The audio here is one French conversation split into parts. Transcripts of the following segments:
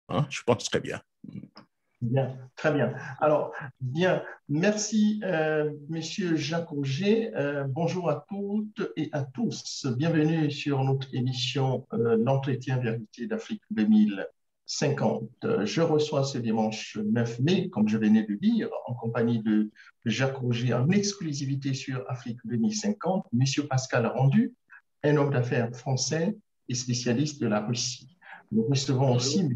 hein, je pense très bien. Bien, très bien. Alors, bien, merci, Monsieur Jacques Auger. Bonjour à toutes et à tous. Bienvenue sur notre émission L'entretien vérité d'Afrique 2050. Je reçois ce dimanche 9 mai, comme je venais de dire, en compagnie de Jacques Auger en exclusivité sur Afrique 2050, Monsieur Pascal Rendu, un homme d'affaires français et spécialiste de la Russie. Nous recevons Bonjour. aussi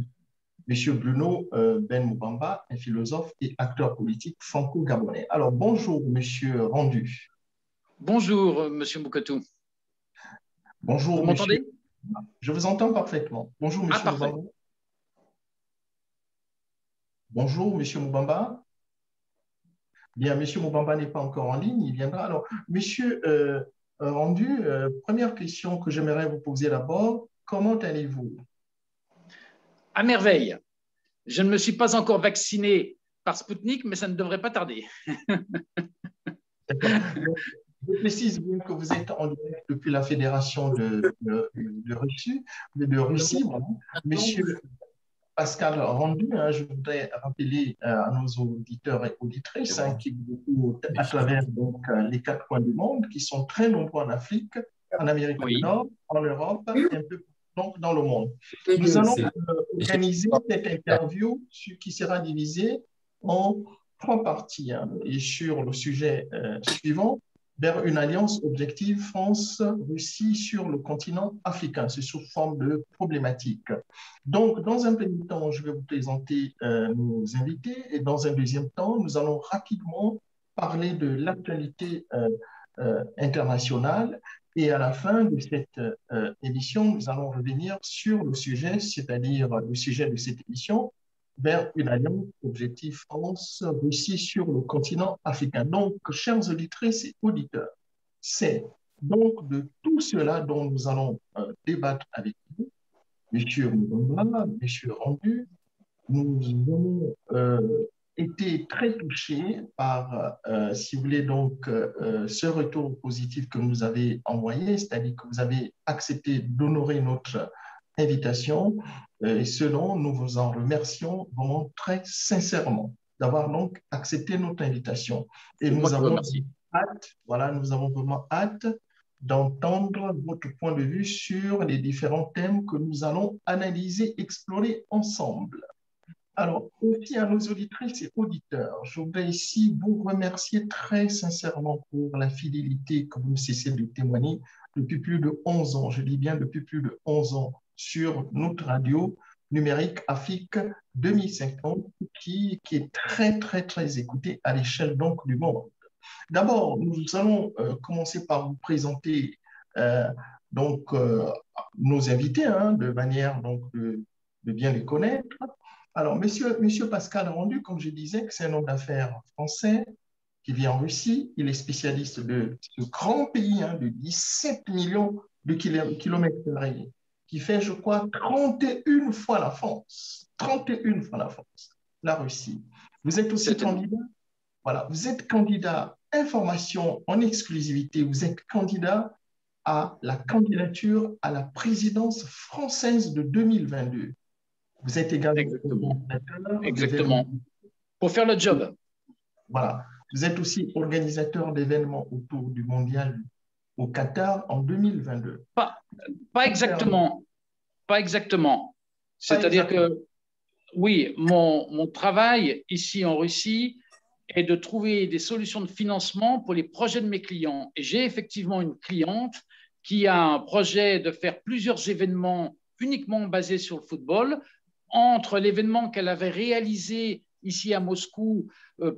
Monsieur Bruno Ben Moubamba, un philosophe et acteur politique franco-gabonais. Alors, bonjour, Monsieur Rendu. Bonjour, Monsieur Moukatou. Bonjour, Vous Monsieur. m'entendez? Je vous entends parfaitement. Bonjour, Ah, Monsieur parfait. Moubamba. Bonjour, Monsieur Moubamba. Bien, Monsieur Moubamba n'est pas encore en ligne, il viendra. Alors, Monsieur Rendu, première question que j'aimerais vous poser d'abord. Comment allez-vous? À merveille. Je ne me suis pas encore vacciné par Spoutnik, mais ça ne devrait pas tarder. D'accord. Je précise bien que vous êtes en direct depuis la Fédération de Russie. Voilà. Monsieur Pascal Rendu, hein, je voudrais rappeler à nos auditeurs et auditrices qui vous écoutent à travers donc, les quatre coins du monde, qui sont très nombreux en Afrique, en Amérique du Nord, en Europe, un peu donc, dans le monde. Nous allons organiser cette interview qui sera divisée en trois parties, hein, et sur le sujet suivant, vers une alliance objective France-Russie sur le continent africain. C'est sous forme de problématique. Donc, dans un premier temps, je vais vous présenter nos invités et dans un deuxième temps, nous allons rapidement parler de l'actualité internationale et à la fin de cette émission, nous allons revenir sur le sujet, c'est-à-dire le sujet de cette émission, vers une alliance objective France-Russie sur le continent africain. Donc, chers auditrices et auditeurs, c'est donc de tout cela dont nous allons débattre avec vous. Monsieur Mbamba, Monsieur Rendu, nous avons été très touchés par, si vous voulez, donc, ce retour positif que vous avez envoyé, c'est-à-dire que vous avez accepté d'honorer notre invitation, et ce dont nous vous en remercions vraiment très sincèrement d'avoir donc accepté notre invitation. Et nous avons hâte, voilà, nous avons vraiment hâte d'entendre votre point de vue sur les différents thèmes que nous allons analyser, explorer ensemble. Alors, aussi à nos auditrices et auditeurs, je voudrais ici vous remercier très sincèrement pour la fidélité que vous ne cessez de témoigner depuis plus de 11 ans, je dis bien depuis plus de 11 ans, sur notre radio numérique Afrique 2050, qui est très, très, très écoutée à l'échelle donc du monde. D'abord, nous allons commencer par vous présenter euh, donc, nos invités, hein, de manière donc, de bien les connaître. Alors, monsieur Pascal Rendu, comme je disais, c'est un homme d'affaires français qui vit en Russie. Il est spécialiste de ce grand pays, hein, de 17 millions de kilomètres carrés, qui fait, je crois, 31 fois la France. 31 fois la France, la Russie. Vous êtes aussi candidat. Voilà, vous êtes candidat information en exclusivité, vous êtes candidat à la candidature à la présidence française de 2022. Vous êtes également organisateur. Exactement. Pour faire le job. Voilà. Vous êtes aussi organisateur d'événements autour du mondial au Qatar en 2022. Pas exactement. Pas exactement. C'est-à-dire que, oui, mon travail ici en Russie est de trouver des solutions de financement pour les projets de mes clients. Et j'ai effectivement une cliente qui a un projet de faire plusieurs événements uniquement basés sur le football. Entre l'événement qu'elle avait réalisé ici à Moscou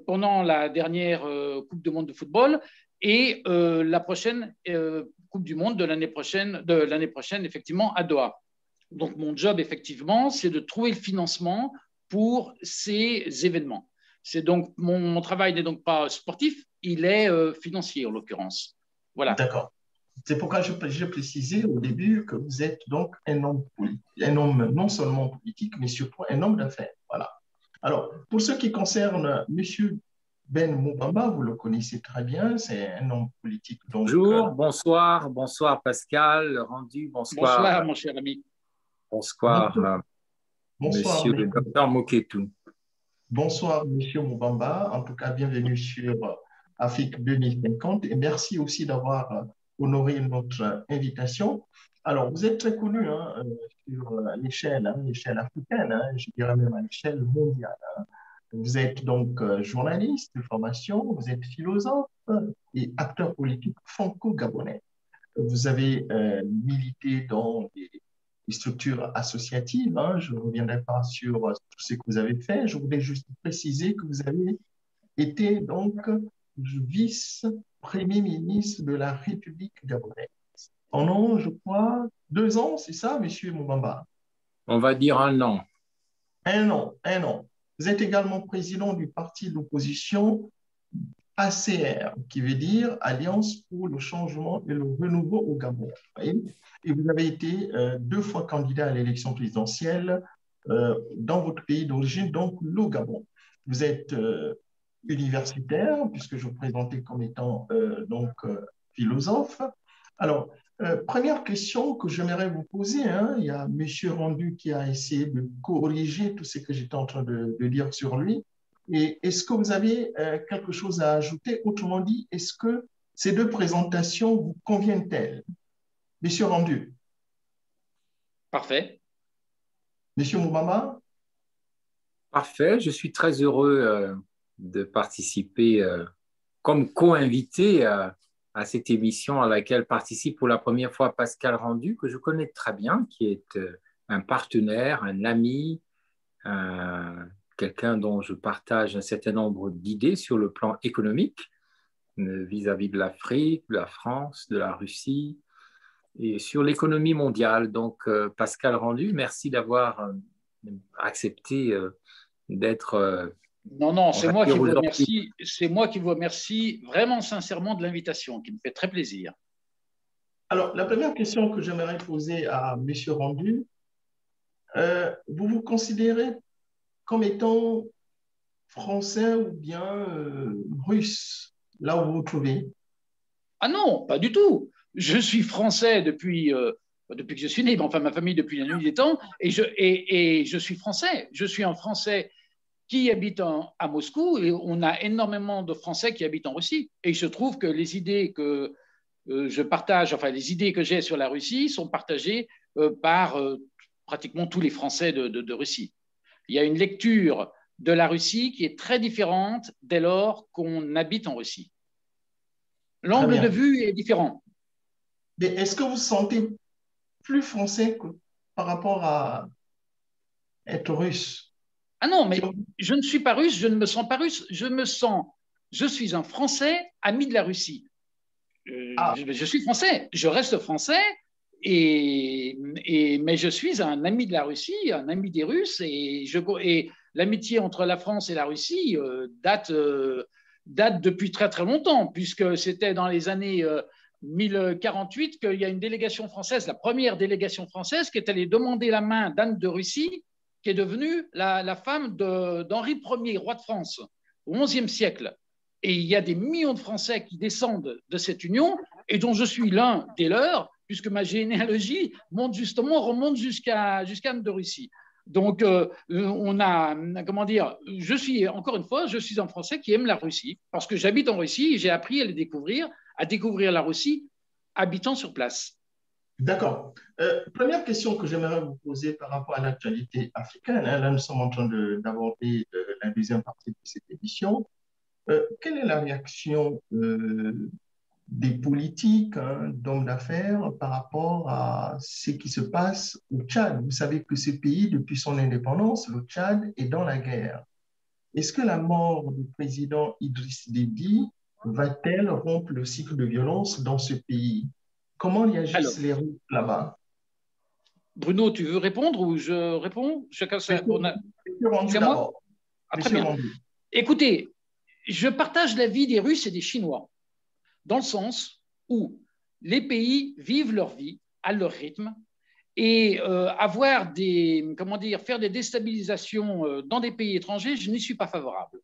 pendant la dernière Coupe du monde de football et la prochaine Coupe du monde de l'année prochaine, effectivement, à Doha. Donc, mon job, effectivement, c'est de trouver le financement pour ces événements. C'est donc mon travail n'est donc pas sportif, il est financier en l'occurrence. Voilà. D'accord. C'est pourquoi j'ai précisé au début que vous êtes donc un homme non seulement politique, mais surtout un homme d'affaires. Voilà. Alors, pour ce qui concerne M. Ben Moubamba, vous le connaissez très bien, c'est un homme politique. Donc, bonjour, bonsoir Pascal, Rendu, bonsoir mon cher ami. Bonsoir. Bonsoir, Monsieur le docteur Moketou. bonsoir, Monsieur Moubamba. En tout cas, bienvenue sur Afrique 2050 et merci aussi d'avoir honoré notre invitation. Alors, vous êtes très connu hein, sur l'échelle africaine, hein, je dirais même à l'échelle mondiale. Vous êtes donc journaliste de formation, vous êtes philosophe et acteur politique franco-gabonais. Vous avez milité dans des structures associatives. Hein. Je ne reviendrai pas sur tout ce que vous avez fait. Je voulais juste préciser que vous avez été donc vice-premier ministre de la République gabonaise. Pendant, je crois, 2 ans, c'est ça, Monsieur Moubamba? On va dire un an. Un an, un an. Vous êtes également président du parti d'opposition ACR, qui veut dire Alliance pour le changement et le renouveau au Gabon. Et vous avez été 2 fois candidat à l'élection présidentielle dans votre pays d'origine, donc le Gabon. Vous êtes universitaire, puisque je vous présentais comme étant philosophe. Alors, première question que j'aimerais vous poser, hein, il y a M. Rendu qui a essayé de corriger tout ce que j'étais en train de dire sur lui. Et est-ce que vous avez quelque chose à ajouter? Autrement dit, est-ce que ces 2 présentations vous conviennent-elles? Monsieur Rendu. Parfait. Monsieur Moubama. Parfait. Je suis très heureux de participer comme co-invité à cette émission à laquelle participe pour la première fois Pascal Rendu, que je connais très bien, qui est un partenaire, un ami, quelqu'un dont je partage un certain nombre d'idées sur le plan économique vis-à-vis de l'Afrique, de la France, de la Russie et sur l'économie mondiale. Donc, Pascal Rendu, merci d'avoir accepté d'être... Non, c'est moi qui vous remercie. C'est moi qui vous remercie vraiment sincèrement de l'invitation, qui me fait très plaisir. Alors, la première question que j'aimerais poser à Monsieur Rendu, vous vous considérez comme étant français ou bien russe, là où vous vous trouvez? Ah non, pas du tout. Je suis français depuis que je suis né, mais enfin ma famille depuis la nuit des temps, et je suis français. Je suis un Français qui habite à Moscou, et on a énormément de Français qui habitent en Russie. Et il se trouve que les idées que je partage, enfin les idées que j'ai sur la Russie sont partagées par pratiquement tous les Français de Russie. Il y a une lecture de la Russie qui est très différente dès lors qu'on habite en Russie. L'angle de vue est différent. Mais est-ce que vous vous sentez plus français par rapport à être russe? Ah non, mais je ne suis pas russe, je ne me sens pas russe, je suis un Français ami de la Russie. Je suis français, je reste français, mais je suis un ami de la Russie, un ami des Russes, et l'amitié entre la France et la Russie date depuis très très longtemps, puisque c'était dans les années 1048 qu'il y a une délégation française, la première délégation française, qui est allée demander la main d'Anne de Russie, qui est devenue la femme d'Henri Ier, roi de France, au XIe siècle. Et il y a des millions de Français qui descendent de cette union, et dont je suis l'un des leurs, puisque ma généalogie remonte jusqu'à Anne de Russie. Donc, je suis un Français qui aime la Russie, parce que j'habite en Russie et j'ai appris à découvrir la Russie habitant sur place. D'accord. Première question que j'aimerais vous poser par rapport à l'actualité africaine. Hein, là, nous sommes en train d'aborder la deuxième partie de cette émission. Quelle est la réaction des politiques, hein, d'hommes d'affaires par rapport à ce qui se passe au Tchad? Vous savez que ce pays, depuis son indépendance, le Tchad, est dans la guerre. Est-ce que la mort du président Idriss Déby va-t-elle rompre le cycle de violence dans ce pays? Comment réagissent les Russes là-bas? Bruno, tu veux répondre ou je réponds? Chacun sa... C'est moi? Ah, très bien. Écoutez, je partage l'avis des Russes et des Chinois, dans le sens où les pays vivent leur vie à leur rythme, et faire des déstabilisations dans des pays étrangers, je n'y suis pas favorable.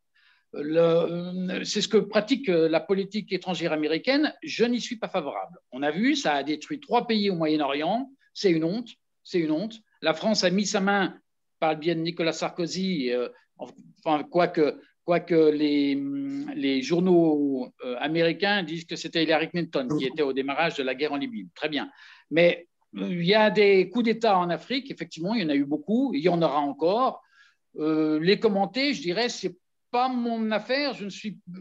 C'est ce que pratique la politique étrangère américaine, je n'y suis pas favorable. On a vu, ça a détruit 3 pays au Moyen-Orient, c'est une honte, c'est une honte. La France a mis sa main par le biais de Nicolas Sarkozy, enfin, quoique les journaux américains disent que c'était Hillary Clinton qui était au démarrage de la guerre en Libye. Très bien. Mais il y a des coups d'État en Afrique, effectivement, il y en a eu beaucoup, il y en aura encore. Les commenter, je dirais, c'est pas mon affaire,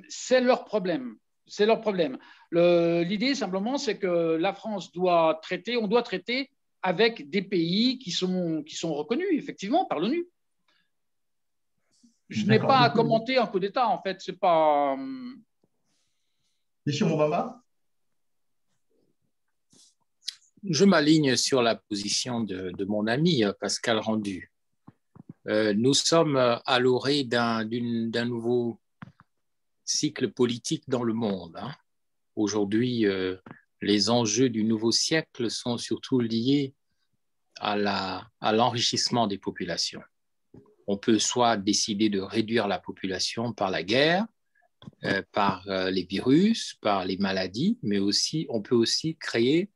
c'est leur problème. C'est leur problème. L'idée, simplement, c'est que la France on doit traiter avec des pays qui sont reconnus, effectivement, par l'ONU. Je n'ai pas à commenter un coup d'État, en fait. C'est pas. Monsieur Mobamba? Je m'aligne sur la position de mon ami Pascal Rendu. Nous sommes à l'orée d'un nouveau cycle politique dans le monde. Aujourd'hui, les enjeux du nouveau siècle sont surtout liés à l'enrichissement des populations. On peut soit décider de réduire la population par la guerre, par les virus, par les maladies, mais aussi, on peut aussi créer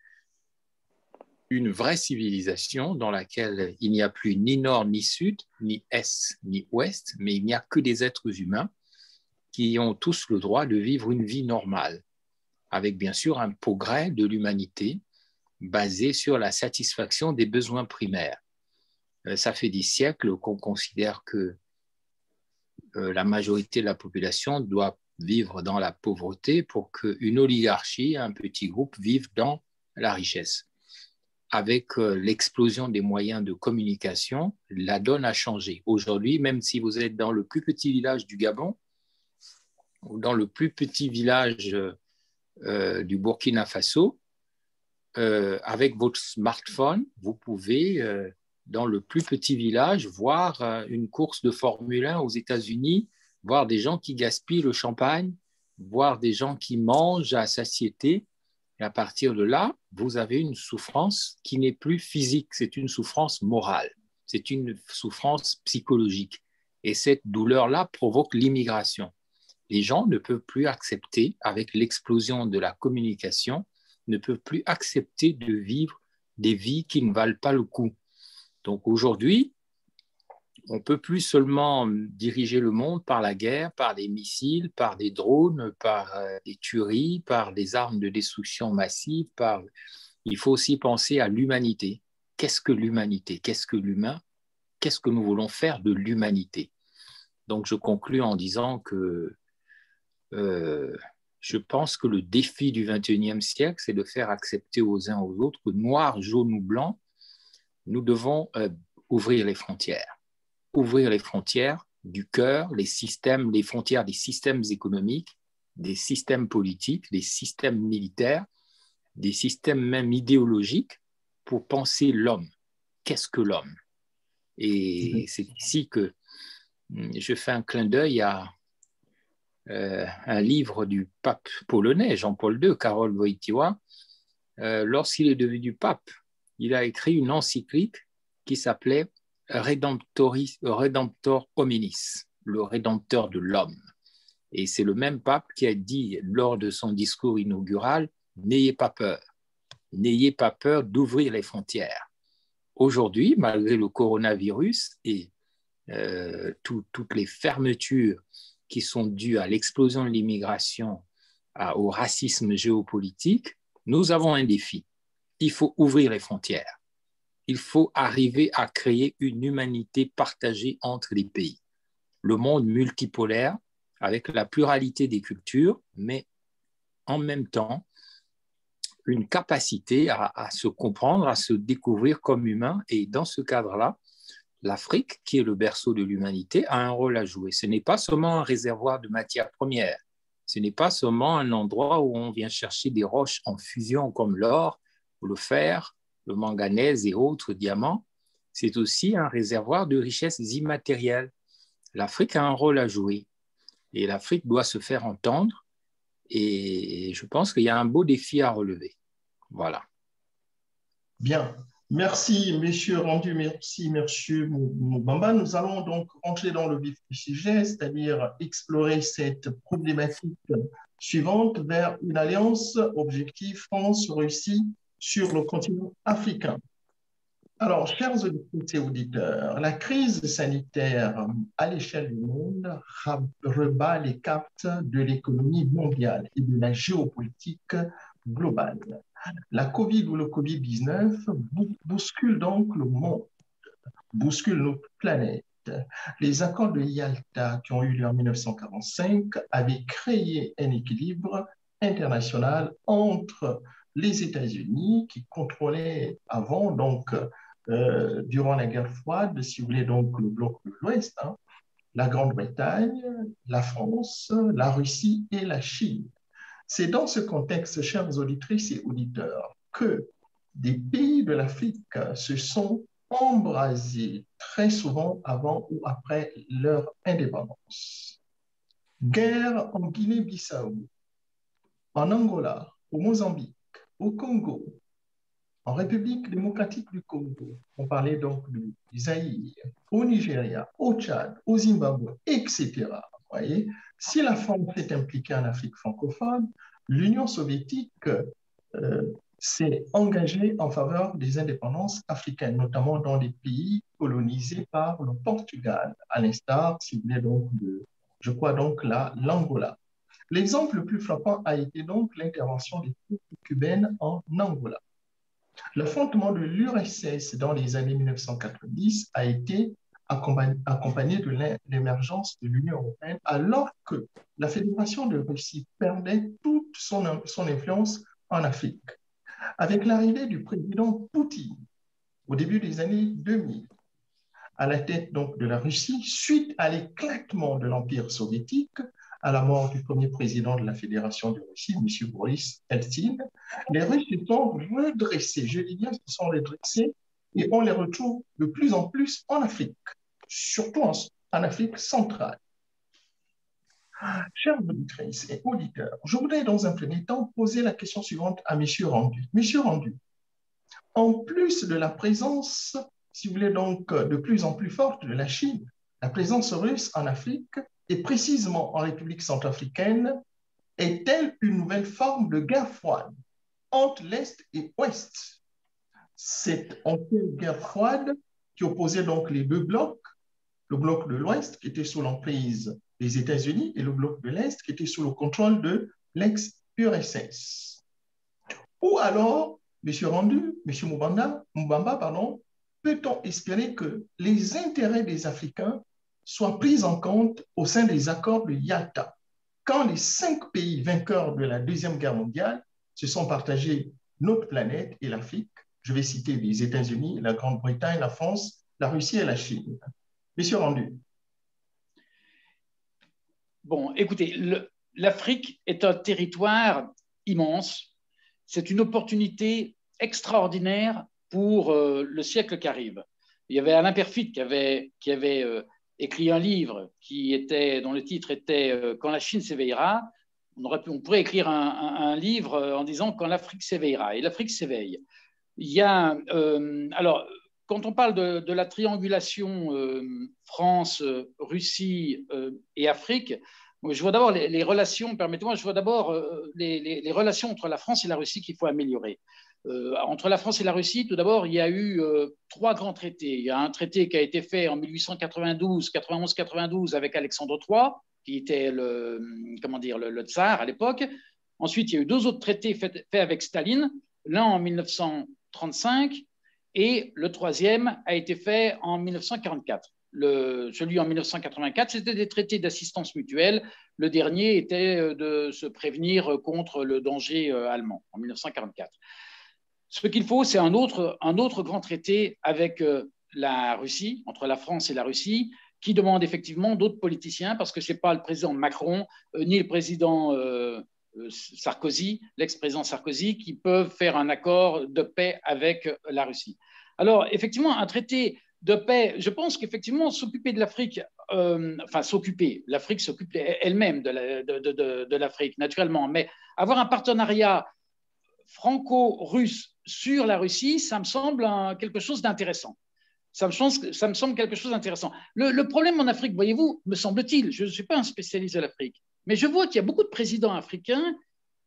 une vraie civilisation dans laquelle il n'y a plus ni nord ni sud, ni est ni ouest, mais il n'y a que des êtres humains qui ont tous le droit de vivre une vie normale, avec bien sûr un progrès de l'humanité basé sur la satisfaction des besoins primaires. Ça fait des siècles qu'on considère que la majorité de la population doit vivre dans la pauvreté pour qu'une oligarchie, un petit groupe, vive dans la richesse. Avec l'explosion des moyens de communication, la donne a changé. Aujourd'hui, même si vous êtes dans le plus petit village du Gabon ou dans le plus petit village du Burkina Faso, avec votre smartphone, vous pouvez, dans le plus petit village, voir une course de Formule 1 aux États-Unis, voir des gens qui gaspillent le champagne, voir des gens qui mangent à satiété. Et à partir de là, vous avez une souffrance qui n'est plus physique, c'est une souffrance morale, c'est une souffrance psychologique. Et cette douleur-là provoque l'immigration. Les gens ne peuvent plus accepter, avec l'explosion de la communication, ne peuvent plus accepter de vivre des vies qui ne valent pas le coup. Donc aujourd'hui, on ne peut plus seulement diriger le monde par la guerre, par des missiles, par des drones, par des tueries, par des armes de destruction massive. Il faut aussi penser à l'humanité. Qu'est-ce que l'humanité? Qu'est-ce que l'humain? Qu'est-ce que nous voulons faire de l'humanité? Donc je conclus en disant que je pense que le défi du XXIe siècle, c'est de faire accepter aux uns aux autres que noirs, jaunes ou blancs, nous devons ouvrir les frontières. Ouvrir les frontières du cœur, les frontières des systèmes économiques, des systèmes politiques, des systèmes militaires, des systèmes même idéologiques pour penser l'homme. Qu'est-ce que l'homme? Et c'est ici que je fais un clin d'œil à un livre du pape polonais, Jean-Paul II, Karol Wojtyła. Lorsqu'il est devenu pape, il a écrit une encyclique qui s'appelait Redemptor Hominis, le rédempteur de l'homme. Et c'est le même pape qui a dit lors de son discours inaugural, n'ayez pas peur d'ouvrir les frontières. Aujourd'hui, malgré le coronavirus et toutes les fermetures qui sont dues à l'explosion de l'immigration, au racisme géopolitique, nous avons un défi. Il faut ouvrir les frontières. Il faut arriver à créer une humanité partagée entre les pays. Le monde multipolaire, avec la pluralité des cultures, mais en même temps, une capacité à se comprendre, à se découvrir comme humain. Et dans ce cadre-là, l'Afrique, qui est le berceau de l'humanité, a un rôle à jouer. Ce n'est pas seulement un réservoir de matières premières. Ce n'est pas seulement un endroit où on vient chercher des roches en fusion comme l'or, le fer, le manganèse et autres diamants. C'est aussi un réservoir de richesses immatérielles. L'Afrique a un rôle à jouer et l'Afrique doit se faire entendre et je pense qu'il y a un beau défi à relever. Voilà. Bien. Merci, monsieur Rendu. Merci, monsieur Mobamba. Nous allons donc entrer dans le vif du sujet, c'est-à-dire explorer cette problématique suivante vers une alliance objectif France-Russie sur le continent africain. Alors, chers auditrices et auditeurs, la crise sanitaire à l'échelle du monde rebat les cartes de l'économie mondiale et de la géopolitique globale. La COVID ou le COVID-19 bouscule donc le monde, bouscule notre planète. Les accords de Yalta qui ont eu lieu en 1945 avaient créé un équilibre international entre les États-Unis qui contrôlaient avant, donc durant la guerre froide, si vous voulez, donc le bloc de l'Ouest, hein, la Grande-Bretagne, la France, la Russie et la Chine. C'est dans ce contexte, chères auditrices et auditeurs, que des pays de l'Afrique se sont embrasés très souvent avant ou après leur indépendance. Guerre en Guinée-Bissau, en Angola, au Mozambique, au Congo, en République démocratique du Congo, on parlait donc du Zaïre, au Nigeria, au Tchad, au Zimbabwe, etc. Vous voyez, si la France est impliquée en Afrique francophone, l'Union soviétique s'est engagée en faveur des indépendances africaines, notamment dans les pays colonisés par le Portugal, à l'instar, si vous voulez, donc de, je crois donc l'Angola. L'exemple le plus frappant a été donc l'intervention des troupes cubaines en Angola. L'affrontement de l'URSS dans les années 1990 a été accompagné de l'émergence de l'Union européenne, alors que la Fédération de Russie perdait toute son influence en Afrique. Avec l'arrivée du président Poutine au début des années 2000, à la tête donc de la Russie, suite à l'éclatement de l'Empire soviétique, à la mort du premier président de la Fédération de Russie, M. Boris Eltsine, les Russes se sont redressés, je dis bien, se sont redressés et on les retrouve de plus en plus en Afrique, surtout en Afrique centrale. Chers auditrices et auditeurs, je voudrais dans un premier temps poser la question suivante à M. Rendu. M. Rendu, en plus de la présence, si vous voulez donc, de plus en plus forte de la Chine, la présence russe en Afrique, et précisément en République centrafricaine, est-elle une nouvelle forme de guerre froide entre l'Est et l'Ouest? Cette ancienne guerre froide qui opposait donc les deux blocs, le bloc de l'Ouest qui était sous l'emprise des États-Unis et le bloc de l'Est qui était sous le contrôle de l'ex-URSS. Ou alors, M. Rendu, M. Mubamba, pardon, peut-on espérer que les intérêts des Africains soient pris en compte au sein des accords de Yalta, quand les 5 pays vainqueurs de la Deuxième Guerre mondiale se sont partagés notre planète et l'Afrique? Je vais citer les États-Unis, la Grande-Bretagne, la France, la Russie et la Chine. Monsieur Rendu. Bon, écoutez, l'Afrique est un territoire immense. C'est une opportunité extraordinaire pour le siècle qui arrive. Il y avait Alain Peyrefitte qui avait écrit un livre dont le titre était « Quand la Chine s'éveillera ». On pourrait écrire un livre en disant « Quand l'Afrique s'éveillera ». Et l'Afrique s'éveille. Il y a, alors, quand on parle de la triangulation France, Russie et Afrique, je vois d'abord les relations, permettez-moi, je vois d'abord les relations entre la France et la Russie qu'il faut améliorer. Entre la France et la Russie, tout d'abord, il y a eu 3 grands traités. Il y a un traité qui a été fait en 1891 avec Alexandre III, qui était le tsar à l'époque. Ensuite, il y a eu 2 autres traités faits avec Staline, l'un en 1935 et le 3e a été fait en 1944. Celui en 1984, c'était des traités d'assistance mutuelle. Le dernier était de se prévenir contre le danger allemand en 1944. Ce qu'il faut, c'est un autre grand traité avec la Russie, entre la France et la Russie, qui demande effectivement d'autres politiciens, parce que ce n'est pas le président Macron, ni le président Sarkozy, l'ex-président Sarkozy, qui peuvent faire un accord de paix avec la Russie. Alors, effectivement, un traité de paix, je pense qu'effectivement, s'occuper de l'Afrique, l'Afrique s'occupe elle-même de l'Afrique, naturellement, mais avoir un partenariat franco-russe sur la Russie, ça me semble quelque chose d'intéressant. Ça me semble quelque chose d'intéressant. Le problème en Afrique, voyez-vous, me semble-t-il, je ne suis pas un spécialiste de l'Afrique, mais je vois qu'il y a beaucoup de présidents africains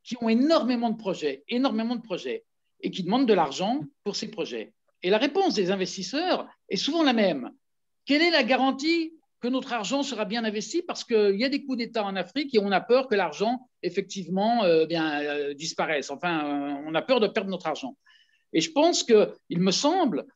qui ont énormément de projets, et qui demandent de l'argent pour ces projets. Et la réponse des investisseurs est souvent la même. Quelle est la garantie que notre argent sera bien investi? Parce qu'il y a des coups d'État en Afrique et on a peur que l'argent, effectivement, disparaisse. Enfin, on a peur de perdre notre argent. Et je pense qu'il me semble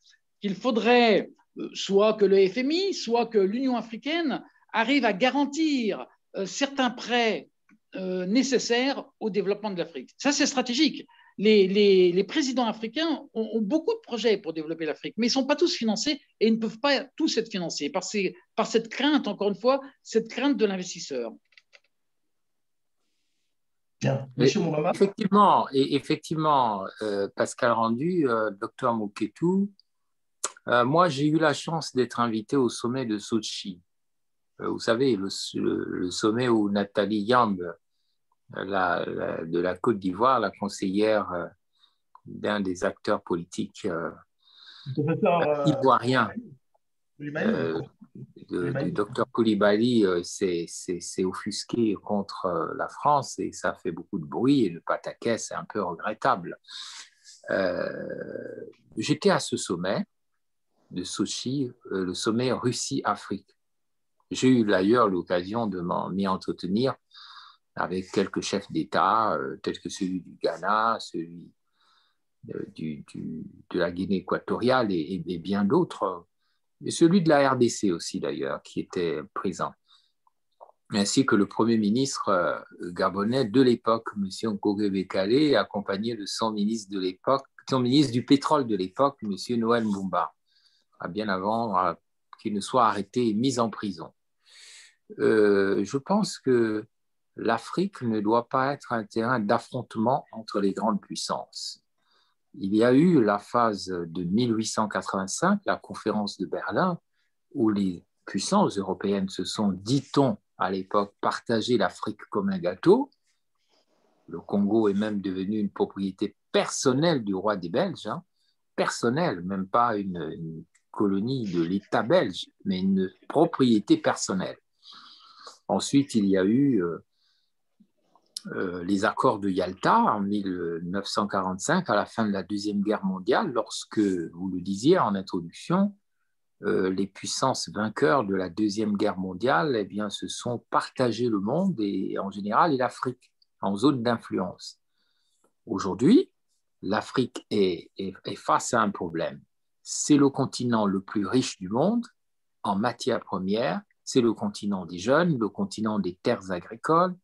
qu'il faudrait soit que le FMI, soit que l'Union africaine arrive à garantir certains prêts nécessaires au développement de l'Afrique. Ça, c'est stratégique. Les présidents africains ont beaucoup de projets pour développer l'Afrique, mais ils ne sont pas tous financés et ils ne peuvent pas tous être financés par cette crainte, encore une fois, cette crainte de l'investisseur. Bien. Monsieur Mourama. Effectivement, Pascal Rendu, docteur Mouketou, moi j'ai eu la chance d'être invité au sommet de Sochi. Vous savez, le sommet où Nathalie Yamb, de la Côte d'Ivoire, la conseillère d'un des acteurs politiques ivoiriens, du docteur Koulibaly, s'est offusqué contre la France et ça fait beaucoup de bruit et le pataquès, c'est un peu regrettable. J'étais à ce sommet de Sochi, le sommet Russie-Afrique. J'ai eu d'ailleurs l'occasion de m'y entretenir avec quelques chefs d'État, tels que celui du Ghana, celui de la Guinée équatoriale et bien d'autres, et celui de la RDC aussi d'ailleurs, qui était présent, ainsi que le Premier ministre gabonais de l'époque, M. Nkogé Bekale, accompagné de son ministre de l'époque, son ministre du pétrole de l'époque, M. Noël Mbumba, bien avant qu'il ne soit arrêté et mis en prison. Je pense que l'Afrique ne doit pas être un terrain d'affrontement entre les grandes puissances. Il y a eu la phase de 1885, la conférence de Berlin, où les puissances européennes se sont, dit-on à l'époque, partagé l'Afrique comme un gâteau. Le Congo est même devenu une propriété personnelle du roi des Belges, personnelle, même pas une colonie de l'État belge, mais une propriété personnelle. Ensuite, il y a eu les accords de Yalta en 1945, à la fin de la Deuxième Guerre mondiale, lorsque, vous le disiez en introduction, les puissances vainqueurs de la Deuxième Guerre mondiale se sont partagées le monde, et en général l'Afrique, en zone d'influence. Aujourd'hui, l'Afrique est face à un problème. C'est le continent le plus riche du monde en matières premières, c'est le continent des jeunes, le continent des terres agricoles,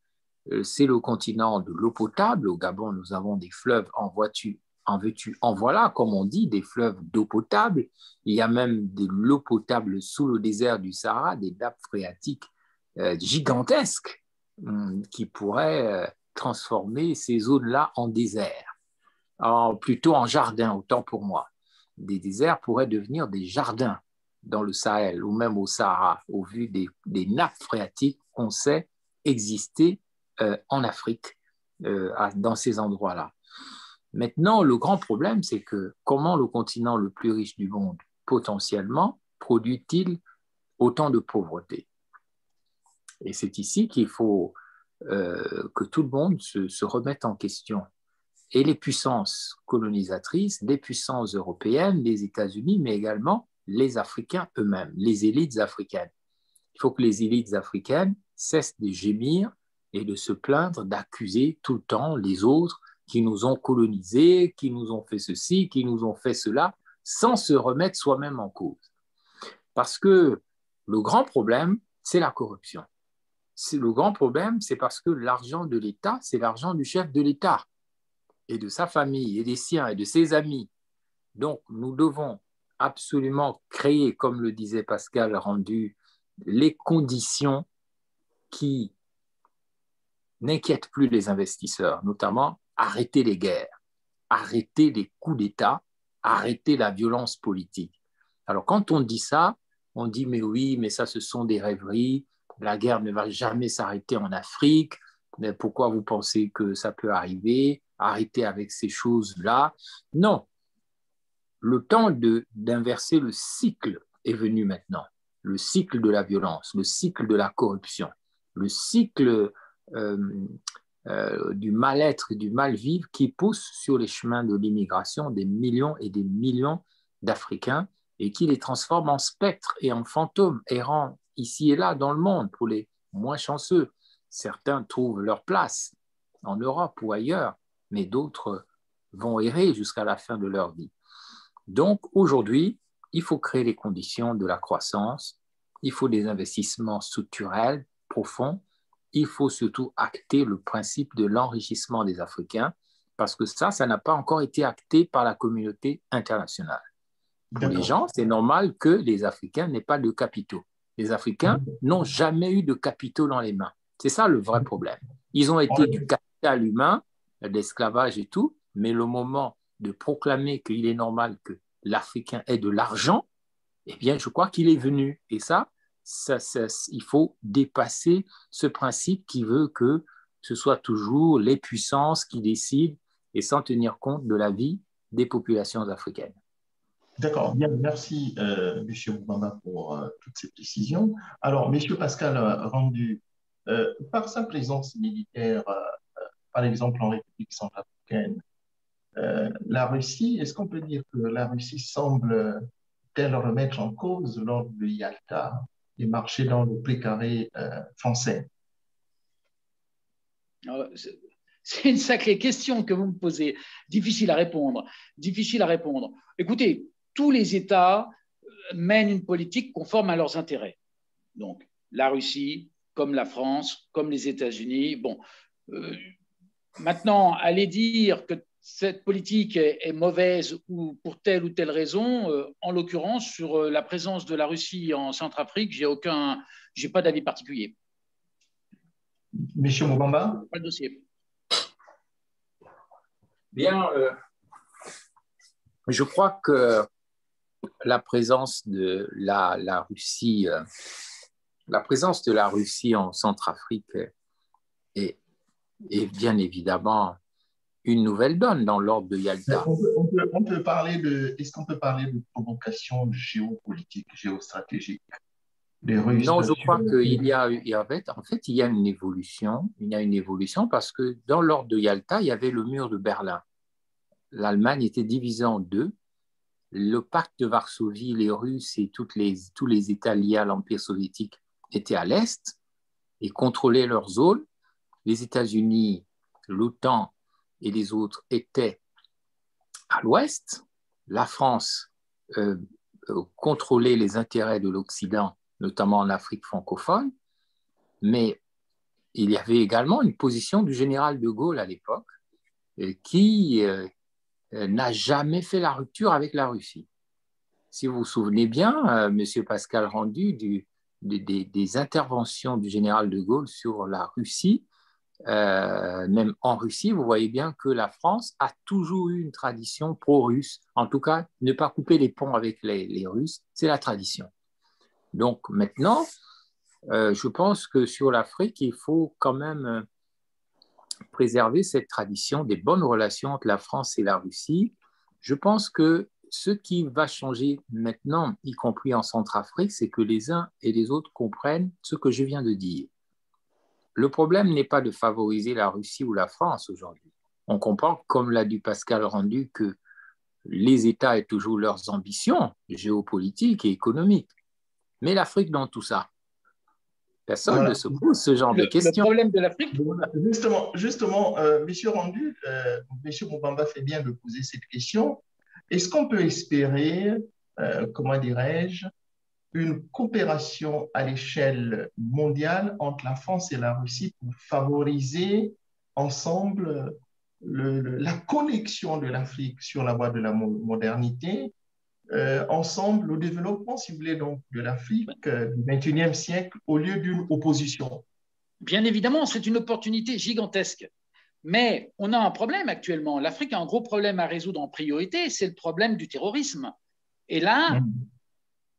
c'est le continent de l'eau potable. Au Gabon, nous avons des fleuves en veux-tu, en voilà, comme on dit, des fleuves d'eau potable. Il y a même de l'eau potable sous le désert du Sahara, des nappes phréatiques gigantesques qui pourraient transformer ces zones-là en désert, plutôt en jardin, autant pour moi. Des déserts pourraient devenir des jardins dans le Sahel ou même au Sahara, au vu des nappes phréatiques qu'on sait exister en Afrique, dans ces endroits-là. Maintenant, le grand problème, c'est que comment le continent le plus riche du monde, potentiellement, produit-il autant de pauvreté? Et c'est ici qu'il faut que tout le monde se remette en question. Et les puissances colonisatrices, les puissances européennes, les États-Unis, mais également les Africains eux-mêmes, les élites africaines. Il faut que les élites africaines cessent de gémir et de se plaindre, d'accuser tout le temps les autres qui nous ont colonisés, qui nous ont fait ceci, qui nous ont fait cela, sans se remettre soi-même en cause. Parce que le grand problème, c'est la corruption. Le grand problème, c'est parce que l'argent de l'État, c'est l'argent du chef de l'État et de sa famille et des siens et de ses amis. Donc, nous devons absolument créer, comme le disait Pascal Rendu, les conditions qui n'inquiètent plus les investisseurs, notamment arrêter les guerres, arrêter les coups d'État, arrêter la violence politique. Alors, quand on dit ça, on dit, mais oui, mais ça, ce sont des rêveries, la guerre ne va jamais s'arrêter en Afrique, mais pourquoi vous pensez que ça peut arriver? Arrêtez avec ces choses-là. Non, le temps d'inverser le cycle est venu maintenant. Le cycle de la violence, le cycle de la corruption, le cycle du mal-être et du mal-vivre qui pousse sur les chemins de l'immigration des millions et des millions d'Africains et qui les transforme en spectres et en fantômes errants ici et là dans le monde pour les moins chanceux. Certains trouvent leur place en Europe ou ailleurs, mais d'autres vont errer jusqu'à la fin de leur vie. Donc aujourd'hui, il faut créer les conditions de la croissance, il faut des investissements structurels profonds, il faut surtout acter le principe de l'enrichissement des Africains, parce que ça n'a pas encore été acté par la communauté internationale. Pour les gens, c'est normal que les Africains n'aient pas de capitaux. Les Africains n'ont jamais eu de capitaux dans les mains. C'est ça le vrai problème. Ils ont été du capital humain, de l'esclavage et tout, mais le moment de proclamer qu'il est normal que l'Africain ait de l'argent, eh bien, je crois qu'il est venu. Et ça, il faut dépasser ce principe qui veut que ce soit toujours les puissances qui décident et sans tenir compte de la vie des populations africaines. D'accord, bien, merci M. Moubamba pour toutes ces précisions. Alors, M. Pascal Rendu, par sa présence militaire, par exemple en République centrafricaine, la Russie, est-ce qu'on peut dire que la Russie semble-t-elle remettre en cause lors de Yalta et marcher dans le précaré français? C'est une sacrée question que vous me posez. Difficile à répondre. Difficile à répondre. Écoutez, tous les États mènent une politique conforme à leurs intérêts. Donc, la Russie, comme la France, comme les États-Unis. Bon, maintenant, aller dire que cette politique est mauvaise ou pour telle ou telle raison, en l'occurrence, sur la présence de la Russie en Centrafrique, j'ai pas d'avis particulier. Monsieur Moubamba? Pas le dossier. Bien, je crois que la présence de la Russie, en Centrafrique est bien évidemment une nouvelle donne dans l'ordre de Yalta. On peut parler est-ce qu'on peut parler de provocation géopolitique, géostratégique des Russes? Non, je crois qu'il y a une évolution. Il y a une évolution parce que dans l'ordre de Yalta, il y avait le mur de Berlin. L'Allemagne était divisée en deux. Le pacte de Varsovie, les Russes et tous les États liés à l'Empire soviétique étaient à l'Est et contrôlaient leur zone. Les États-Unis, l'OTAN et les autres étaient à l'Ouest. La France contrôlait les intérêts de l'Occident, notamment en Afrique francophone. Mais il y avait également une position du général de Gaulle à l'époque qui n'a jamais fait la rupture avec la Russie. Si vous vous souvenez bien, M. Pascal Rendu, des interventions du général de Gaulle sur la Russie, même en Russie, vous voyez bien que la France a toujours eu une tradition pro-russe. En tout cas, ne pas couper les ponts avec les Russes, c'est la tradition. Donc maintenant, je pense que sur l'Afrique, il faut quand même préserver cette tradition des bonnes relations entre la France et la Russie. Je pense que ce qui va changer maintenant, y compris en Centrafrique, c'est que les uns et les autres comprennent ce que je viens de dire. Le problème n'est pas de favoriser la Russie ou la France aujourd'hui. On comprend, comme l'a dit Pascal Rendu, que les États aient toujours leurs ambitions géopolitiques et économiques. Mais l'Afrique dans tout ça, personne ne se pose ce genre de questions. Le problème de l'Afrique. Justement, Monsieur Rendu, Monsieur Moubamba fait bien de poser cette question. Est-ce qu'on peut espérer, comment dirais-je, une coopération à l'échelle mondiale entre la France et la Russie pour favoriser ensemble la connexion de l'Afrique sur la voie de la modernité, ensemble le développement, si vous voulez, donc, de l'Afrique du XXIe siècle au lieu d'une opposition? Bien évidemment, c'est une opportunité gigantesque. Mais on a un problème actuellement. L'Afrique a un gros problème à résoudre en priorité, c'est le problème du terrorisme. Et là,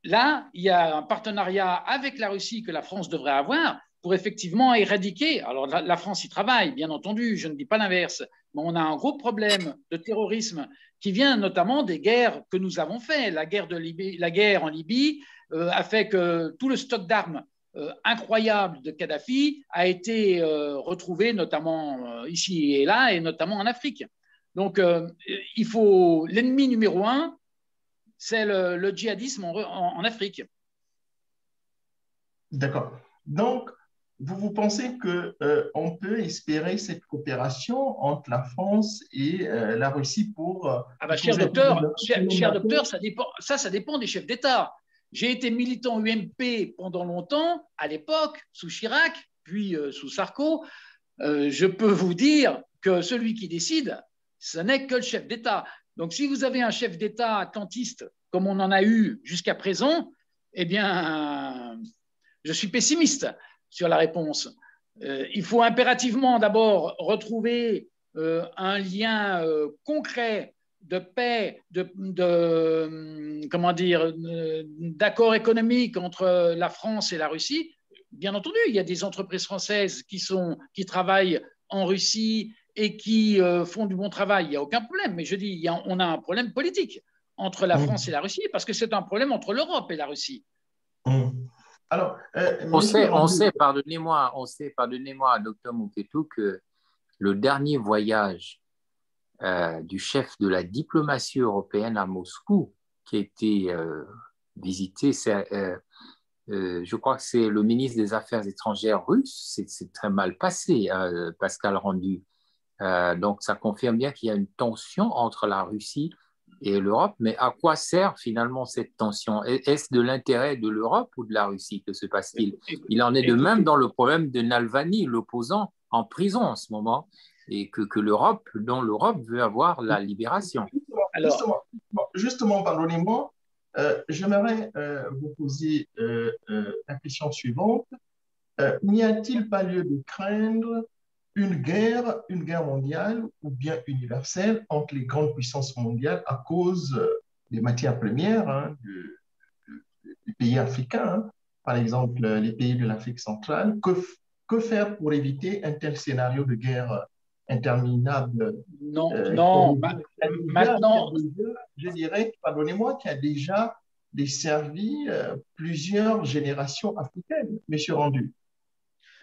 il y a un partenariat avec la Russie que la France devrait avoir pour effectivement éradiquer. Alors, la France y travaille, bien entendu, je ne dis pas l'inverse. Mais on a un gros problème de terrorisme qui vient notamment des guerres que nous avons faites. La guerre en Libye a fait que tout le stock d'armes incroyable de Kadhafi a été retrouvé notamment ici et là, et notamment en Afrique. Donc, l'ennemi numéro un, c'est le djihadisme en Afrique. D'accord. Donc, vous pensez qu'on peut espérer cette coopération entre la France et la Russie pour… Ah bah, cher docteur, ça dépend des chefs d'État. J'ai été militant UMP pendant longtemps, à l'époque, sous Chirac, puis sous Sarko. Je peux vous dire que celui qui décide, ce n'est que le chef d'État. Donc, si vous avez un chef d'État atlantiste, comme on en a eu jusqu'à présent, eh bien, je suis pessimiste sur la réponse. Il faut impérativement d'abord retrouver un lien concret de paix, comment dire, d'accord économique entre la France et la Russie. Bien entendu, il y a des entreprises françaises qui travaillent en Russie et qui font du bon travail. Il n'y a aucun problème. Mais je dis, on a un problème politique entre la France et la Russie parce que c'est un problème entre l'Europe et la Russie. Alors, on sait, pardonnez-moi, docteur Mouketou, que le dernier voyage du chef de la diplomatie européenne à Moscou, qui a été visité, je crois que c'est le ministre des Affaires étrangères russe, c'est très mal passé, Pascal Rendu. Donc, ça confirme bien qu'il y a une tension entre la Russie et l'Europe, mais à quoi sert finalement cette tension? Est-ce de l'intérêt de l'Europe ou de la Russie? Que se passe-t-il? Il en est de même dans le problème de Navalny, l'opposant en prison en ce moment, et dont l'Europe veut avoir la libération. Justement, pardonnez-moi, j'aimerais vous poser la question suivante. N'y a-t-il pas lieu de craindre une guerre mondiale ou bien universelle entre les grandes puissances mondiales à cause des matières premières des pays africains, par exemple les pays de l'Afrique centrale? Que faire pour éviter un tel scénario de guerre interminable? Maintenant… Je dirais, pardonnez-moi, qui a déjà desservi plusieurs générations africaines, Monsieur Rendu.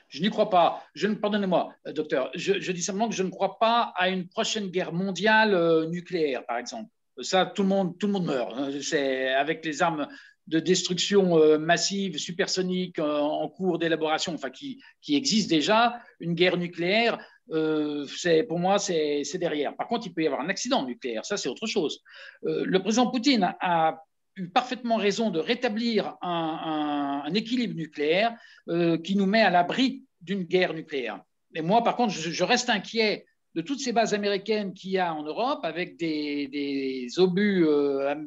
Je n'y crois pas. Pardonnez-moi, docteur. Je dis simplement que je ne crois pas à une prochaine guerre mondiale nucléaire, par exemple. Ça, tout le monde meurt. C'est avec les armes de destruction massive, supersonique, en cours d'élaboration, enfin qui existent déjà. Une guerre nucléaire, pour moi, c'est derrière. Par contre, il peut y avoir un accident nucléaire. Ça, c'est autre chose. Le président Poutine a eu parfaitement raison de rétablir un équilibre nucléaire qui nous met à l'abri d'une guerre nucléaire. Et moi, par contre, je reste inquiet de toutes ces bases américaines qu'il y a en Europe avec des obus,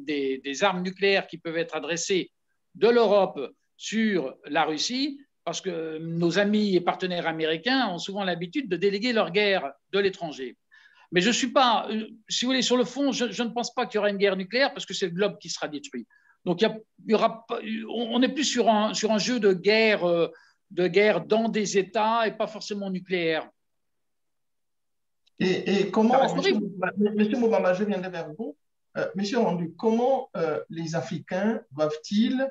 des armes nucléaires qui peuvent être adressées de l'Europe sur la Russie, parce que nos amis et partenaires américains ont souvent l'habitude de déléguer leur guerre de l'étranger. Mais je ne suis pas, si vous voulez, sur le fond, je ne pense pas qu'il y aura une guerre nucléaire parce que c'est le globe qui sera détruit. Donc, on est plus sur un jeu de guerre dans des États et pas forcément nucléaire. Et comment, Monsieur Mobamba, je viendrai vers vous. Monsieur Rendu, comment les Africains doivent-ils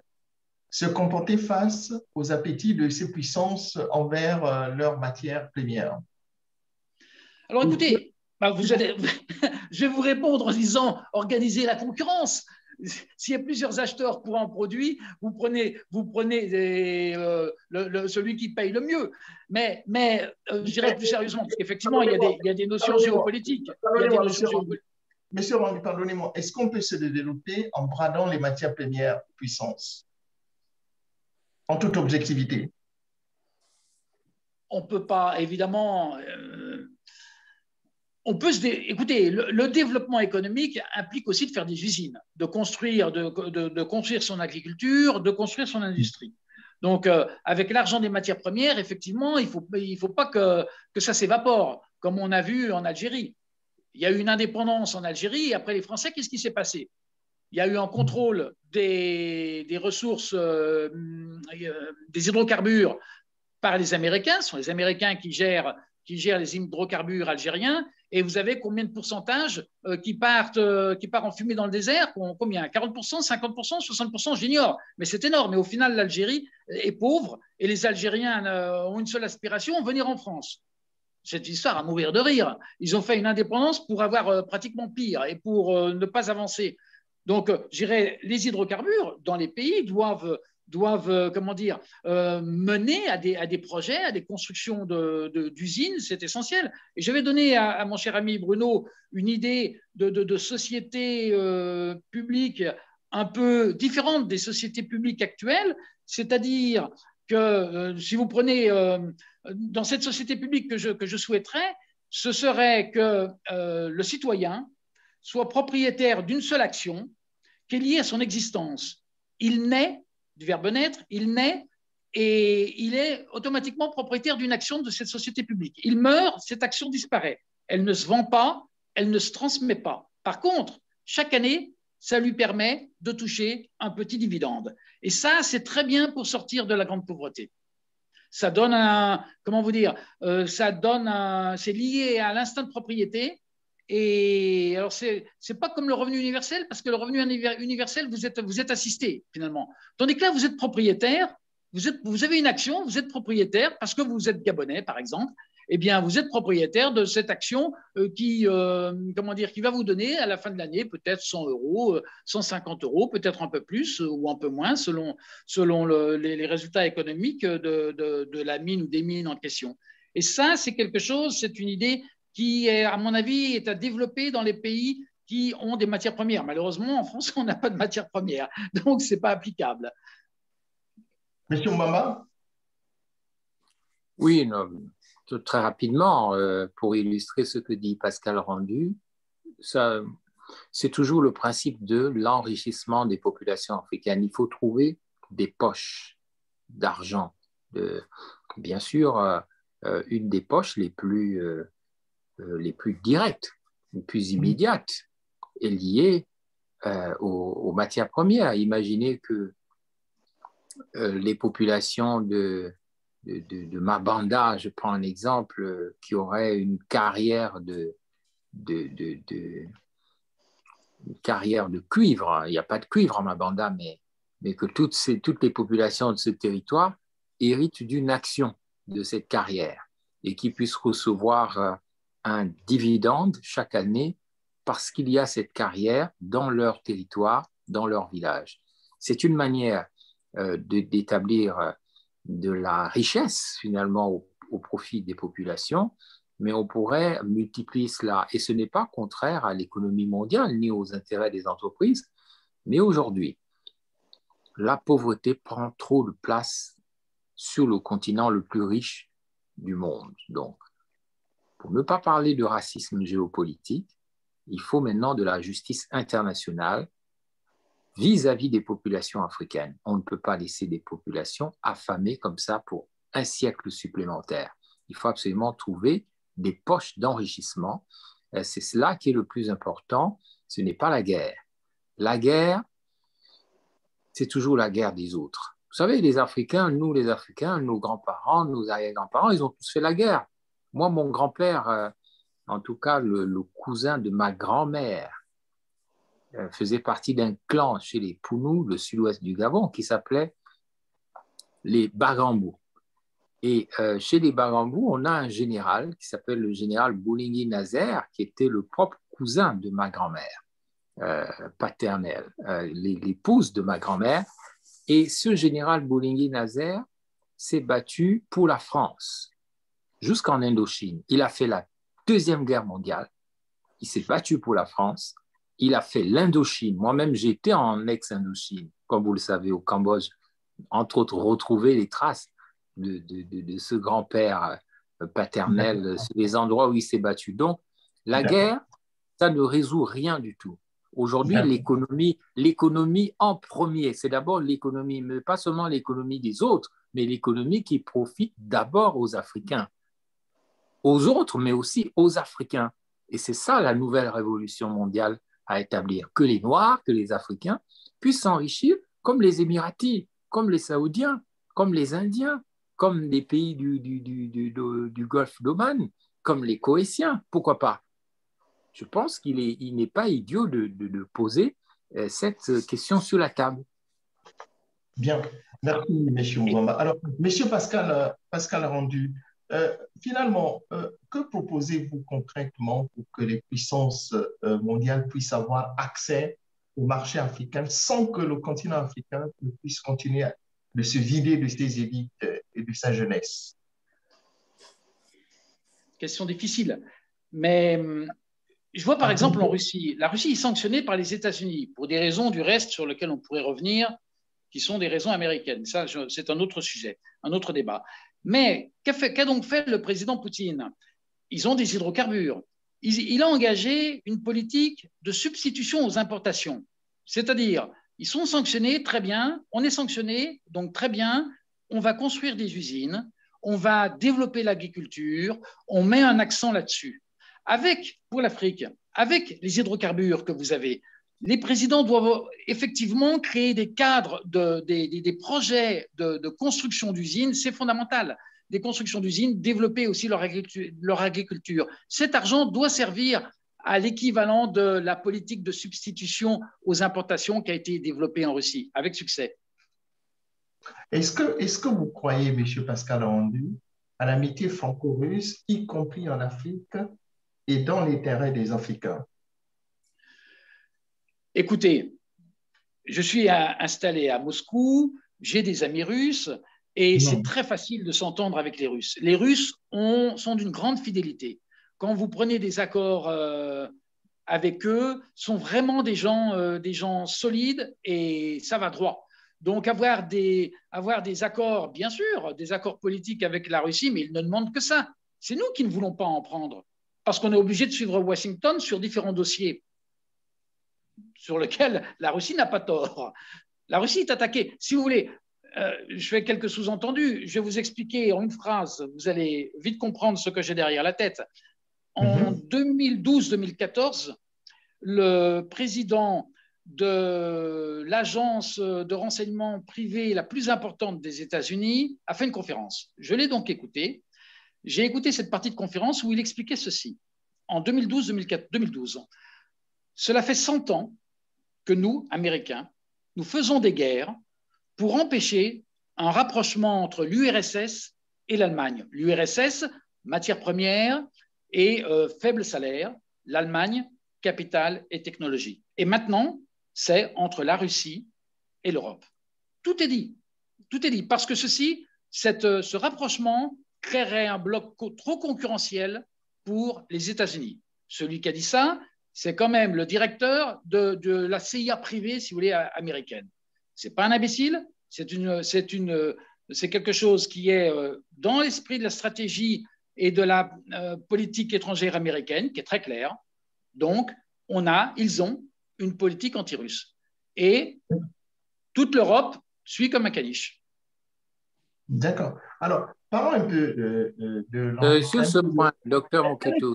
se comporter face aux appétits de ces puissances envers leurs matières premières? Alors, écoutez, je vais vous répondre en disant organiser la concurrence. S'il y a plusieurs acheteurs pour un produit, vous prenez celui qui paye le mieux. Mais je dirais plus sérieusement, parce qu'effectivement, il y a des notions géopolitiques. Monsieur Rendu, pardonnez-moi, est-ce qu'on peut se développer en bradant les matières premières puissances? En toute objectivité. On ne peut pas, évidemment… Écoutez, le développement économique implique aussi de faire des usines, de construire son agriculture, de construire son industrie. Donc, avec l'argent des matières premières, effectivement, il faut pas que ça s'évapore, comme on a vu en Algérie. Il y a eu une indépendance en Algérie, et après les Français, qu'est-ce qui s'est passé? Il y a eu un contrôle des ressources, des hydrocarbures par les Américains. Ce sont les Américains qui gèrent les hydrocarbures algériens. Et vous avez combien de pourcentages qui partent en fumée dans le désert? Combien? 40%, 50%, 60%? J'ignore. Mais c'est énorme. Et au final, l'Algérie est pauvre et les Algériens ont une seule aspiration, venir en France. Cette histoire à mourir de rire. Ils ont fait une indépendance pour avoir pratiquement pire et pour ne pas avancer. Donc, je dirais, les hydrocarbures dans les pays doivent comment dire, mener à des projets, à des constructions d'usines, c'est essentiel. Et je vais donner à mon cher ami Bruno une idée de société publique un peu différente des sociétés publiques actuelles, c'est-à-dire que si vous prenez dans cette société publique que je souhaiterais, ce serait que le citoyen soit propriétaire d'une seule action qui est liée à son existence. Il naît, du verbe naître, il naît et il est automatiquement propriétaire d'une action de cette société publique. Il meurt, cette action disparaît. Elle ne se vend pas, elle ne se transmet pas. Par contre, chaque année, ça lui permet de toucher un petit dividende. Et ça, c'est très bien pour sortir de la grande pauvreté. Ça donne comment vous dire, c'est lié à l'instinct de propriété. Et alors, c'est pas comme le revenu universel, parce que le revenu universel, vous êtes assisté, finalement. Tandis que là, vous êtes propriétaire, vous avez une action, vous êtes propriétaire, parce que vous êtes gabonais, par exemple, eh bien, vous êtes propriétaire de cette action qui va vous donner à la fin de l'année peut-être 100 euros, 150 euros, peut-être un peu plus ou un peu moins, selon les résultats économiques de la mine ou des mines en question. Et ça, c'est quelque chose, c'est une idée qui, à mon avis, est à développer dans les pays qui ont des matières premières. Malheureusement, en France, on n'a pas de matières premières, donc ce n'est pas applicable. Monsieur Mbamba? Oui, non, très rapidement, pour illustrer ce que dit Pascal Rendu, c'est toujours le principe de l'enrichissement des populations africaines. Il faut trouver des poches d'argent. Bien sûr, une des poches les plus directes, les plus immédiates, est liée aux matières premières. Imaginez que les populations de Mabanda, je prends un exemple, qui aurait une carrière de cuivre. Il n'y a pas de cuivre en Mabanda, mais que toutes les populations de ce territoire héritent d'une action de cette carrière et qui puissent recevoir un dividende chaque année parce qu'il y a cette carrière dans leur territoire, dans leur village. C'est une manière d'établir de la richesse finalement au profit des populations, mais on pourrait multiplier cela. Et ce n'est pas contraire à l'économie mondiale ni aux intérêts des entreprises, mais aujourd'hui, la pauvreté prend trop de place sur le continent le plus riche du monde. Donc, pour ne pas parler de racisme géopolitique, il faut maintenant de la justice internationale vis-à-vis des populations africaines. On ne peut pas laisser des populations affamées comme ça pour un siècle supplémentaire. Il faut absolument trouver des poches d'enrichissement. C'est cela qui est le plus important. Ce n'est pas la guerre. La guerre, c'est toujours la guerre des autres. Vous savez, les Africains, nos grands-parents, nos arrière-grands-parents, ils ont tous fait la guerre. Moi, mon grand-père, en tout cas le cousin de ma grand-mère, faisait partie d'un clan chez les Pounous, le sud-ouest du Gabon, qui s'appelait les Bagambous. Et chez les Bagambous, on a un général qui s'appelle le général Boulingui Nazer, qui était le propre cousin de ma grand-mère paternelle, l'épouse de ma grand-mère. Et ce général Boulingui Nazer s'est battu pour la France jusqu'en Indochine. Il a fait la Deuxième Guerre mondiale. Il s'est battu pour la France. Il a fait l'Indochine. Moi-même, j'étais en ex-Indochine, comme vous le savez, au Cambodge. Entre autres, retrouver les traces de ce grand-père paternel, les endroits où il s'est battu. Donc, la guerre, ça ne résout rien du tout. Aujourd'hui, l'économie en premier, c'est d'abord l'économie, mais pas seulement l'économie des autres, mais l'économie qui profite d'abord aux Africains, aux autres, mais aussi aux Africains. Et c'est ça la nouvelle révolution mondiale à établir, que les Noirs, que les Africains puissent s'enrichir comme les Émiratis, comme les Saoudiens, comme les Indiens, comme les pays du Golfe d'Oman, comme les Koétiens, pourquoi pas? Je pense qu'il n'est pas idiot de poser cette question sur la table. Bien, merci, M. Mbamba. Alors, M. Pascal Rendu, finalement, que proposez-vous concrètement pour que les puissances mondiales puissent avoir accès au marché africain sans que le continent africain ne puisse continuer de se vider de ses élites et de sa jeunesse? Question difficile. Mais je vois par exemple en Russie, la Russie est sanctionnée par les États-Unis pour des raisons du reste sur lesquelles on pourrait revenir, qui sont des raisons américaines. Ça, c'est un autre sujet, un autre débat. Mais qu'a donc fait le président Poutine? Ils ont des hydrocarbures. Il a engagé une politique de substitution aux importations. C'est-à-dire, ils sont sanctionnés, très bien, on est sanctionné, donc très bien, on va construire des usines, on va développer l'agriculture, on met un accent là-dessus. Pour l'Afrique, avec les hydrocarbures que vous avez, les présidents doivent effectivement créer des cadres, des projets de construction d'usines, c'est fondamental. Des constructions d'usines, développer aussi leur agriculture. Cet argent doit servir à l'équivalent de la politique de substitution aux importations qui a été développée en Russie, avec succès. Est-ce que vous croyez, M. Pascal Rendu, à l'amitié franco-russe, y compris en Afrique et dans l'intérêt des Africains? Écoutez, je suis installé à Moscou, j'ai des amis russes et c'est très facile de s'entendre avec les Russes. Les Russes sont d'une grande fidélité. Quand vous prenez des accords avec eux, sont vraiment des gens solides et ça va droit. Donc, avoir des accords, bien sûr, des accords politiques avec la Russie, mais ils ne demandent que ça. C'est nous qui ne voulons pas en prendre parce qu'on est obligé de suivre Washington sur différents dossiers sur lesquels la Russie n'a pas tort. La Russie est attaquée. Si vous voulez, je fais quelques sous-entendus. Je vais vous expliquer en une phrase. Vous allez vite comprendre ce que j'ai derrière la tête. En 2012-2014, le président de l'agence de renseignement privé la plus importante des États-Unis a fait une conférence. Je l'ai donc écoutée. J'ai écouté cette partie de conférence où il expliquait ceci. En 2012, cela fait 100 ans que nous, Américains, nous faisons des guerres pour empêcher un rapprochement entre l'URSS et l'Allemagne. L'URSS, matières premières et faible salaire. L'Allemagne, capital et technologie. Et maintenant, c'est entre la Russie et l'Europe. Tout est dit. Tout est dit. Parce que ce rapprochement créerait un bloc trop concurrentiel pour les États-Unis. Celui qui a dit ça, c'est quand même le directeur de la CIA privée, si vous voulez, américaine. Ce n'est pas un imbécile, c'est quelque chose qui est dans l'esprit de la stratégie et de la politique étrangère américaine, qui est très claire. Donc, ils ont une politique anti-russe. Et toute l'Europe suit comme un caniche. D'accord. Alors, parlons un peu sur ce point, docteur Mouketous,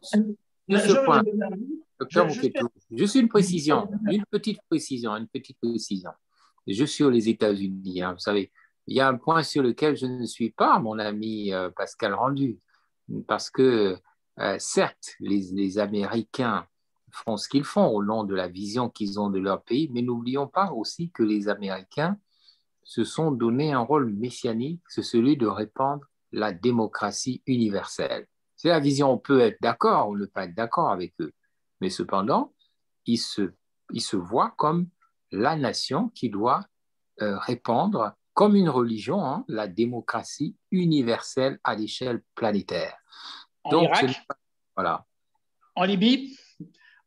juste une précision, une petite précision. Je suis aux États-Unis, hein, vous savez, il y a un point sur lequel je ne suis pas, mon ami Pascal Rendu, parce que certes, les Américains font ce qu'ils font au nom de la vision qu'ils ont de leur pays, mais n'oublions pas aussi que les Américains se sont donné un rôle messianique, c'est celui de répandre la démocratie universelle. C'est la vision, on peut être d'accord ou ne pas être d'accord avec eux, mais cependant, ils se voient comme la nation qui doit répandre, comme une religion, hein, la démocratie universelle à l'échelle planétaire. En Irak, voilà. En Libye,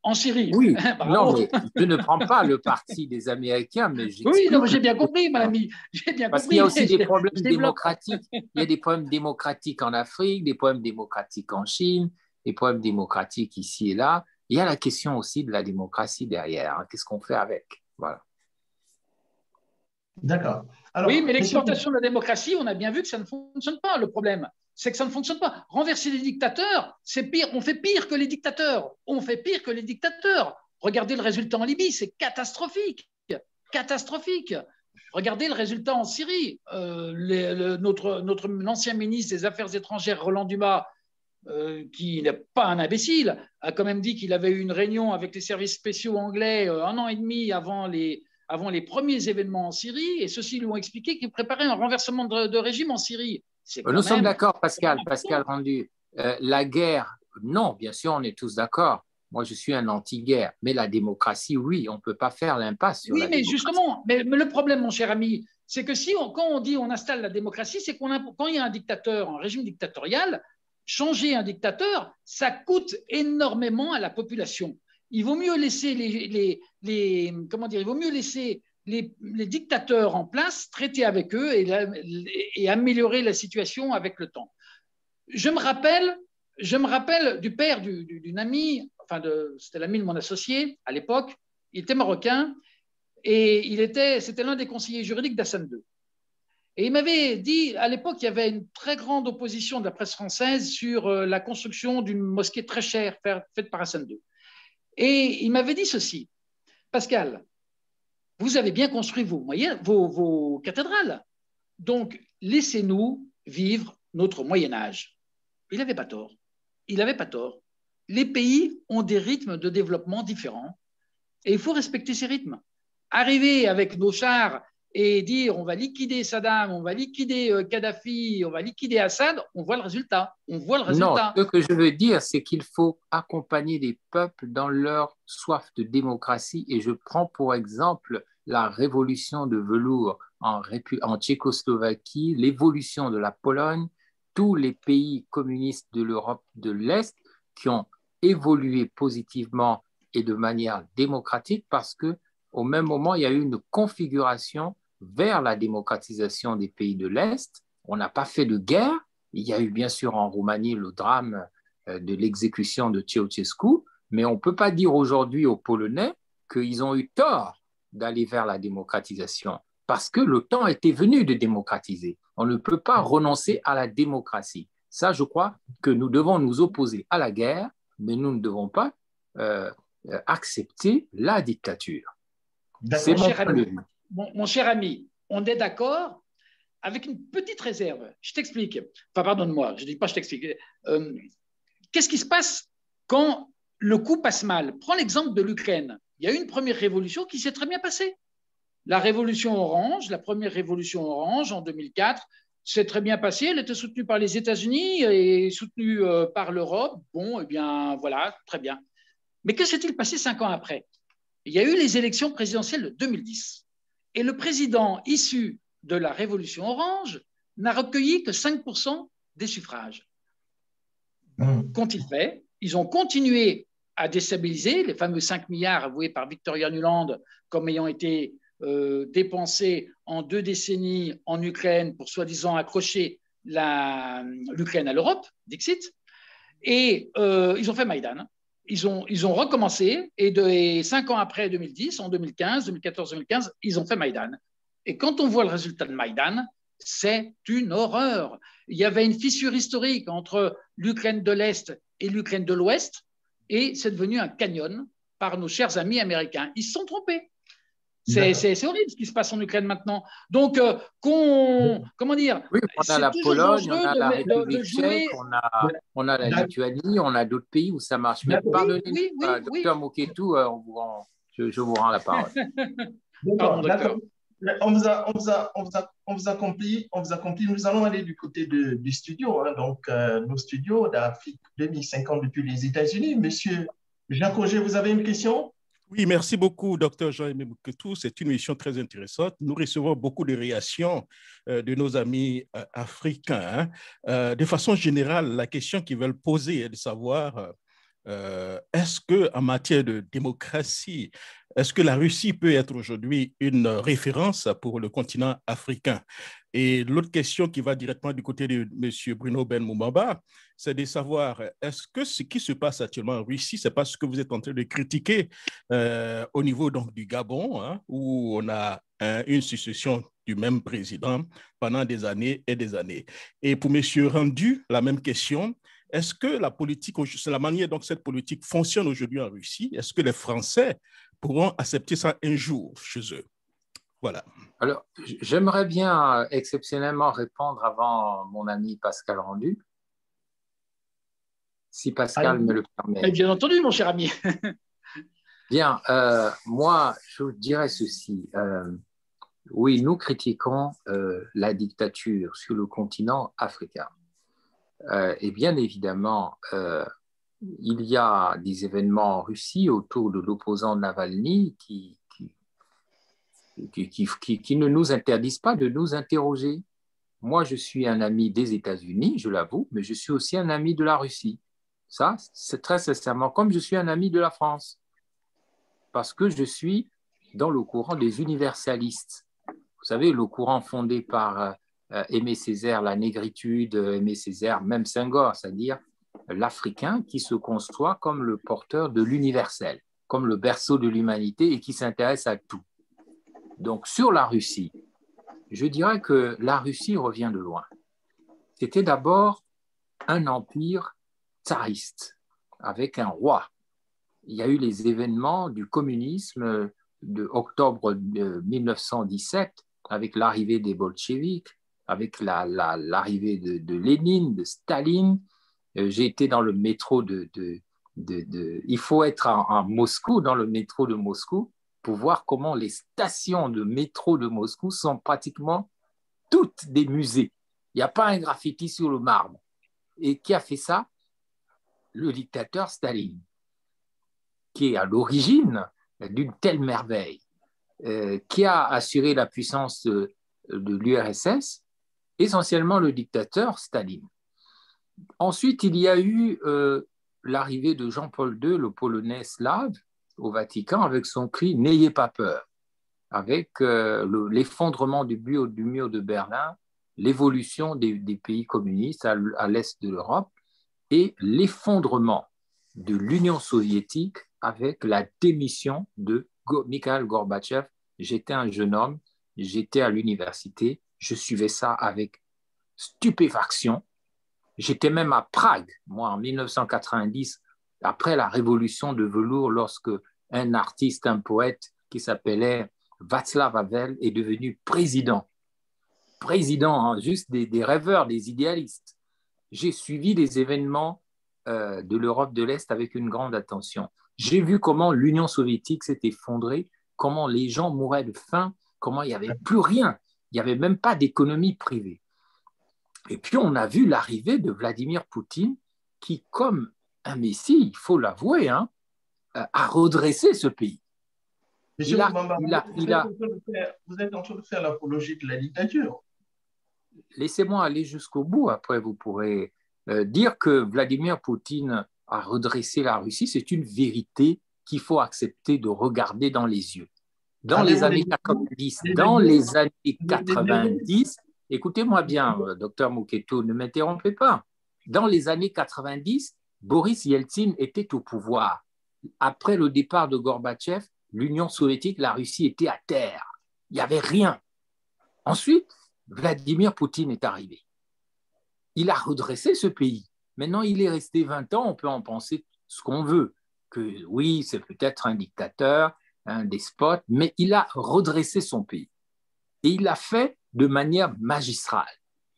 en Syrie. Oui, non, mais je ne prends pas le parti des Américains, mais oui, non, j'ai bien compris, mon ami. Parce qu'il y a aussi des problèmes démocratiques. Il y a des problèmes démocratiques en Afrique, des problèmes démocratiques en Chine, des problèmes démocratiques ici et là. Il y a la question aussi de la démocratie derrière. Hein. Qu'est-ce qu'on fait avec? Voilà. D'accord. Oui, mais l'exportation de la démocratie, on a bien vu que ça ne fonctionne pas. Le problème, c'est que ça ne fonctionne pas. Renverser les dictateurs, c'est pire. On fait pire que les dictateurs. Regardez le résultat en Libye, c'est catastrophique. Catastrophique. Regardez le résultat en Syrie. L'ancien ministre des Affaires étrangères, Roland Dumas, qui n'est pas un imbécile, a quand même dit qu'il avait eu une réunion avec les services spéciaux anglais 1 an et demi avant les premiers événements en Syrie, et ceux-ci lui ont expliqué qu'il préparait un renversement de régime en Syrie. Nous sommes d'accord, Pascal Rendu. La guerre, non, bien sûr, on est tous d'accord, moi, je suis un anti-guerre. Mais la démocratie, oui, on ne peut pas faire l'impasse sur la démocratie. Justement, mais le problème, mon cher ami, c'est que quand on dit on installe la démocratie, c'est quand il y a un dictateur, un régime dictatorial, changer un dictateur, ça coûte énormément à la population. Il vaut mieux laisser il vaut mieux laisser les dictateurs en place, traiter avec eux et améliorer la situation avec le temps. Je me rappelle du père d'une amie, c'était l'ami de mon associé à l'époque, il était marocain et c'était l'un des conseillers juridiques d'Hassan II. Et il m'avait dit, à l'époque, il y avait une très grande opposition de la presse française sur la construction d'une mosquée très chère faite par Hassan II. Et il m'avait dit ceci: Pascal, vous avez bien construit vos cathédrales, donc laissez-nous vivre notre Moyen-Âge. Il n'avait pas tort. Il n'avait pas tort. Les pays ont des rythmes de développement différents et il faut respecter ces rythmes. Arriver avec nos chars et dire on va liquider Saddam, on va liquider Kadhafi, on va liquider Assad, on voit le résultat. Non, ce que je veux dire, c'est qu'il faut accompagner les peuples dans leur soif de démocratie. Et je prends pour exemple la révolution de velours en Tchécoslovaquie, l'évolution de la Pologne, tous les pays communistes de l'Europe de l'Est qui ont évolué positivement et de manière démocratique parce qu'au même moment, il y a eu une configuration vers la démocratisation des pays de l'Est. On n'a pas fait de guerre. Il y a eu bien sûr en Roumanie le drame de l'exécution de Ceausescu, mais on ne peut pas dire aujourd'hui aux Polonais qu'ils ont eu tort d'aller vers la démocratisation parce que le temps était venu de démocratiser. On ne peut pas renoncer à la démocratie. Ça, je crois que nous devons nous opposer à la guerre, mais nous ne devons pas accepter la dictature. C'est mon cher ami, on est d'accord avec une petite réserve. Je t'explique. Enfin, pardonne-moi, je ne dis pas je t'explique. Qu'est-ce qui se passe quand le coup passe mal? Prends l'exemple de l'Ukraine. Il y a eu une première révolution qui s'est très bien passée. La révolution orange, la première révolution orange en 2004, s'est très bien passée. Elle était soutenue par les États-Unis et soutenue par l'Europe. Bon, eh bien, voilà, très bien. Mais que s'est-il passé 5 ans après? Il y a eu les élections présidentielles de 2010. Et le président issu de la révolution orange n'a recueilli que 5% des suffrages. Qu'ont-ils fait? Ils ont continué à déstabiliser les fameux 5 milliards avoués par Victoria Nuland comme ayant été dépensés en 2 décennies en Ukraine pour soi-disant accrocher l'Ukraine à l'Europe, Dixit. Et ils ont fait Maïdan. Ils ont recommencé et 5 ans après 2010, en 2015, 2014-2015, ils ont fait Maïdan. Et quand on voit le résultat de Maïdan, c'est une horreur. Il y avait une fissure historique entre l'Ukraine de l'Est et l'Ukraine de l'Ouest et c'est devenu un canyon par nos chers amis américains. Ils se sont trompés. C'est horrible ce qui se passe en Ukraine maintenant. Donc, comment dire? Oui, on a la Pologne, on a la République tchèque, on a la Lituanie, on a d'autres pays où ça marche. Mais pardonnez-moi, docteur Moketou, je vous rends la parole. D'accord. On vous a compris. Nous allons aller du côté du studio. Donc, nos studios d'Afrique 2050 depuis les États-Unis. Monsieur Jacques Auger, vous avez une question? Oui, merci beaucoup, docteur Jean-Aimé Moketou. C'est une émission très intéressante. Nous recevons beaucoup de réactions de nos amis africains. De façon générale, la question qu'ils veulent poser est de savoir est-ce qu'en matière de démocratie, est-ce que la Russie peut être aujourd'hui une référence pour le continent africain? Et l'autre question qui va directement du côté de M. Bruno Ben-Moumamba, c'est de savoir, est-ce que ce qui se passe actuellement en Russie, c'est pas ce que vous êtes en train de critiquer au niveau donc, du Gabon, hein, où on a une succession du même président pendant des années et des années. Et pour M. Rendu, la même question. Est-ce que la politique, c'est la manière dont cette politique fonctionne aujourd'hui en Russie, est-ce que les Français pourront accepter ça un jour chez eux? Voilà. Alors, j'aimerais bien exceptionnellement répondre avant mon ami Pascal Rendu, si Pascal me le permet. Bien entendu, mon cher ami. Bien, moi, je vous dirais ceci. Oui, nous critiquons la dictature sur le continent africain. Et bien évidemment, il y a des événements en Russie autour de l'opposant Navalny qui ne nous interdisent pas de nous interroger. Moi, je suis un ami des États-Unis, je l'avoue, mais je suis aussi un ami de la Russie. Ça, c'est très sincèrement, comme je suis un ami de la France, parce que je suis dans le courant des universalistes. Vous savez, le courant fondé par Aimé Césaire, la négritude, Aimé Césaire, même Senghor, c'est-à-dire l'Africain qui se conçoit comme le porteur de l'universel, comme le berceau de l'humanité et qui s'intéresse à tout. Donc, sur la Russie, je dirais que la Russie revient de loin. C'était d'abord un empire tsariste, avec un roi. Il y a eu les événements du communisme de octobre 1917, avec l'arrivée des bolcheviks, avec l'arrivée de Lénine, de Staline. J'ai été dans le métro il faut être à Moscou, dans le métro de Moscou, pour voir comment les stations de métro de Moscou sont pratiquement toutes des musées. Il n'y a pas un graffiti sur le marbre. Et qui a fait ça? Le dictateur Staline, qui est à l'origine d'une telle merveille, qui a assuré la puissance de l'URSS, essentiellement le dictateur Staline. Ensuite, il y a eu l'arrivée de Jean-Paul II, le Polonais slave, au Vatican, avec son cri « N'ayez pas peur », avec l'effondrement du mur de Berlin, l'évolution des pays communistes à l'est de l'Europe et l'effondrement de l'Union soviétique avec la démission de Mikhail Gorbatchev. J'étais un jeune homme, j'étais à l'université, je suivais ça avec stupéfaction. J'étais même à Prague, moi, en 1990, après la révolution de velours, lorsque un artiste, un poète qui s'appelait Václav Havel est devenu président. Président, hein, juste des rêveurs, des idéalistes. J'ai suivi les événements de l'Europe de l'Est avec une grande attention. J'ai vu comment l'Union soviétique s'est effondrée, comment les gens mouraient de faim, comment il n'y avait plus rien. Il n'y avait même pas d'économie privée. Et puis, on a vu l'arrivée de Vladimir Poutine qui, comme un messie, il faut l'avouer, hein, a redressé ce pays. Monsieur Moumbamba, vous êtes en train de faire l'apologie de la dictature. Laissez-moi aller jusqu'au bout, après vous pourrez dire que Vladimir Poutine a redressé la Russie, c'est une vérité qu'il faut accepter de regarder dans les yeux. Dans les années 90, écoutez-moi bien, docteur Mouketou, ne m'interrompez pas. Dans les années 90, Boris Yeltsin était au pouvoir. Après le départ de Gorbatchev, l'Union soviétique, la Russie était à terre. Il n'y avait rien. Ensuite, Vladimir Poutine est arrivé. Il a redressé ce pays. Maintenant, il est resté 20 ans, on peut en penser ce qu'on veut. Que oui, c'est peut-être un dictateur, un despote, mais il a redressé son pays. Et il l'a fait de manière magistrale.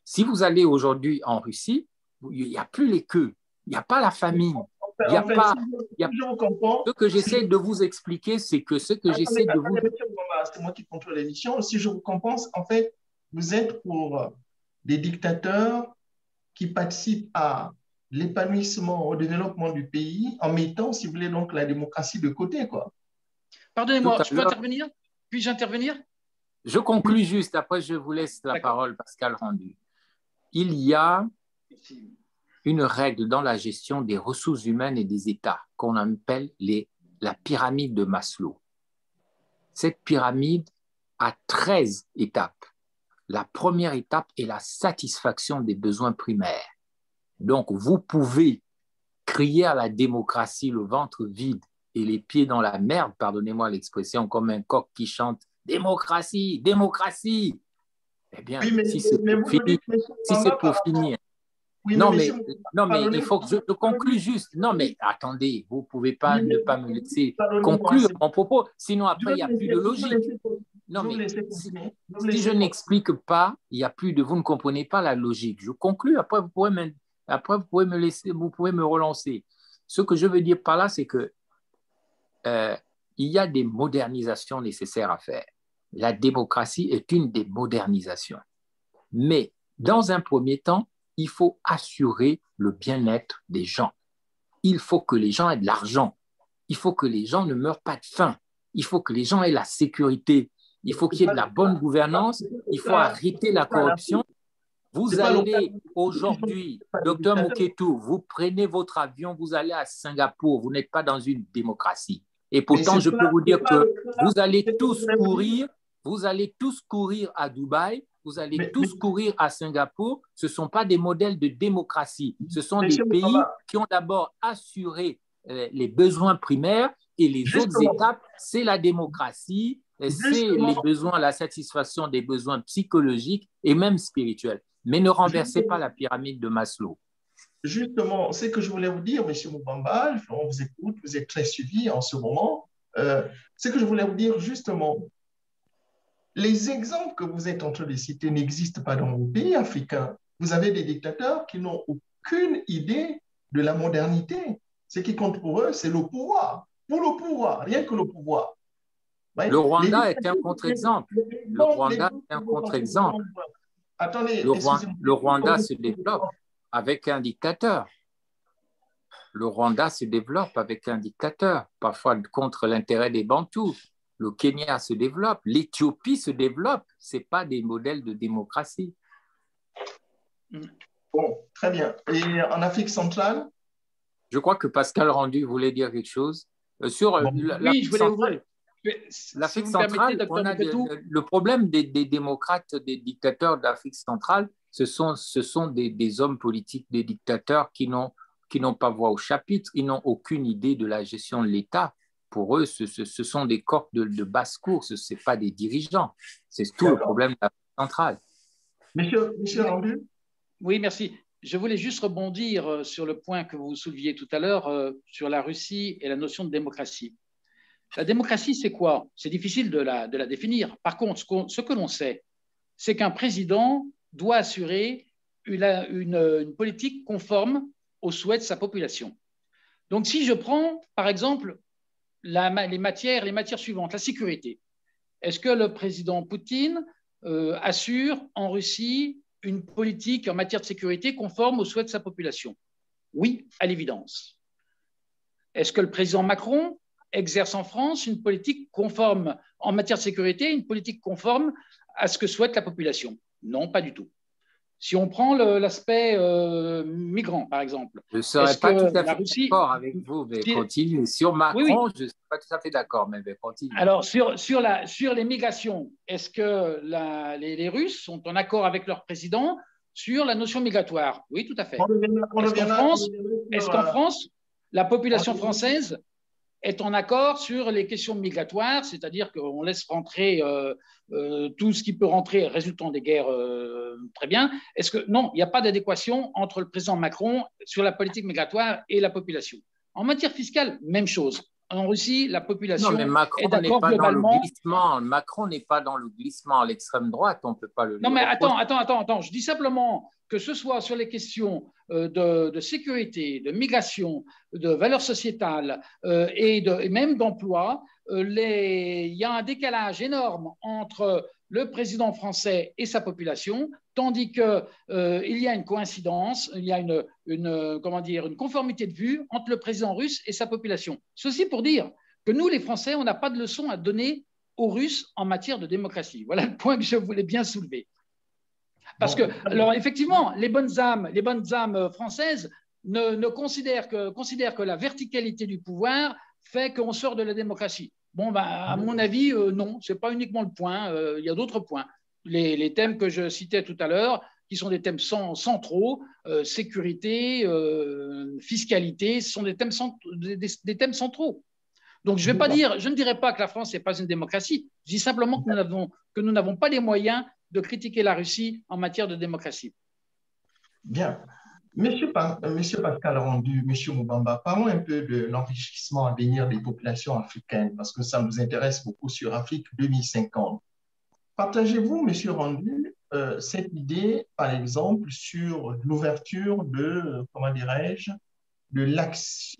Si vous allez aujourd'hui en Russie, il n'y a plus les queues, il n'y a pas la famine. Il y a pas. Ce que j'essaie de vous expliquer, c'est que ce que j'essaie de vous. C'est moi qui contrôle l'émission. Si je vous comprends, en fait, vous êtes pour des dictateurs qui participent à l'épanouissement, au développement du pays en mettant, si vous voulez, donc la démocratie de côté, quoi. Pardonnez-moi, je peux intervenir? Puis-je intervenir? Je conclus juste, après je vous laisse la parole, Pascal Rendu. Il y a une règle dans la gestion des ressources humaines et des États qu'on appelle la pyramide de Maslow. Cette pyramide a 13 étapes. La première étape est la satisfaction des besoins primaires. Donc, vous pouvez crier à la démocratie le ventre vide et les pieds dans la merde, pardonnez-moi l'expression, comme un coq qui chante « démocratie, démocratie ». Eh bien, oui, si c'est pour finir, oui, non, mais il faut que je conclue juste. Non, mais attendez, vous ne pouvez pas ne pas me laisser conclure mon propos, sinon après, il n'y a plus de logique. Non, mais si je n'explique pas, il y a plus de... Vous ne comprenez pas la logique. Je conclue, après, vous pouvez me relancer. Ce que je veux dire par là, c'est que il y a des modernisations nécessaires à faire. La démocratie est une des modernisations. Mais dans un premier temps, il faut assurer le bien-être des gens. il faut que les gens aient de l'argent. Il faut que les gens ne meurent pas de faim. Il faut que les gens aient la sécurité. Il faut qu'il y ait de la bonne gouvernance. Il faut arrêter la corruption. Vous allez aujourd'hui, docteur Mouketou, vous prenez votre avion, vous allez à Singapour. Vous n'êtes pas dans une démocratie. Et pourtant, je peux vous dire que vous allez tous courir à Dubaï, vous allez tous courir à Singapour. Ce ne sont pas des modèles de démocratie. Ce sont des pays qui ont d'abord assuré les besoins primaires et les autres étapes, c'est la démocratie, c'est les besoins, la satisfaction des besoins psychologiques et même spirituels. Mais ne renversez pas la pyramide de Maslow. Justement, c'est ce que je voulais vous dire, M. Moubamba, on vous écoute, vous êtes très suivi en ce moment. Ce que je voulais vous dire, justement, les exemples que vous êtes en train de citer n'existent pas dans vos pays africains. Vous avez des dictateurs qui n'ont aucune idée de la modernité. Ce qui compte pour eux, c'est le pouvoir. Pour le pouvoir, rien que le pouvoir. Ouais. Le Rwanda est un contre-exemple. Le Rwanda est un contre-exemple. Attendez, le Rwanda se développe avec un dictateur. Le Rwanda se développe avec un dictateur, parfois contre l'intérêt des Bantous. Le Kenya se développe, l'Éthiopie se développe. Ce n'est pas des modèles de démocratie. Bon, très bien. Et en Afrique centrale? Je crois que Pascal Rendu voulait dire quelque chose. Sur l'Afrique centrale, l'Afrique centrale, on a le problème des démocrates, des dictateurs d'Afrique centrale, ce sont des hommes politiques, des dictateurs qui n'ont pas voix au chapitre, ils n'ont aucune idée de la gestion de l'État. Pour eux, ce sont des corps de basse-cour, ce n'est pas des dirigeants. C'est tout le problème de l'Afrique centrale. Monsieur Rendu? Oui, merci. Je voulais juste rebondir sur le point que vous souleviez tout à l'heure sur la Russie et la notion de démocratie. La démocratie, c'est quoi? C'est difficile de la définir. Par contre, ce que l'on sait, c'est qu'un président doit assurer une politique conforme aux souhaits de sa population. Donc, si je prends, par exemple, les matières suivantes, la sécurité. Est-ce que le président Poutine assure en Russie une politique en matière de sécurité conforme aux souhaits de sa population? Oui, à l'évidence. Est-ce que le président Macron exerce en France une politique conforme en matière de sécurité, une politique conforme à ce que souhaite la population? Non, pas du tout. Si on prend l'aspect migrant, par exemple. Je ne serais pas tout à fait d'accord avec vous, mais continue. Sur Macron, oui. Je ne suis pas tout à fait d'accord, mais continue. Alors, sur les migrations, est-ce que les Russes sont en accord avec leur président sur la notion migratoire? Oui, tout à fait. Est-ce qu'en France, la population française est en accord sur les questions migratoires, c'est-à-dire qu'on laisse rentrer tout ce qui peut rentrer résultant des guerres, très bien. Est-ce que non, il n'y a pas d'adéquation entre le président Macron sur la politique migratoire et la population? En matière fiscale, même chose. En Russie, la population est d'accord globalement. Macron n'est pas dans le glissement à l'extrême droite, on ne peut pas le. Non, mais attends. Je dis simplement que ce soit sur les questions de sécurité, de migration, de valeurs sociétales et même d'emploi, il y a un décalage énorme entre le président français et sa population, tandis qu'il y a une coïncidence, il y a une conformité de vue entre le président russe et sa population. Ceci pour dire que nous, les Français, on n'a pas de leçon à donner aux Russes en matière de démocratie. Voilà le point que je voulais bien soulever. Parce que, alors effectivement, les bonnes âmes françaises considèrent que la verticalité du pouvoir fait qu'on sort de la démocratie. Bon, à mon avis, non, ce n'est pas uniquement le point, il y a d'autres points. Les thèmes que je citais tout à l'heure, qui sont des thèmes centraux, sécurité, fiscalité, ce sont des thèmes centraux. Donc, je ne dirais pas que la France n'est pas une démocratie, je dis simplement que nous n'avons pas les moyens de critiquer la Russie en matière de démocratie. Bien. Monsieur Pascal Rendu, Monsieur Moubamba, parlons un peu de l'enrichissement à venir des populations africaines, parce que ça nous intéresse beaucoup sur Afrique 2050. Partagez-vous, Monsieur Rendu, cette idée, par exemple, sur l'ouverture de, comment dirais-je, de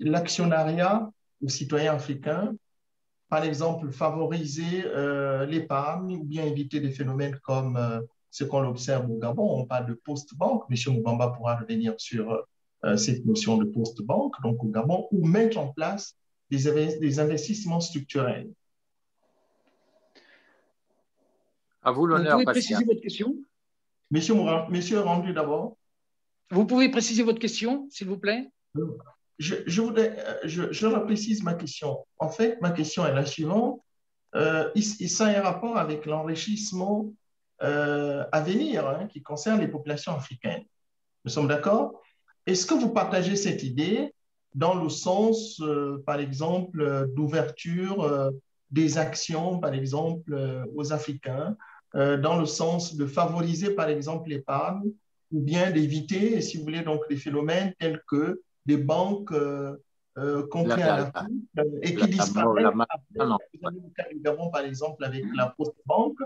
l'actionnariat aux citoyens africains, par exemple, favoriser l'épargne ou bien éviter des phénomènes comme ce qu'on observe au Gabon. On parle de post-banque. M. Moubamba pourra revenir sur cette notion de post-banque, donc au Gabon, ou mettre en place des investissements structurels. À vous l'honneur, Vous pouvez Pascal. préciser votre question? Monsieur Rendu d'abord. Vous pouvez préciser votre question, s'il vous plaît? Je reprécise ma question. En fait, ma question est la suivante. Ça a un rapport avec l'enrichissement à venir, hein, qui concerne les populations africaines. Nous sommes d'accord? Est-ce que vous partagez cette idée dans le sens, par exemple, d'ouverture des actions, par exemple, aux Africains, dans le sens de favoriser, par exemple, l'épargne, ou bien d'éviter, si vous voulez, donc des phénomènes tels que des banques comptées en Afrique et qui disparaissent après. Vous avez le cas du Gabon, par exemple, avec la Post-Banque,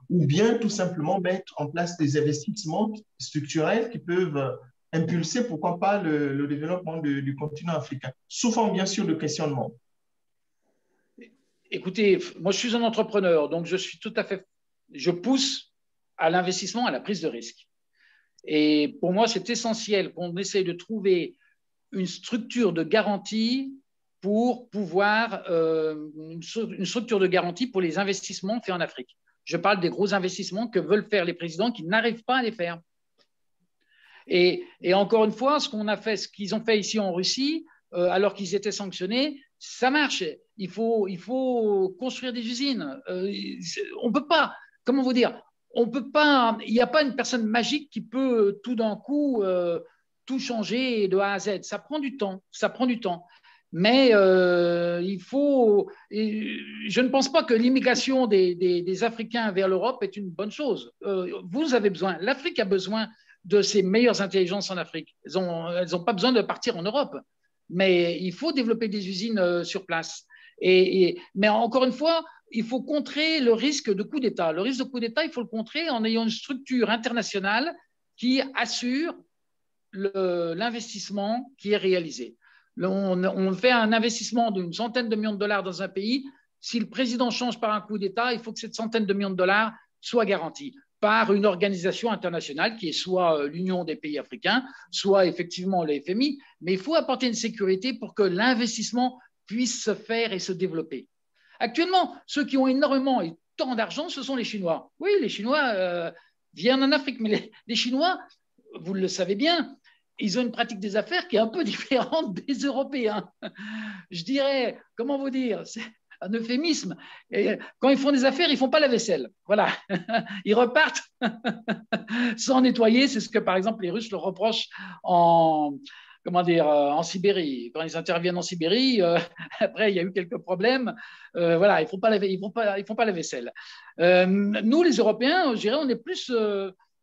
ou bien tout simplement mettre en place des investissements structurels qui peuvent impulser, pourquoi pas, le développement du continent africain, souffrant bien sûr de questionnement. Écoutez, moi je suis un entrepreneur, donc je pousse à l'investissement, à la prise de risque. Et pour moi, c'est essentiel qu'on essaye de trouver une structure de garantie pour pouvoir, une structure de garantie pour les investissements faits en Afrique. Je parle des gros investissements que veulent faire les présidents qui n'arrivent pas à les faire. Et encore une fois, ce qu'ils ont fait ici en Russie, alors qu'ils étaient sanctionnés, ça marche. Il faut construire des usines. On peut pas, comment vous dire, on peut pas, il n'y a pas une personne magique qui peut tout d'un coup tout changer de A à Z. Ça prend du temps, Mais je ne pense pas que l'immigration des Africains vers l'Europe est une bonne chose. L'Afrique a besoin de ces meilleures intelligences en Afrique. Elles n'ont pas besoin de partir en Europe, mais il faut développer des usines sur place. Mais encore une fois, il faut contrer le risque de coup d'État. Le risque de coup d'État, il faut le contrer en ayant une structure internationale qui assure l'investissement qui est réalisé. On fait un investissement d'une centaine de millions de dollars dans un pays. Si le président change par un coup d'État, il faut que cette centaine de millions de dollars soit garantie par une organisation internationale qui est soit l'Union des pays africains, soit effectivement le FMI. Mais il faut apporter une sécurité pour que l'investissement puisse se faire et se développer. Actuellement, ceux qui ont énormément et tant d'argent, ce sont les Chinois. Oui, les Chinois viennent en Afrique, mais les Chinois, vous le savez bien, ils ont une pratique des affaires qui est un peu différente des Européens. Je dirais, comment vous dire, c'est un euphémisme. Et quand ils font des affaires, ils ne font pas la vaisselle. Voilà. Ils repartent sans nettoyer. C'est ce que, par exemple, les Russes leur reprochent en Sibérie. Quand ils interviennent en Sibérie, après, il y a eu quelques problèmes. Voilà, ils ne font pas la vaisselle. Nous, les Européens, je dirais, on est plus...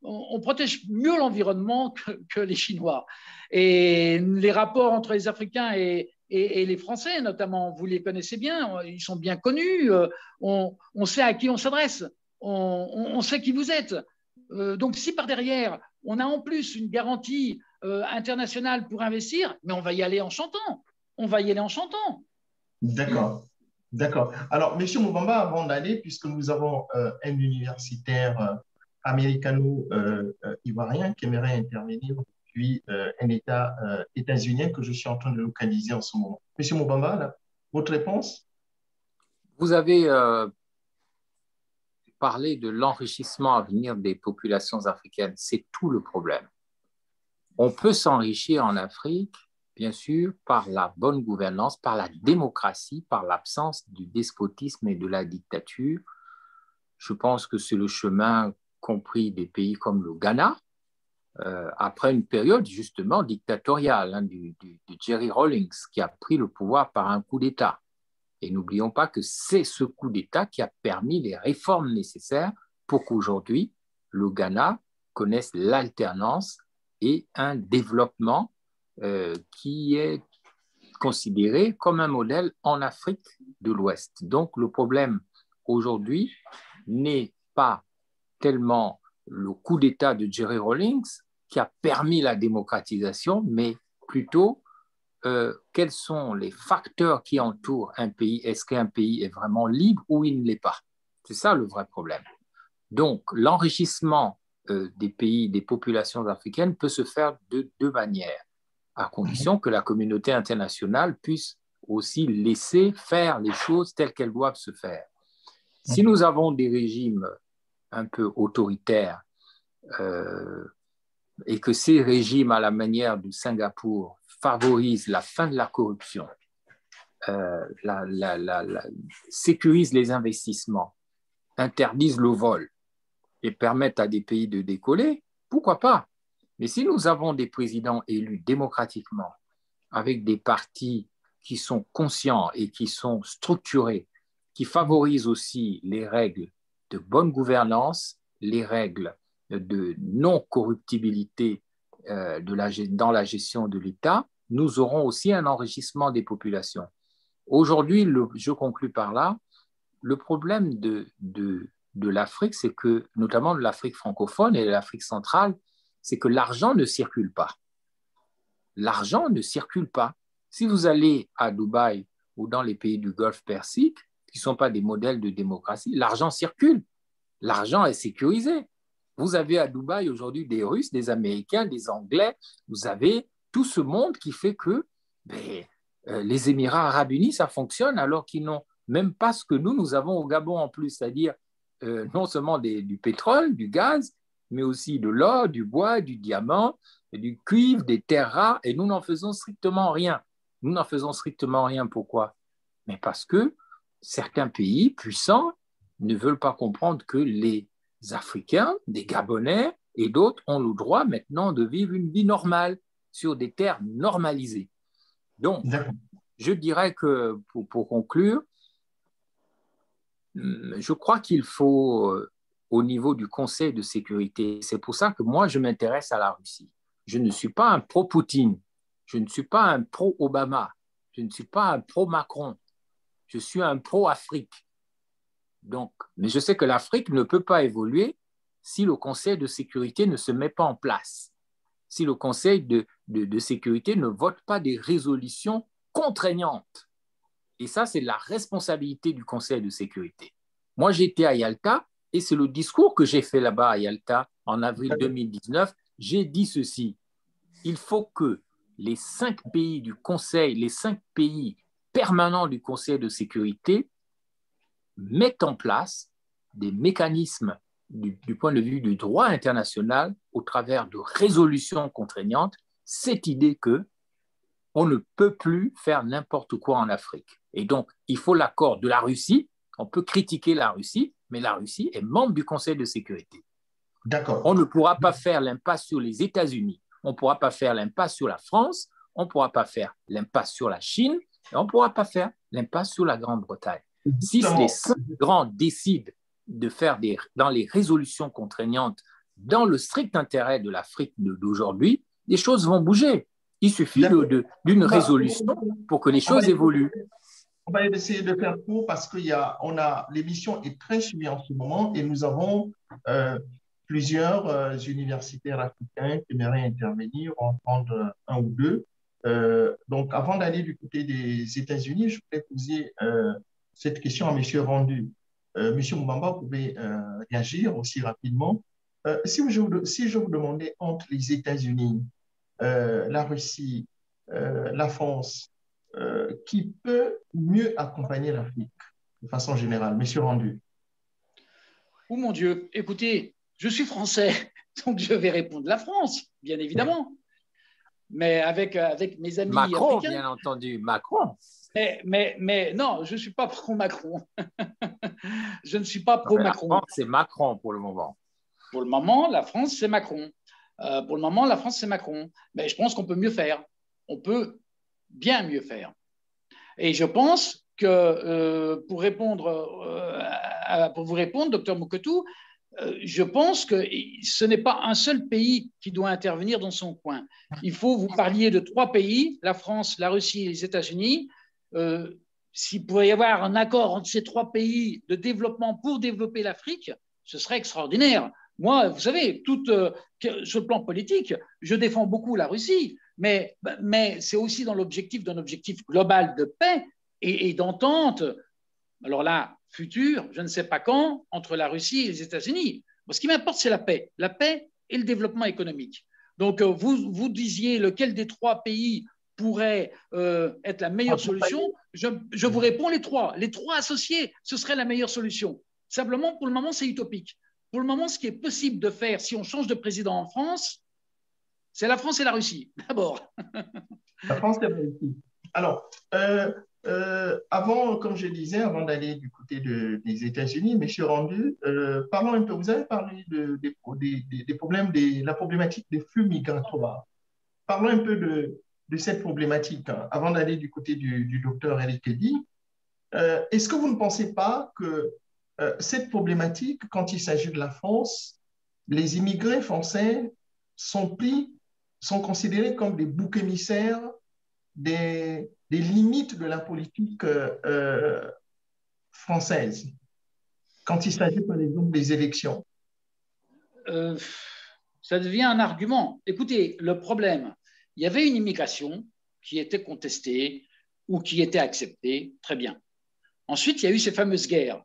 on protège mieux l'environnement que les Chinois. Et les rapports entre les Africains et les Français, notamment, vous les connaissez bien, ils sont bien connus, on sait à qui on s'adresse, on sait qui vous êtes. Donc, si par derrière, on a en plus une garantie internationale pour investir, mais on va y aller en chantant. D'accord. Alors, M. Moubamba, avant d'aller, puisque nous avons un universitaire américano-ivoirien qui aimerait intervenir depuis un État états-unien que je suis en train de localiser en ce moment. Monsieur Moubamba, là, votre réponse? Vous avez parlé de l'enrichissement à venir des populations africaines. C'est tout le problème. On peut s'enrichir en Afrique, bien sûr, par la bonne gouvernance, par la démocratie, par l'absence du despotisme et de la dictature. Je pense que c'est le chemin compris des pays comme le Ghana, après une période justement dictatoriale du Jerry Rawlings qui a pris le pouvoir par un coup d'État. Et n'oublions pas que c'est ce coup d'État qui a permis les réformes nécessaires pour qu'aujourd'hui, le Ghana connaisse l'alternance et un développement qui est considéré comme un modèle en Afrique de l'Ouest. Donc, le problème aujourd'hui n'est pas tellement le coup d'État de Jerry Rawlings qui a permis la démocratisation, mais plutôt quels sont les facteurs qui entourent un pays. Est-ce qu'un pays est vraiment libre ou il ne l'est pas? C'est ça le vrai problème. Donc, l'enrichissement des pays, des populations africaines peut se faire de deux manières. à condition que la communauté internationale puisse aussi laisser faire les choses telles qu'elles doivent se faire. Si nous avons des régimes un peu autoritaires et que ces régimes, à la manière de Singapour, favorisent la fin de la corruption, sécurisent les investissements, interdisent le vol et permettent à des pays de décoller, pourquoi pas? Mais si nous avons des présidents élus démocratiquement, avec des partis qui sont conscients et qui sont structurés, qui favorisent aussi les règles de bonne gouvernance, les règles de non-corruptibilité dans la gestion de l'État, nous aurons aussi un enrichissement des populations. Aujourd'hui, je conclus par là, le problème de l'Afrique, c'est que, notamment de l'Afrique francophone et de l'Afrique centrale, c'est que l'argent ne circule pas. L'argent ne circule pas. Si vous allez à Dubaï ou dans les pays du Golfe Persique, qui ne sont pas des modèles de démocratie, l'argent circule. L'argent est sécurisé. Vous avez à Dubaï aujourd'hui des Russes, des Américains, des Anglais. Vous avez tout ce monde qui fait que les Émirats arabes unis, ça fonctionne alors qu'ils n'ont même pas ce que nous avons au Gabon en plus, c'est-à-dire non seulement du pétrole, du gaz, mais aussi de l'or, du bois, du diamant, du cuivre, des terres rares, et nous n'en faisons strictement rien. Nous n'en faisons strictement rien. Pourquoi? Mais parce que certains pays puissants ne veulent pas comprendre que les Africains, des Gabonais et d'autres ont le droit maintenant de vivre une vie normale sur des terres normalisées. Donc, je dirais que, pour conclure, je crois qu'il faut, au niveau du Conseil de sécurité, c'est pour ça que moi, je m'intéresse à la Russie. Je ne suis pas un pro-Poutine, je ne suis pas un pro-Obama, je ne suis pas un pro-Macron, je suis un pro-Afrique. Donc, mais je sais que l'Afrique ne peut pas évoluer si le Conseil de sécurité ne se met pas en place, si le Conseil de sécurité ne vote pas des résolutions contraignantes. Et ça, c'est la responsabilité du Conseil de sécurité. Moi, j'étais à Yalta et c'est le discours que j'ai fait là-bas à Yalta en avril 2019. J'ai dit ceci, il faut que les 5 pays du Conseil, les 5 pays permanents du Conseil de sécurité mettent en place des mécanismes du point de vue du droit international au travers de résolutions contraignantes, cette idée qu'on ne peut plus faire n'importe quoi en Afrique. Et donc, il faut l'accord de la Russie. On peut critiquer la Russie, mais la Russie est membre du Conseil de sécurité. D'accord. On ne pourra pas faire l'impasse sur les États-Unis, on ne pourra pas faire l'impasse sur la France, on ne pourra pas faire l'impasse sur la Chine, et on ne pourra pas faire l'impasse sur la Grande-Bretagne. Si les 5 grands décident de faire dans les résolutions contraignantes, dans le strict intérêt de l'Afrique d'aujourd'hui, les choses vont bouger. Il suffit d'une résolution pour que les choses évoluent. On va essayer de faire court parce que l'émission est très suivie en ce moment et nous avons plusieurs universitaires africains qui aimeraient intervenir, en prendre un ou deux. Donc, avant d'aller du côté des États-Unis, je voulais poser cette question à M. Rendu. M. Moubamba, vous pouvez réagir aussi rapidement. Si je vous demandais entre les États-Unis, la Russie, la France, qui peut mieux accompagner l'Afrique de façon générale? Monsieur Rendu. Oh mon Dieu, écoutez, je suis français, donc je vais répondre la France, bien évidemment. Mais avec mes amis Macron, africains, bien entendu, Macron. Mais non, je ne suis pas pro-Macron. Je ne suis pas pro-Macron. C'est Macron pour le moment. Pour le moment, la France, c'est Macron. Pour le moment, la France, c'est Macron. Mais je pense qu'on peut mieux faire. On peut bien mieux faire. Et je pense que pour vous répondre, docteur Mouketou, je pense que ce n'est pas un seul pays qui doit intervenir dans son coin. Il faut, vous parliez de 3 pays, la France, la Russie et les États-Unis. S'il pourrait y avoir un accord entre ces 3 pays de développement pour développer l'Afrique, ce serait extraordinaire. Moi, vous savez, sur le plan politique, je défends beaucoup la Russie, mais c'est aussi dans l'objectif d'un objectif global de paix et d'entente. Alors là, futur, je ne sais pas quand, entre la Russie et les États-Unis. Ce qui m'importe, c'est la paix et le développement économique. Donc, vous disiez lequel des trois pays pourrait être la meilleure solution. Je vous réponds les trois. Les trois associés, ce serait la meilleure solution. Simplement, pour le moment, c'est utopique. Pour le moment, ce qui est possible de faire si on change de président en France, c'est la France et la Russie, d'abord. La France et la Russie. Alors, avant, comme je disais, avant d'aller du côté des États-Unis, mais je suis rendu, parlons un peu, vous avez parlé des problèmes, la problématique des flux migratoires. Parlons un peu de cette problématique, hein, avant d'aller du côté du docteur Eric Eddy. Est-ce que vous ne pensez pas que cette problématique, quand il s'agit de la France, les immigrés français sont considérés comme des boucs émissaires des limites de la politique française, quand il s'agit, par exemple, des élections? Ça devient un argument. Écoutez, le problème, il y avait une immigration qui était contestée ou qui était acceptée, très bien. Ensuite, il y a eu ces fameuses guerres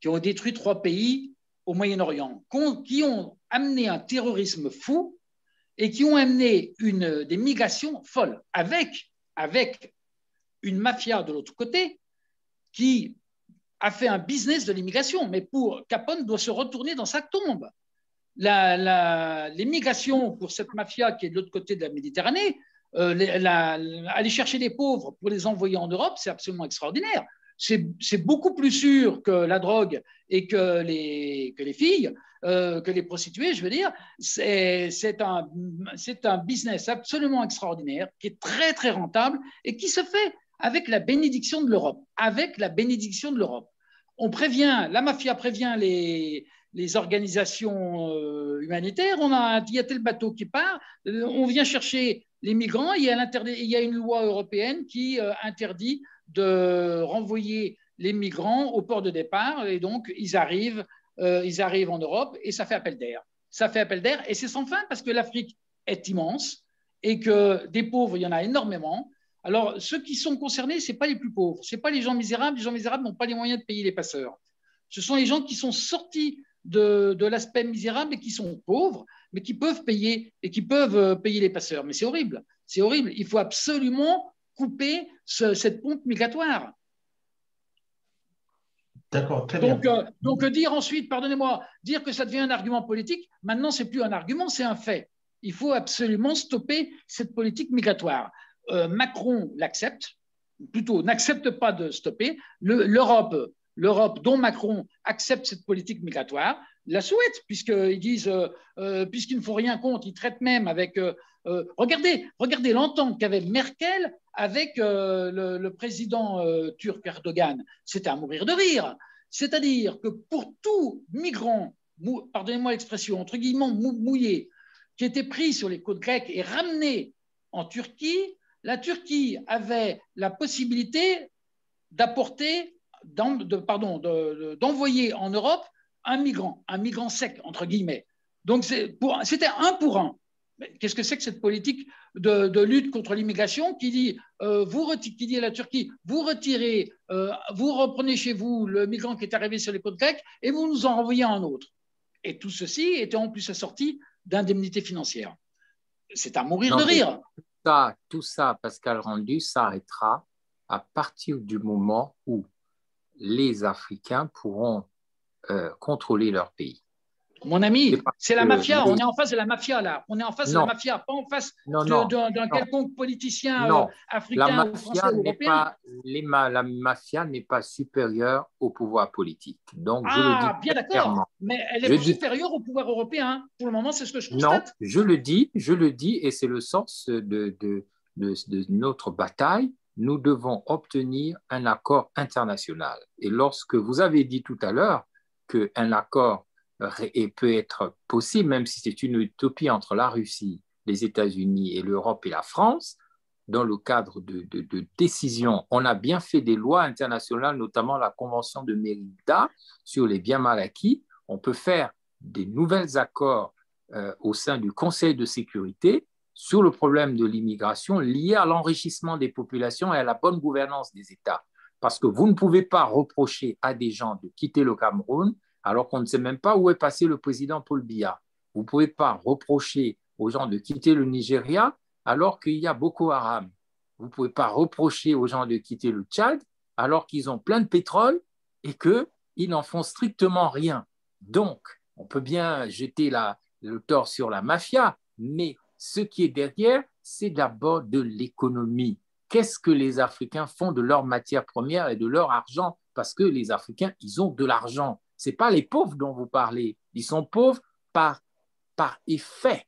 qui ont détruit 3 pays au Moyen-Orient, qui ont amené un terrorisme fou et qui ont amené des migrations folles, avec une mafia de l'autre côté qui a fait un business de l'immigration. Mais pour Capone doit se retourner dans sa tombe. L'immigration pour cette mafia qui est de l'autre côté de la Méditerranée, aller chercher des pauvres pour les envoyer en Europe, c'est absolument extraordinaire. C'est beaucoup plus sûr que la drogue et que les filles, que les prostituées, je veux dire. C'est un business absolument extraordinaire qui est très, très rentable et qui se fait avec la bénédiction de l'Europe. Avec la bénédiction de l'Europe. La mafia prévient les organisations humanitaires. Il y a tel bateau qui part, on vient chercher les migrants. Il y a une loi européenne qui interdit de renvoyer les migrants au port de départ, et donc ils arrivent en Europe et ça fait appel d'air. Ça fait appel d'air et c'est sans fin parce que l'Afrique est immense et que des pauvres, il y en a énormément. Alors, ceux qui sont concernés, ce n'est pas les plus pauvres, ce n'est pas les gens misérables. Les gens misérables n'ont pas les moyens de payer les passeurs. Ce sont les gens qui sont sortis de l'aspect misérable et qui sont pauvres, mais qui peuvent payer les passeurs. Mais c'est horrible, c'est horrible. Il faut absolument couper cette pompe migratoire. D'accord, très bien. Donc dire ensuite, pardonnez-moi, dire que ça devient un argument politique, maintenant, ce n'est plus un argument, c'est un fait. Il faut absolument stopper cette politique migratoire. Macron l'accepte, plutôt n'accepte pas de stopper. L'Europe, dont Macron accepte cette politique migratoire, la souhaite, puisqu'ils disent, puisqu'ils ne font rien contre, ils traitent même avec… regardez l'entente qu'avait Merkel avec le président turc Erdogan. C'était à mourir de rire. C'est-à-dire que pour tout migrant, pardonnez-moi l'expression, entre guillemets mouillé, qui était pris sur les côtes grecques et ramené en Turquie, la Turquie avait la possibilité d'envoyer en Europe un migrant sec, entre guillemets. Donc, c'était un pour un. Qu'est-ce que c'est que cette politique de lutte contre l'immigration qui dit qui dit à la Turquie, vous retirez, vous reprenez chez vous le migrant qui est arrivé sur les côtes grecques et vous nous en renvoyez un autre. Et tout ceci était en plus assorti d'indemnités financières. C'est à mourir de rire. Tout ça, Pascal Rendu, s'arrêtera à partir du moment où les Africains pourront contrôler leur pays. Mon ami, c'est la mafia. On est en face de la mafia, là. On est en face de la mafia, pas en face d'un quelconque politicien africain ou français ou européen. La mafia n'est pas supérieure au pouvoir politique. Donc, je le dis bien d'accord. Mais elle est supérieure au pouvoir européen. Pour le moment, c'est ce que je constate. Non, je le dis, et c'est le sens de notre bataille. Nous devons obtenir un accord international. Et lorsque vous avez dit tout à l'heure qu'un accord peut être possible, même si c'est une utopie entre la Russie, les États-Unis et l'Europe et la France, dans le cadre de décisions, on a bien fait des lois internationales, notamment la Convention de Mérida sur les biens mal acquis. On peut faire des nouveaux accords au sein du Conseil de sécurité sur le problème de l'immigration lié à l'enrichissement des populations et à la bonne gouvernance des États. Parce que vous ne pouvez pas reprocher à des gens de quitter le Cameroun alors qu'on ne sait même pas où est passé le président Paul Biya. Vous ne pouvez pas reprocher aux gens de quitter le Nigeria alors qu'il y a Boko Haram. Vous ne pouvez pas reprocher aux gens de quitter le Tchad alors qu'ils ont plein de pétrole et qu'ils n'en font strictement rien. Donc, on peut bien jeter le tort sur la mafia, mais ce qui est derrière, c'est d'abord de l'économie. Qu'est-ce que les Africains font de leurs matières premières et de leur argent? Parce que les Africains, ils ont de l'argent. Ce n'est pas les pauvres dont vous parlez. Ils sont pauvres par effet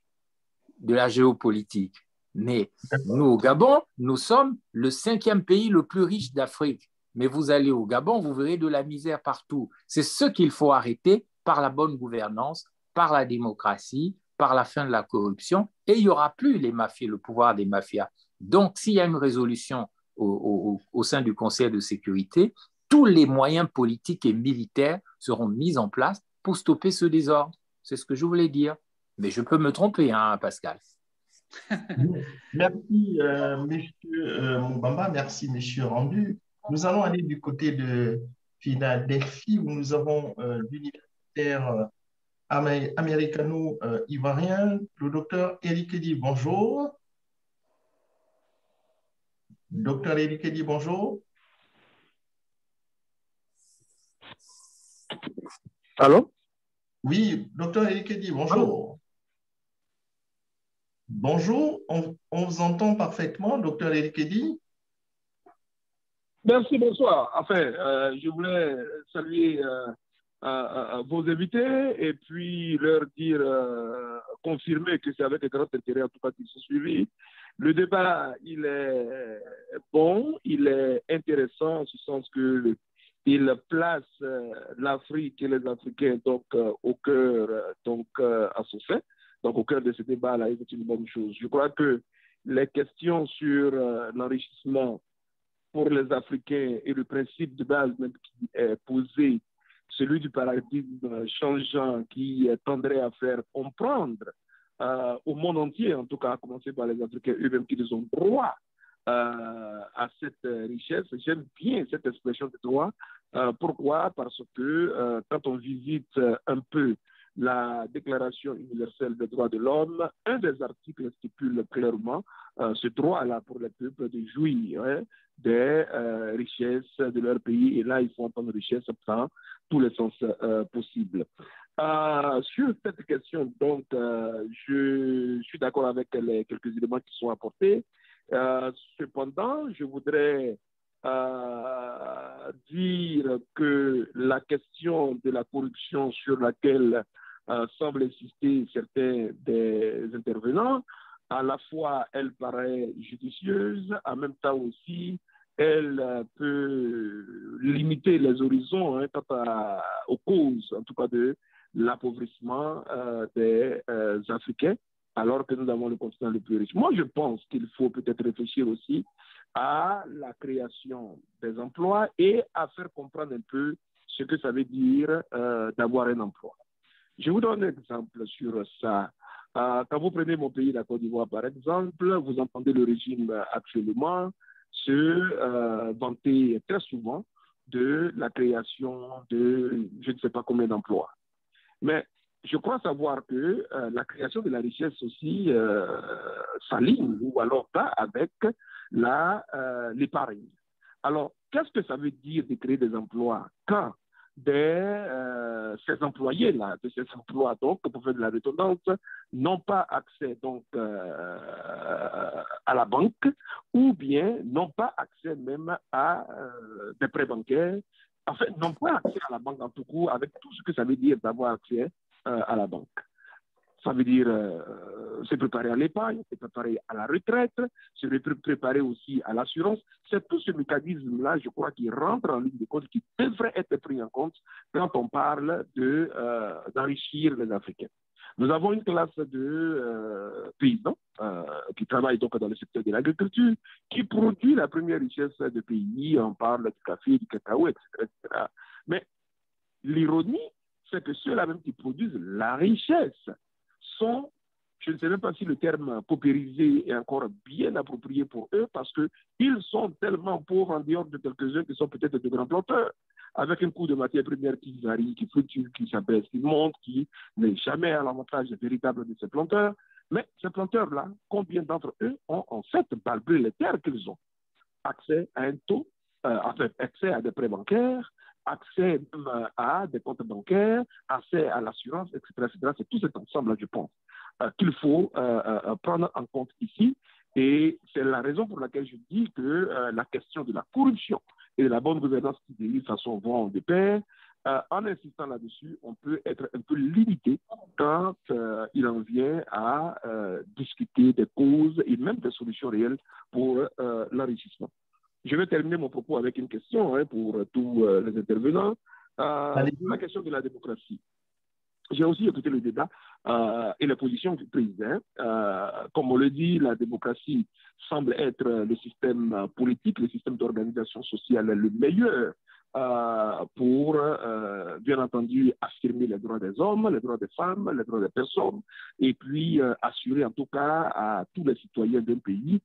de la géopolitique. Mais nous, au Gabon, nous sommes le 5e pays le plus riche d'Afrique. Mais vous allez au Gabon, vous verrez de la misère partout. C'est ce qu'il faut arrêter par la bonne gouvernance, par la démocratie, par la fin de la corruption, et il n'y aura plus les mafias, le pouvoir des mafias. Donc, s'il y a une résolution au sein du Conseil de sécurité, tous les moyens politiques et militaires seront mis en place pour stopper ce désordre. C'est ce que je voulais dire. Mais je peux me tromper, hein, Pascal. Merci, monsieur Moubamba. Merci, monsieur Rendu. Nous allons aller du côté de Philadelphie où nous avons l'universitaire américano-ivoirien, le docteur Eric Eddy. Bonjour. Docteur Eric Eddy, bonjour. Allô? Oui, docteur Eric Eddy, bonjour. Allô? Bonjour, on vous entend parfaitement, docteur Eric Eddy. Merci, bonsoir. Enfin, je voulais saluer vos invités et puis leur dire, confirmer que c'est avec grand intérêt en tout cas qu'ils se suivis. Le débat, il est bon, il est intéressant en ce sens que il place l'Afrique et les Africains donc au cœur à son fait. Donc au cœur de ce débat-là, c'est une bonne chose. Je crois que les questions sur l'enrichissement pour les Africains et le principe de base même qui est posé, celui du paradigme changeant qui tendrait à faire comprendre au monde entier, en tout cas à commencer par les Africains eux-mêmes, qu'ils ont droit à cette richesse. J'aime bien cette expression de droit. Pourquoi? Parce que quand on visite un peu la Déclaration universelle des droits de l'homme, un des articles stipule clairement ce droit-là pour les peuples de jouir des richesses de leur pays. Et là, il faut entendre richesse dans tous les sens possibles. Sur cette question, donc, je suis d'accord avec les quelques éléments qui sont apportés. Cependant, je voudrais dire que la question de la corruption sur laquelle semblent insister certains des intervenants, à la fois elle paraît judicieuse, en même temps aussi elle peut limiter les horizons quant aux causes, en tout cas de l'appauvrissement des Africains, alors que nous avons le continent le plus riche. Moi, je pense qu'il faut peut-être réfléchir aussi à la création des emplois et à faire comprendre un peu ce que ça veut dire d'avoir un emploi. Je vous donne un exemple sur ça. Quand vous prenez mon pays, la Côte d'Ivoire, par exemple, vous entendez le régime actuellement se vanter très souvent de la création de je ne sais pas combien d'emplois. Mais je crois savoir que la création de la richesse aussi s'aligne ou alors pas avec l'épargne. Alors, qu'est-ce que ça veut dire de créer des emplois quand ces employés-là, de ces emplois, donc, pour faire de la redondance, n'ont pas accès donc, à la banque ou bien n'ont pas accès même à des prêts bancaires, en fait, n'ont pas accès à la banque en tout cas, avec tout ce que ça veut dire d'avoir accès à la banque. Ça veut dire se préparer à l'épargne, se préparer à la retraite, se préparer aussi à l'assurance. C'est tout ce mécanisme-là, je crois, qui rentre en ligne de compte, qui devrait être pris en compte quand on parle d'enrichir les Africains. Nous avons une classe de paysans qui travaillent donc dans le secteur de l'agriculture, qui produit la première richesse du pays. On parle du café, du cacao, etc. etc. Mais l'ironie, c'est que ceux-là même qui produisent la richesse sont, je ne sais même pas si le terme paupérisé est encore bien approprié pour eux, parce qu'ils sont tellement pauvres en dehors de quelques-uns qui sont peut-être de grands planteurs, avec un coût de matière première qui varie, qui fluctue, qui s'abaisse, qui monte, qui n'est jamais à l'avantage véritable de ces planteurs. Mais ces planteurs-là, combien d'entre eux ont en fait balbré les terres qu'ils ont? Accès à un taux, accès à des prêts bancaires, accès même à des comptes bancaires, accès à l'assurance, etc., etc. C'est tout cet ensemble-là, je pense, qu'il faut prendre en compte ici. Et c'est la raison pour laquelle je dis que la question de la corruption et de la bonne gouvernance qui de toute façon vont de pair, en insistant là-dessus, on peut être un peu limité quand il en vient à discuter des causes et même des solutions réelles pour l'enrichissement. Je vais terminer mon propos avec une question pour tous les intervenants. La question de la démocratie. J'ai aussi écouté le débat et la position du président. Comme on le dit, la démocratie semble être le système politique, le système d'organisation sociale le meilleur pour, bien entendu, affirmer les droits des hommes, les droits des femmes, les droits des personnes, et puis assurer en tout cas à tous les citoyens d'un pays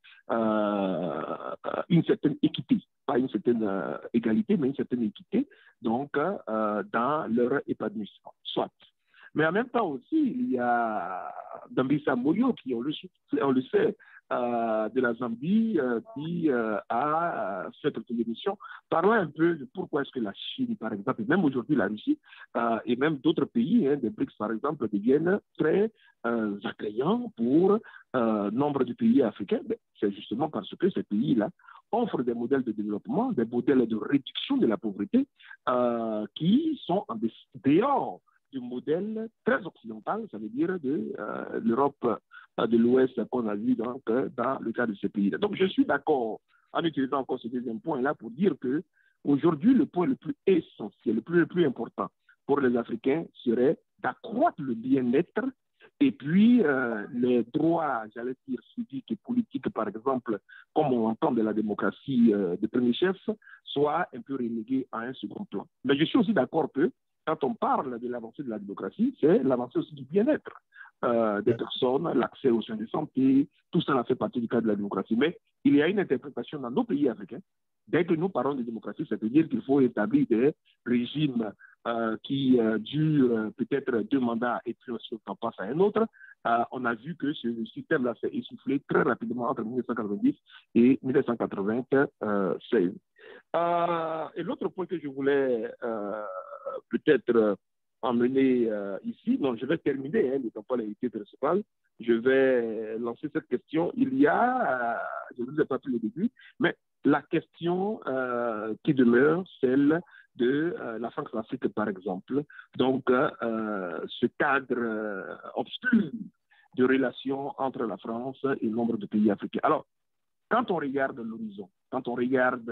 une certaine équité, pas une certaine égalité, mais une certaine équité, donc dans leur épanouissement. Soit. Mais en même temps aussi, il y a Dambisa Moyo, qui, on le sait, de la Zambie, qui a fait cette émission, parlant un peu de pourquoi est-ce que la Chine, par exemple, et même aujourd'hui la Russie, et même d'autres pays, des BRICS par exemple, deviennent très attrayants pour nombre de pays africains. C'est justement parce que ces pays-là offrent des modèles de développement, des modèles de réduction de la pauvreté qui sont en dehors du modèle très occidental, ça veut dire de l'Europe de l'Ouest qu'on a vu donc, dans le cas de ces pays-là. Donc je suis d'accord, en utilisant encore ce deuxième point-là, pour dire qu'aujourd'hui, le point le plus essentiel, le plus important pour les Africains serait d'accroître le bien-être et puis les droits, j'allais dire, civiques et politiques, par exemple, comme on entend de la démocratie de premier chef, soient un peu relégués à un second plan. Mais je suis aussi d'accord que quand on parle de l'avancée de la démocratie, c'est l'avancée aussi du bien-être des personnes, l'accès aux soins de santé, tout ça fait partie du cadre de la démocratie. Mais il y a une interprétation dans nos pays africains. Dès que nous parlons de démocratie, ça veut dire qu'il faut établir des régimes qui durent peut-être 2 mandats et puis ensuite on passe à un autre. On a vu que ce système-là s'est essoufflé très rapidement entre 1990 et 1996. Et l'autre point que je voulais peut-être emmener ici, non, je vais terminer, n'étant pas l'invité principal, je vais lancer cette question. Il y a, je ne vous ai pas fait le début, mais la question qui demeure, celle de la France-Afrique, par exemple. Donc, ce cadre obscur de relations entre la France et nombre de pays africains. Alors, quand on regarde l'horizon, quand on regarde,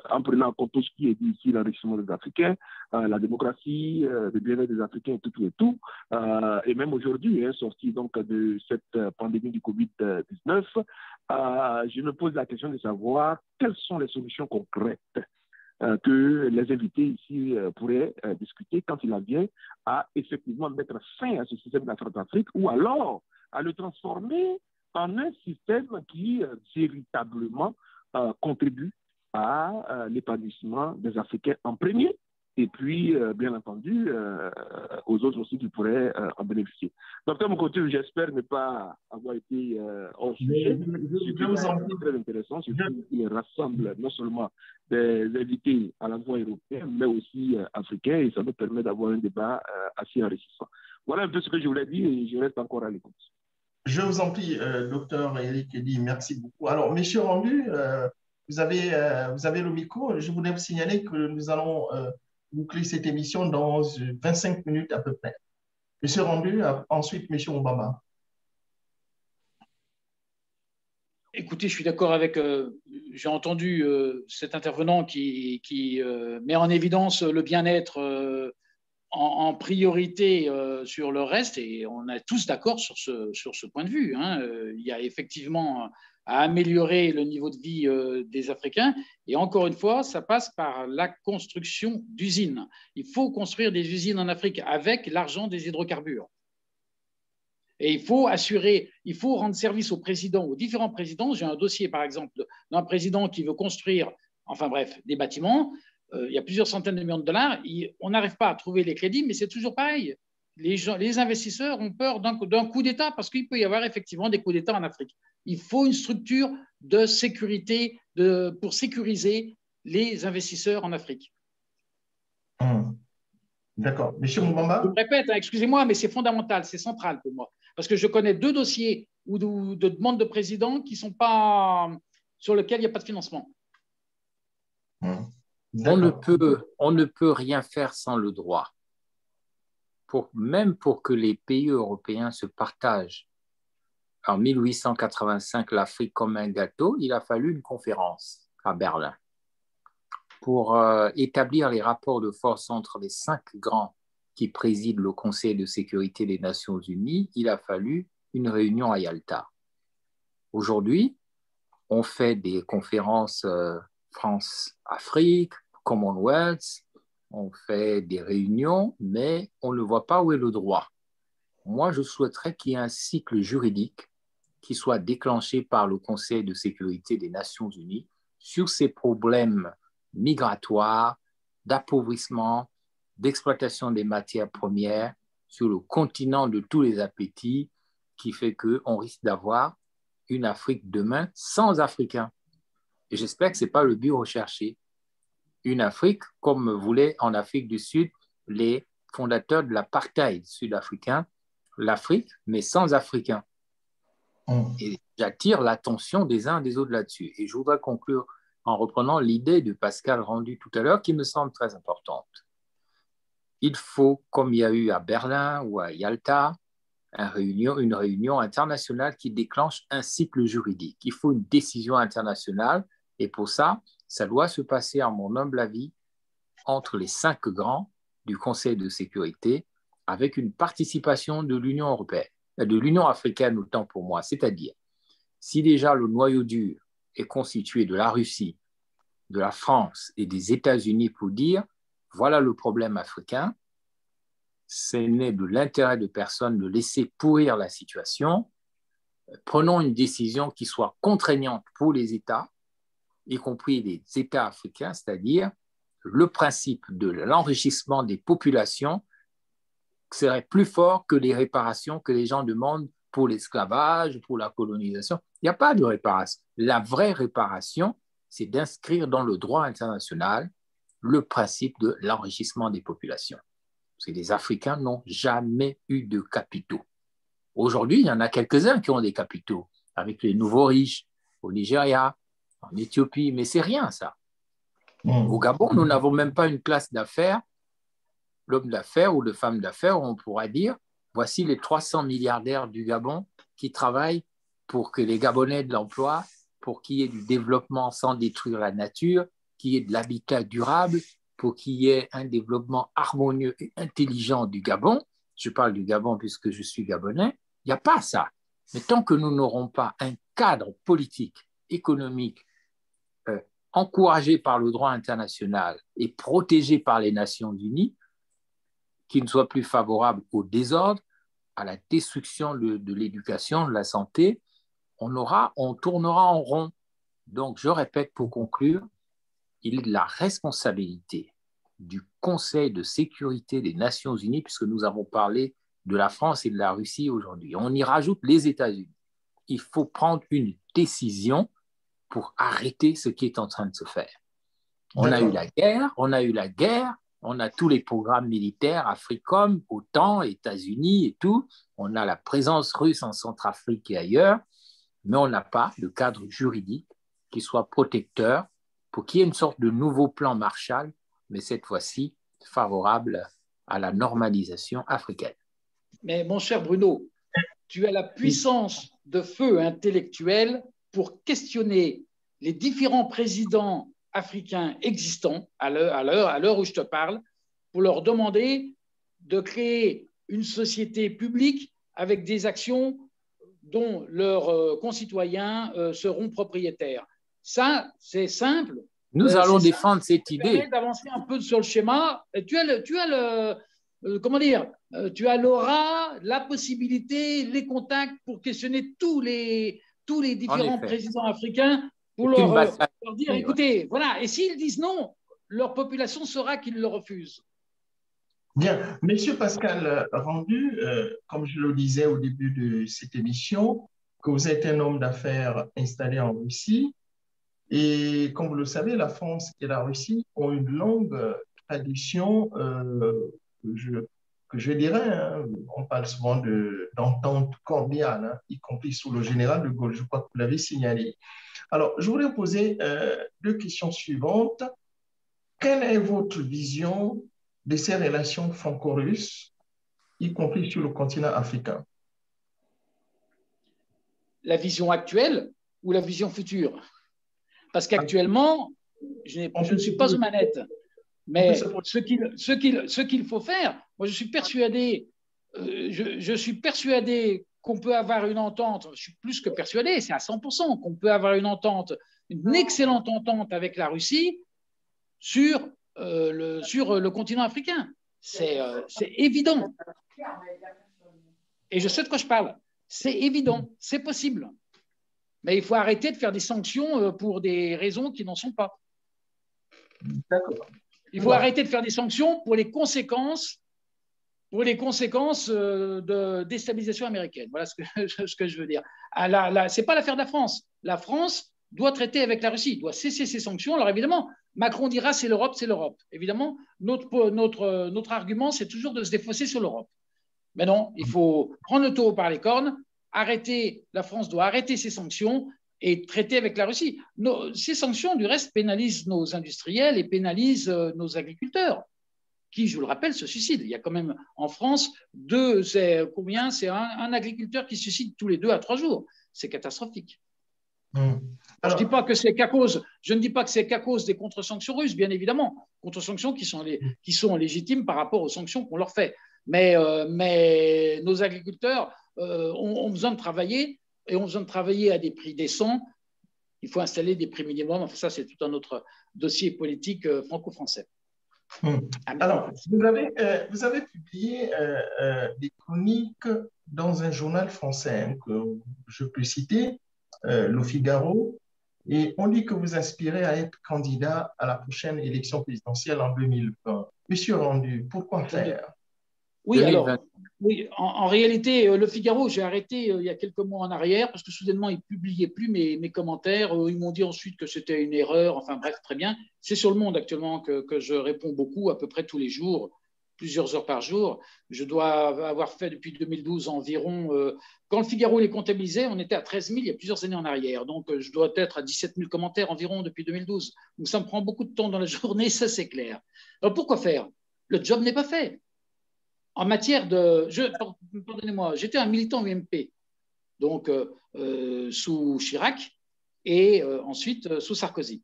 en prenant en compte tout ce qui est dit ici, l'enrichissement des Africains, la démocratie, le bien-être des Africains, tout, et même aujourd'hui, sorti donc de cette pandémie du Covid-19, je me pose la question de savoir quelles sont les solutions concrètes que les invités ici pourraient discuter quand il en vient à effectivement mettre fin à ce système de la France-Afrique ou alors à le transformer en un système qui véritablement contribue à l'épanouissement des Africains en premier et puis, bien entendu, aux autres aussi qui pourraient en bénéficier. Donc, de mon côté, j'espère ne pas avoir été hors sujet. C'est très intéressant, surtout qu'il rassemble non seulement des invités à la voie européenne, mais aussi africains, et ça nous permet d'avoir un débat assez enrichissant. Voilà un peu ce que je voulais dire et je reste encore à l'écoute. Je vous en prie, docteur Eric Eddy, merci beaucoup. Alors, monsieur Rendu, vous avez le micro. Je voulais vous signaler que nous allons boucler cette émission dans 25 minutes à peu près. Monsieur Rendu, ensuite monsieur Obama. Écoutez, je suis d'accord avec, j'ai entendu cet intervenant qui met en évidence le bien-être en priorité sur le reste, et on est tous d'accord sur ce point de vue. Il y a effectivement à améliorer le niveau de vie des Africains, et encore une fois, ça passe par la construction d'usines. Il faut construire des usines en Afrique avec l'argent des hydrocarbures. Et il faut rendre service aux présidents, aux différents présidents. J'ai un dossier, par exemple, d'un président qui veut construire, enfin bref, des bâtiments. Il y a plusieurs centaines de millions de dollars. On n'arrive pas à trouver les crédits, mais c'est toujours pareil. les investisseurs ont peur d'un coup d'État parce qu'il peut y avoir effectivement des coups d'État en Afrique. Il faut une structure de sécurité pour sécuriser les investisseurs en Afrique. D'accord. Monsieur Moubamba? Je me répète, hein, excusez-moi, mais c'est fondamental, c'est central pour moi. Parce que je connais 2 dossiers ou de demandes de président qui sont pas, sur lesquels il n'y a pas de financement. On ne peut rien faire sans le droit. Même pour que les pays européens se partagent en 1885 l'Afrique comme un gâteau, il a fallu une conférence à Berlin pour établir les rapports de force entre les 5 grands qui président le Conseil de sécurité des Nations Unies. Il a fallu une réunion à Yalta. Aujourd'hui, on fait des conférences France-Afrique, Commonwealth, on fait des réunions, mais on ne voit pas où est le droit. Moi, je souhaiterais qu'il y ait un cycle juridique qui soit déclenché par le Conseil de sécurité des Nations Unies sur ces problèmes migratoires, d'appauvrissement, d'exploitation des matières premières sur le continent de tous les appétits, qui fait qu'on risque d'avoir une Afrique demain sans Africains. Et j'espère que ce n'est pas le but recherché. Une Afrique comme voulaient en Afrique du Sud les fondateurs de l'apartheid sud-africain, l'Afrique, mais sans Africains. Et j'attire l'attention des uns des autres là-dessus. Et je voudrais conclure en reprenant l'idée de Pascal rendue tout à l'heure qui me semble très importante. Il faut, comme il y a eu à Berlin ou à Yalta, une réunion internationale qui déclenche un cycle juridique. Il faut une décision internationale et pour ça, ça doit se passer, à mon humble avis, entre les 5 grands du Conseil de sécurité avec une participation de l'Union européenne, de l'Union africaine autant pour moi. C'est-à-dire, si déjà le noyau dur est constitué de la Russie, de la France et des États-Unis pour dire voilà le problème africain, ce n'est de l'intérêt de personne de laisser pourrir la situation. Prenons une décision qui soit contraignante pour les États, y compris les États africains, c'est-à-dire le principe de l'enrichissement des populations serait plus fort que les réparations que les gens demandent pour l'esclavage, pour la colonisation. Il n'y a pas de réparation. La vraie réparation, c'est d'inscrire dans le droit international le principe de l'enrichissement des populations. Parce que les Africains n'ont jamais eu de capitaux. Aujourd'hui, il y en a quelques-uns qui ont des capitaux, avec les nouveaux riches au Nigeria, en Éthiopie, mais c'est rien ça. Au Gabon, nous n'avons même pas une classe d'affaires, l'homme d'affaires ou de femme d'affaires, où on pourra dire, voici les 300 milliardaires du Gabon qui travaillent pour que les Gabonais aient de l'emploi, pour qu'il y ait du développement sans détruire la nature, qu'il y ait de l'habitat durable, pour qu'il y ait un développement harmonieux et intelligent du Gabon. Je parle du Gabon puisque je suis gabonais. Il n'y a pas ça. Mais tant que nous n'aurons pas un cadre politique, économique, encouragé par le droit international et protégé par les Nations Unies, qui ne soit plus favorable au désordre, à la destruction de l'éducation, de la santé, on tournera en rond. Donc, je répète pour conclure, il est de la responsabilité du Conseil de sécurité des Nations Unies, puisque nous avons parlé de la France et de la Russie aujourd'hui. On y rajoute les États-Unis. Il faut prendre une décision pour arrêter ce qui est en train de se faire. On a eu la guerre, on a tous les programmes militaires, Africom, OTAN, États-Unis et tout. On a la présence russe en Centrafrique et ailleurs, mais on n'a pas de cadre juridique qui soit protecteur pour qu'il y ait une sorte de nouveau plan Marshall, mais cette fois-ci favorable à la normalisation africaine. Mais mon cher Bruno, tu as la puissance de feu intellectuel pour questionner les différents présidents africains existants à l'heure où je te parle, pour leur demander de créer une société publique avec des actions dont leurs concitoyens seront propriétaires. Ça, c'est simple. Nous allons défendre cette idée. Ça permet d'avancer un peu sur le schéma. Tu as l'aura, la possibilité, les contacts pour questionner tous les différents présidents africains pour leur dire, écoutez, voilà, et s'ils disent non, leur population saura qu'ils le refusent. Bien. Monsieur Pascal Rendu, comme je le disais au début de cette émission, que vous êtes un homme d'affaires installé en Russie. Et comme vous le savez, la France et la Russie ont une longue tradition, je, que je dirais, hein, on parle souvent d'entente cordiale, hein, y compris sous le général de Gaulle. Je crois que vous l'avez signalé. Alors, je voulais vous poser deux questions suivantes. Quelle est votre vision de ces relations franco-russes, y compris sur le continent africain? La vision actuelle ou la vision future? Parce qu'actuellement, je ne suis pas aux manettes. Mais ce qu'il faut faire, moi je suis persuadé, je suis persuadé qu'on peut avoir une entente, je suis plus que persuadé, c'est à 100% qu'on peut avoir une entente, une excellente entente avec la Russie sur le continent africain. C'est évident. Et je sais de quoi je parle. C'est évident, c'est possible. Mais il faut arrêter de faire des sanctions pour des raisons qui n'en sont pas. D'accord. Il faut arrêter de faire des sanctions pour les conséquences de déstabilisation américaine. Voilà ce que je veux dire. Ce n'est pas l'affaire de la France. La France doit traiter avec la Russie, doit cesser ses sanctions. Alors évidemment, Macron dira c'est l'Europe, c'est l'Europe. Évidemment, notre argument, c'est toujours de se défausser sur l'Europe. Mais non, il faut prendre le taureau par les cornes, la France doit arrêter ses sanctions et traiter avec la Russie. Ces sanctions, du reste, pénalisent nos industriels et pénalisent nos agriculteurs, qui, je vous le rappelle, se suicident. Il y a quand même en France c'est un agriculteur qui se suicide tous les 2 à 3 jours. C'est catastrophique. Alors, je ne dis pas que c'est qu'à cause des contre-sanctions russes, bien évidemment, contre-sanctions qui sont légitimes par rapport aux sanctions qu'on leur fait. Mais nos agriculteurs ont besoin de travailler et ont besoin de travailler à des prix décents. Il faut installer des prix minimums. Enfin, ça, c'est tout un autre dossier politique franco-français. Alors, vous avez publié des chroniques dans un journal français hein, que je peux citer, Le Figaro, et on dit que vous aspirez à être candidat à la prochaine élection présidentielle en 2020. Monsieur Rendu, pourquoi faire? Oui, alors, oui, en réalité, Le Figaro, j'ai arrêté il y a quelques mois en arrière parce que soudainement, ils ne publiaient plus mes commentaires. Ils m'ont dit ensuite que c'était une erreur. Enfin bref, très bien. C'est sur Le Monde actuellement que je réponds beaucoup, à peu près tous les jours, plusieurs heures par jour. Je dois avoir fait depuis 2012 environ. Quand Le Figaro les comptabilisait, on était à 13 000 il y a plusieurs années en arrière. Donc, je dois être à 17 000 commentaires environ depuis 2012. Donc, ça me prend beaucoup de temps dans la journée, ça c'est clair. Alors, pourquoi faire? Le job n'est pas fait. En matière pardonnez-moi, j'étais un militant UMP, donc sous Chirac et ensuite sous Sarkozy.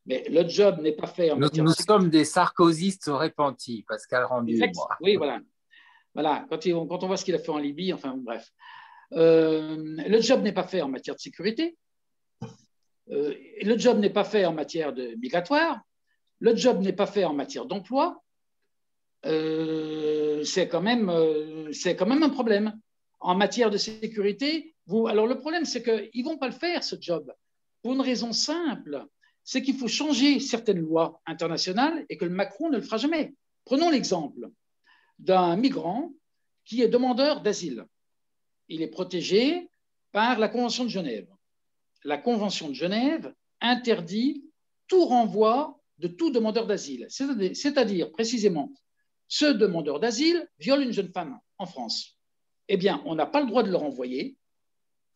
Mais le job n'est pas fait en matière. Nous sommes des sarkozystes repentis, Pascal Rendu et moi. Oui, voilà. Quand on voit ce qu'il a fait en Libye, enfin bref. Le job n'est pas fait en matière de sécurité. Le job n'est pas fait en matière de migratoire. Le job n'est pas fait en matière d'emploi. C'est quand même un problème. En matière de sécurité, alors le problème, c'est qu'ils ne vont pas le faire, ce job, pour une raison simple, c'est qu'il faut changer certaines lois internationales et que le Macron ne le fera jamais. Prenons l'exemple d'un migrant qui est demandeur d'asile. Il est protégé par la Convention de Genève. La Convention de Genève interdit tout renvoi de tout demandeur d'asile, c'est-à-dire précisément ce demandeur d'asile viole une jeune femme en France. Eh bien, on n'a pas le droit de le renvoyer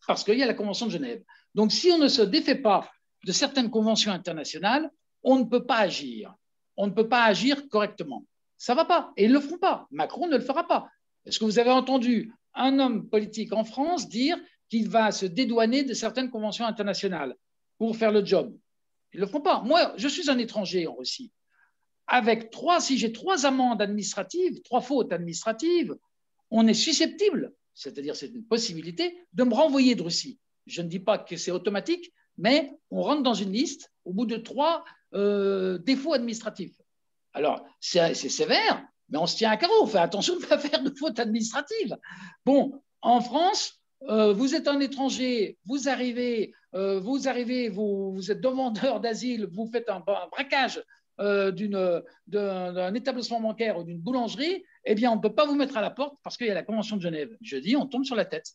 parce qu'il y a la Convention de Genève. Donc, si on ne se défait pas de certaines conventions internationales, on ne peut pas agir. On ne peut pas agir correctement. Ça ne va pas. Et ils ne le feront pas. Macron ne le fera pas. Est-ce que vous avez entendu un homme politique en France dire qu'il va se dédouaner de certaines conventions internationales pour faire le job? Ils ne le feront pas. Moi, je suis un étranger en Russie. Si j'ai 3 amendes administratives, 3 fautes administratives, on est susceptible, c'est-à-dire c'est une possibilité, de me renvoyer de Russie. Je ne dis pas que c'est automatique, mais on rentre dans une liste au bout de 3 défauts administratifs. Alors, c'est sévère, mais on se tient à carreau. On fait attention de ne pas faire de fautes administratives. Bon, en France, vous êtes un étranger, vous arrivez, vous êtes demandeur d'asile, vous faites un braquage d'un établissement bancaire ou d'une boulangerie, eh bien, on ne peut pas vous mettre à la porte parce qu'il y a la Convention de Genève. Je dis, on tombe sur la tête.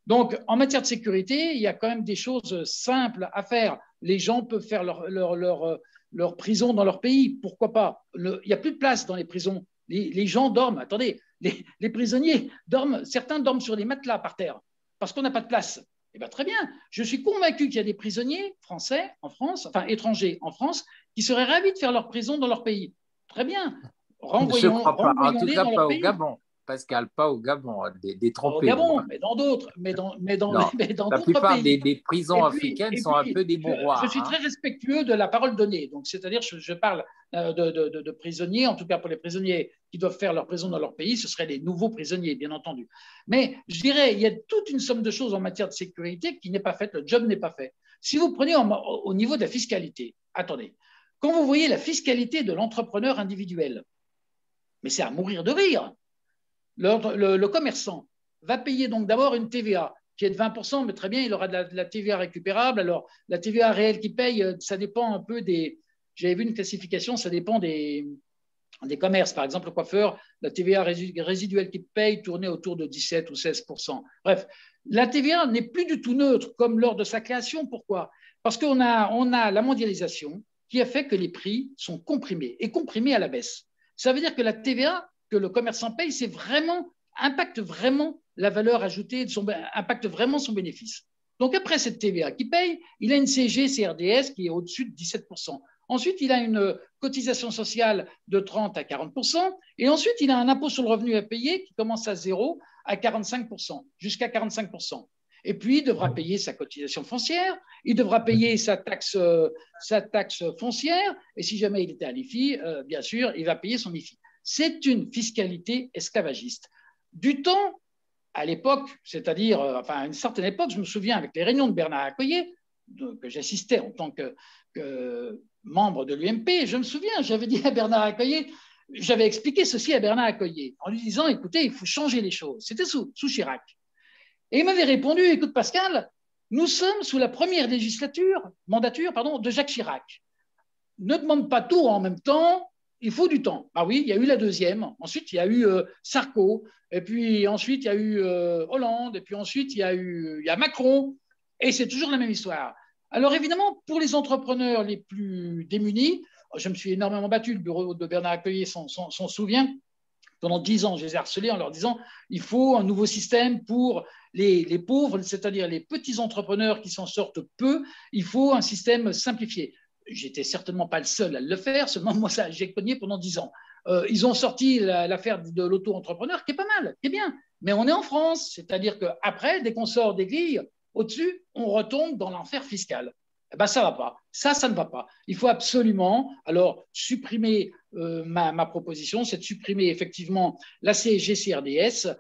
Donc, en matière de sécurité, il y a quand même des choses simples à faire. Les gens peuvent faire leur prison dans leur pays. Pourquoi pas? Il n'y a plus de place dans les prisons. Les gens dorment. Attendez, les prisonniers dorment. Certains dorment sur des matelas par terre parce qu'on n'a pas de place. Eh bien, très bien. Je suis convaincu qu'il y a des prisonniers français en France, enfin étrangers en France, qui seraient ravis de faire leur prison dans leur pays. Très bien. Je ne crois pas. En tout cas, dans pas leur au pays. Gabon. Pascal, pas au Gabon, Au Gabon, mais dans d'autres, la plupart pays. Des prisons africaines sont un peu des bourroirs. Je suis très respectueux de la parole donnée. Donc, c'est-à-dire, je parle de prisonniers, en tout cas pour les prisonniers qui doivent faire leur prison dans leur pays, ce seraient les nouveaux prisonniers, bien entendu. Mais je dirais, il y a toute une somme de choses en matière de sécurité qui n'est pas faite, le job n'est pas fait. Si vous prenez au niveau de la fiscalité, attendez, quand vous voyez la fiscalité de l'entrepreneur individuel, mais c'est à mourir de rire. Le commerçant va payer donc d'abord une TVA qui est de 20%, mais très bien, il aura de la TVA récupérable. Alors, la TVA réelle qu'il paye, ça dépend un peu des… J'avais vu une classification, ça dépend des commerces. Par exemple, le coiffeur, la TVA résiduelle qu'il paye tournait autour de 17 ou 16%. Bref, la TVA n'est plus du tout neutre comme lors de sa création. Pourquoi? Parce qu'on a la mondialisation qui a fait que les prix sont comprimés et comprimés à la baisse. Ça veut dire que la TVA que le commerçant paye, impacte vraiment la valeur ajoutée, impacte vraiment son bénéfice. Donc, après cette TVA qu'il paye, il a une CSG-CRDS qui est au-dessus de 17%. Ensuite, il a une cotisation sociale de 30 à 40%. Et ensuite, il a un impôt sur le revenu à payer qui commence à 0 à 45%, jusqu'à 45%. Et puis, il devra payer sa cotisation foncière, il devra payer sa taxe foncière. Et si jamais il était à l'IFI, bien sûr, il va payer son IFI. C'est une fiscalité esclavagiste. Du temps, à l'époque, c'est-à-dire à une certaine époque, je me souviens avec les réunions de Bernard Accoyer, que j'assistais en tant que membre de l'UMP, je me souviens, j'avais dit à Bernard Accoyer, j'avais expliqué ceci à Bernard Accoyer, en lui disant, écoutez, il faut changer les choses. C'était sous Chirac. Et il m'avait répondu, écoute Pascal, nous sommes sous la première mandature de Jacques Chirac. Ne demande pas tout en même temps, il faut du temps. Ah oui, il y a eu la deuxième. Ensuite, il y a eu Sarko. Et puis ensuite, il y a eu Hollande. Et puis ensuite, il y a Macron. Et c'est toujours la même histoire. Alors évidemment, pour les entrepreneurs les plus démunis, je me suis énormément battu. Le bureau de Bernard Accoyer s'en souvient. Pendant 10 ans, je les ai harcelés en leur disant il faut un nouveau système pour les pauvres, c'est-à-dire les petits entrepreneurs qui s'en sortent peu. Il faut un système simplifié. J'étais certainement pas le seul à le faire, seulement moi, ça, j'ai cogné pendant 10 ans. Ils ont sorti l'affaire de l'auto-entrepreneur, qui est pas mal, qui est bien. Mais on est en France, c'est-à-dire qu'après, dès qu'on sort des grilles, au-dessus, on retombe dans l'enfer fiscal. Eh ben, ça va pas. Ça ne va pas. Il faut absolument, alors, supprimer ma proposition, c'est de supprimer effectivement la CSG-CRDS,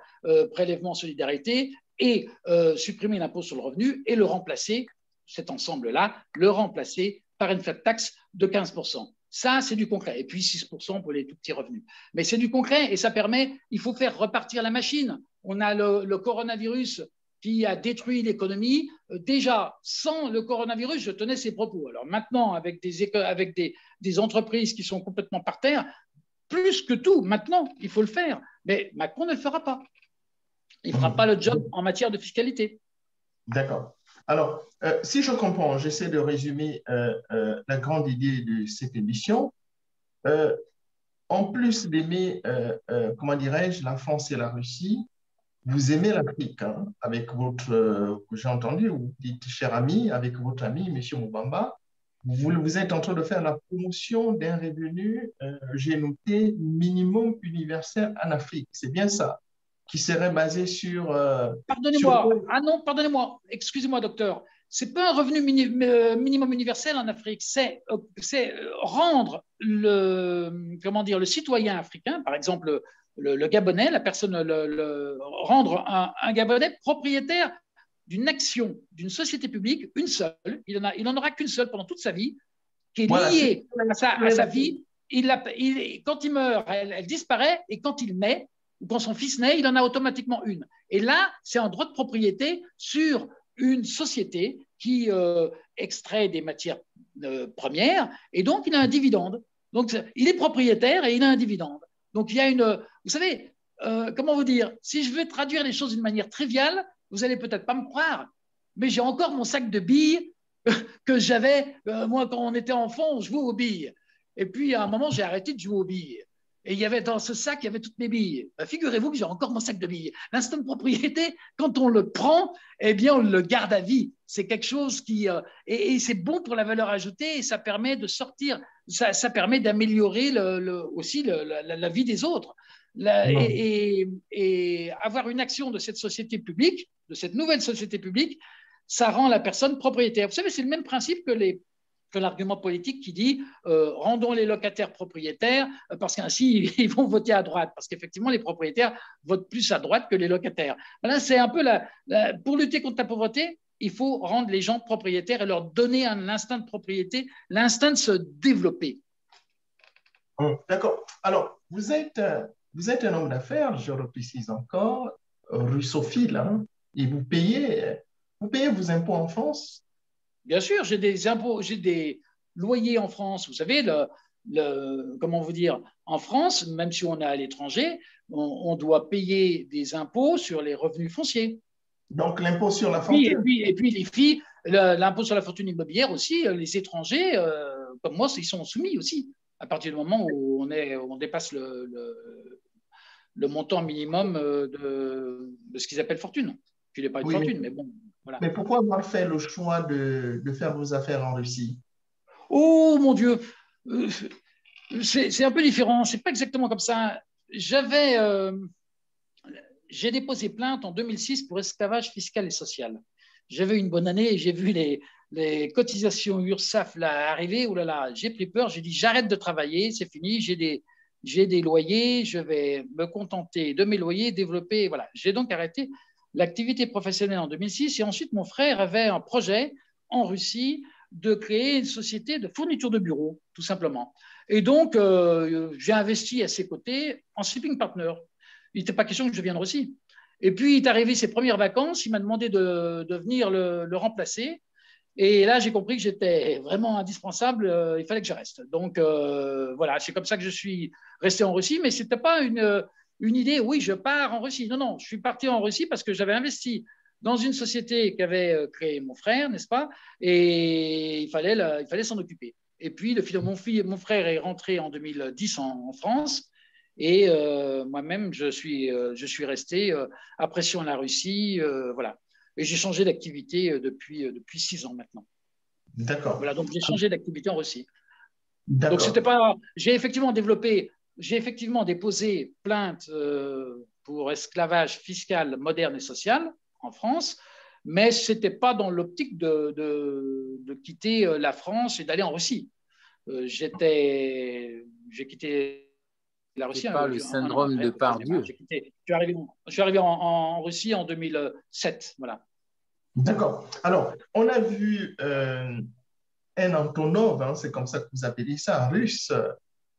prélèvement solidarité, et supprimer l'impôt sur le revenu et le remplacer, cet ensemble-là, le remplacer par une flat tax de 15%. Ça, c'est du concret. Et puis 6% pour les tout petits revenus. Mais c'est du concret et ça permet, il faut faire repartir la machine. On a le coronavirus qui a détruit l'économie. Déjà, sans le coronavirus, je tenais ces propos. Alors maintenant, avec des entreprises qui sont complètement par terre, plus que tout, maintenant, il faut le faire. Mais Macron ne le fera pas. Il ne fera pas le job en matière de fiscalité. D'accord. Alors, si je comprends, j'essaie de résumer la grande idée de cette émission. En plus d'aimer, comment dirais-je, la France et la Russie, vous aimez l'Afrique, hein, avec votre, j'ai entendu, vous dites cher ami, avec votre ami, M. Moubamba, vous êtes en train de faire la promotion d'un revenu, j'ai noté, minimum universel en Afrique. C'est bien ça, qui serait basé sur… Pardonnez-moi, ah non, pardonnez-moi, excusez-moi, docteur. Ce n'est pas un revenu minimum universel en Afrique, c'est rendre le citoyen africain, par exemple le Gabonais, la personne, rendre un Gabonais propriétaire d'une action, d'une société publique, une seule, il n'en aura qu'une seule pendant toute sa vie, qui est liée à sa vie. Quand il meurt, elle disparaît, et quand il naît, ou quand son fils naît, il en a automatiquement une. Et là, c'est un droit de propriété sur une société qui extrait des matières premières, et donc il a un dividende. Donc, il est propriétaire et il a un dividende. Donc, il y a une… Vous savez, comment vous dire, si je veux traduire les choses d'une manière triviale, vous n'allez peut-être pas me croire, mais j'ai encore mon sac de billes que j'avais, moi, quand on était enfant, on jouait aux billes. Et puis, à un moment, j'ai arrêté de jouer aux billes. Et il y avait dans ce sac, il y avait toutes mes billes. Figurez-vous que j'ai encore mon sac de billes. L'instant de propriété, quand on le prend, eh bien, on le garde à vie. C'est quelque chose qui… et c'est bon pour la valeur ajoutée et ça permet de sortir, ça permet d'améliorer aussi la vie des autres. Et avoir une action de cette société publique, de cette nouvelle société publique, ça rend la personne propriétaire. Vous savez, c'est le même principe que l'argument politique qui dit rendons les locataires propriétaires parce qu'ainsi ils vont voter à droite. Parce qu'effectivement, les propriétaires votent plus à droite que les locataires. Là, c'est un peu pour lutter contre la pauvreté, il faut rendre les gens propriétaires et leur donner un instinct de propriété, l'instinct de se développer. D'accord. Alors, vous êtes un homme d'affaires, je le précise encore, russophile, hein, et vous payez vos impôts en France? Bien sûr, j'ai des impôts, j'ai des loyers en France. Vous savez, comment vous dire, en France, même si on est à l'étranger, on doit payer des impôts sur les revenus fonciers. Donc, l'impôt sur la fortune. Et puis les filles, l'impôt sur la fortune immobilière aussi, les étrangers, comme moi, ils sont soumis aussi, à partir du moment où on dépasse le montant minimum de ce qu'ils appellent fortune. Puis il n'est pas une fortune, mais bon, voilà. Mais pourquoi avoir fait le choix de faire vos affaires en Russie? Oh mon Dieu, c'est un peu différent, c'est pas exactement comme ça. J'ai déposé plainte en 2006 pour esclavage fiscal et social. J'avais une bonne année et j'ai vu les cotisations URSSAF là, arriver. Oh là là, j'ai pris peur, j'ai dit j'arrête de travailler, c'est fini, j'ai des loyers, je vais me contenter de mes loyers, développer. Voilà. J'ai donc arrêté l'activité professionnelle en 2006 et ensuite mon frère avait un projet en Russie de créer une société de fourniture de bureaux, tout simplement. Et donc, j'ai investi à ses côtés en sleeping partner. Il n'était pas question que je vienne en Russie. Et puis, il est arrivé ses premières vacances, il m'a demandé de venir le remplacer. Et là, j'ai compris que j'étais vraiment indispensable, il fallait que je reste. Donc, voilà, c'est comme ça que je suis resté en Russie, mais ce n'était pas une idée, oui, je pars en Russie. Non, non, je suis parti en Russie parce que j'avais investi dans une société qu'avait créée mon frère, n'est-ce pas? Et il fallait s'en occuper. Et puis, mon frère est rentré en 2010 en France. Et moi-même, je suis resté appréciant la Russie. Voilà. Et j'ai changé d'activité depuis 6 ans maintenant. D'accord. Voilà, donc j'ai changé d'activité en Russie. D'accord. Donc c'était pas. J'ai effectivement déposé plainte pour esclavage fiscal, moderne et social en France, mais c'était pas dans l'optique de quitter la France et d'aller en Russie. J'ai quitté la Russie. C'est pas le syndrome de Pardieu. Je suis arrivé en Russie en 2007. Voilà. D'accord. Alors, on a vu un Antonov, hein, c'est comme ça que vous appelez ça, russe,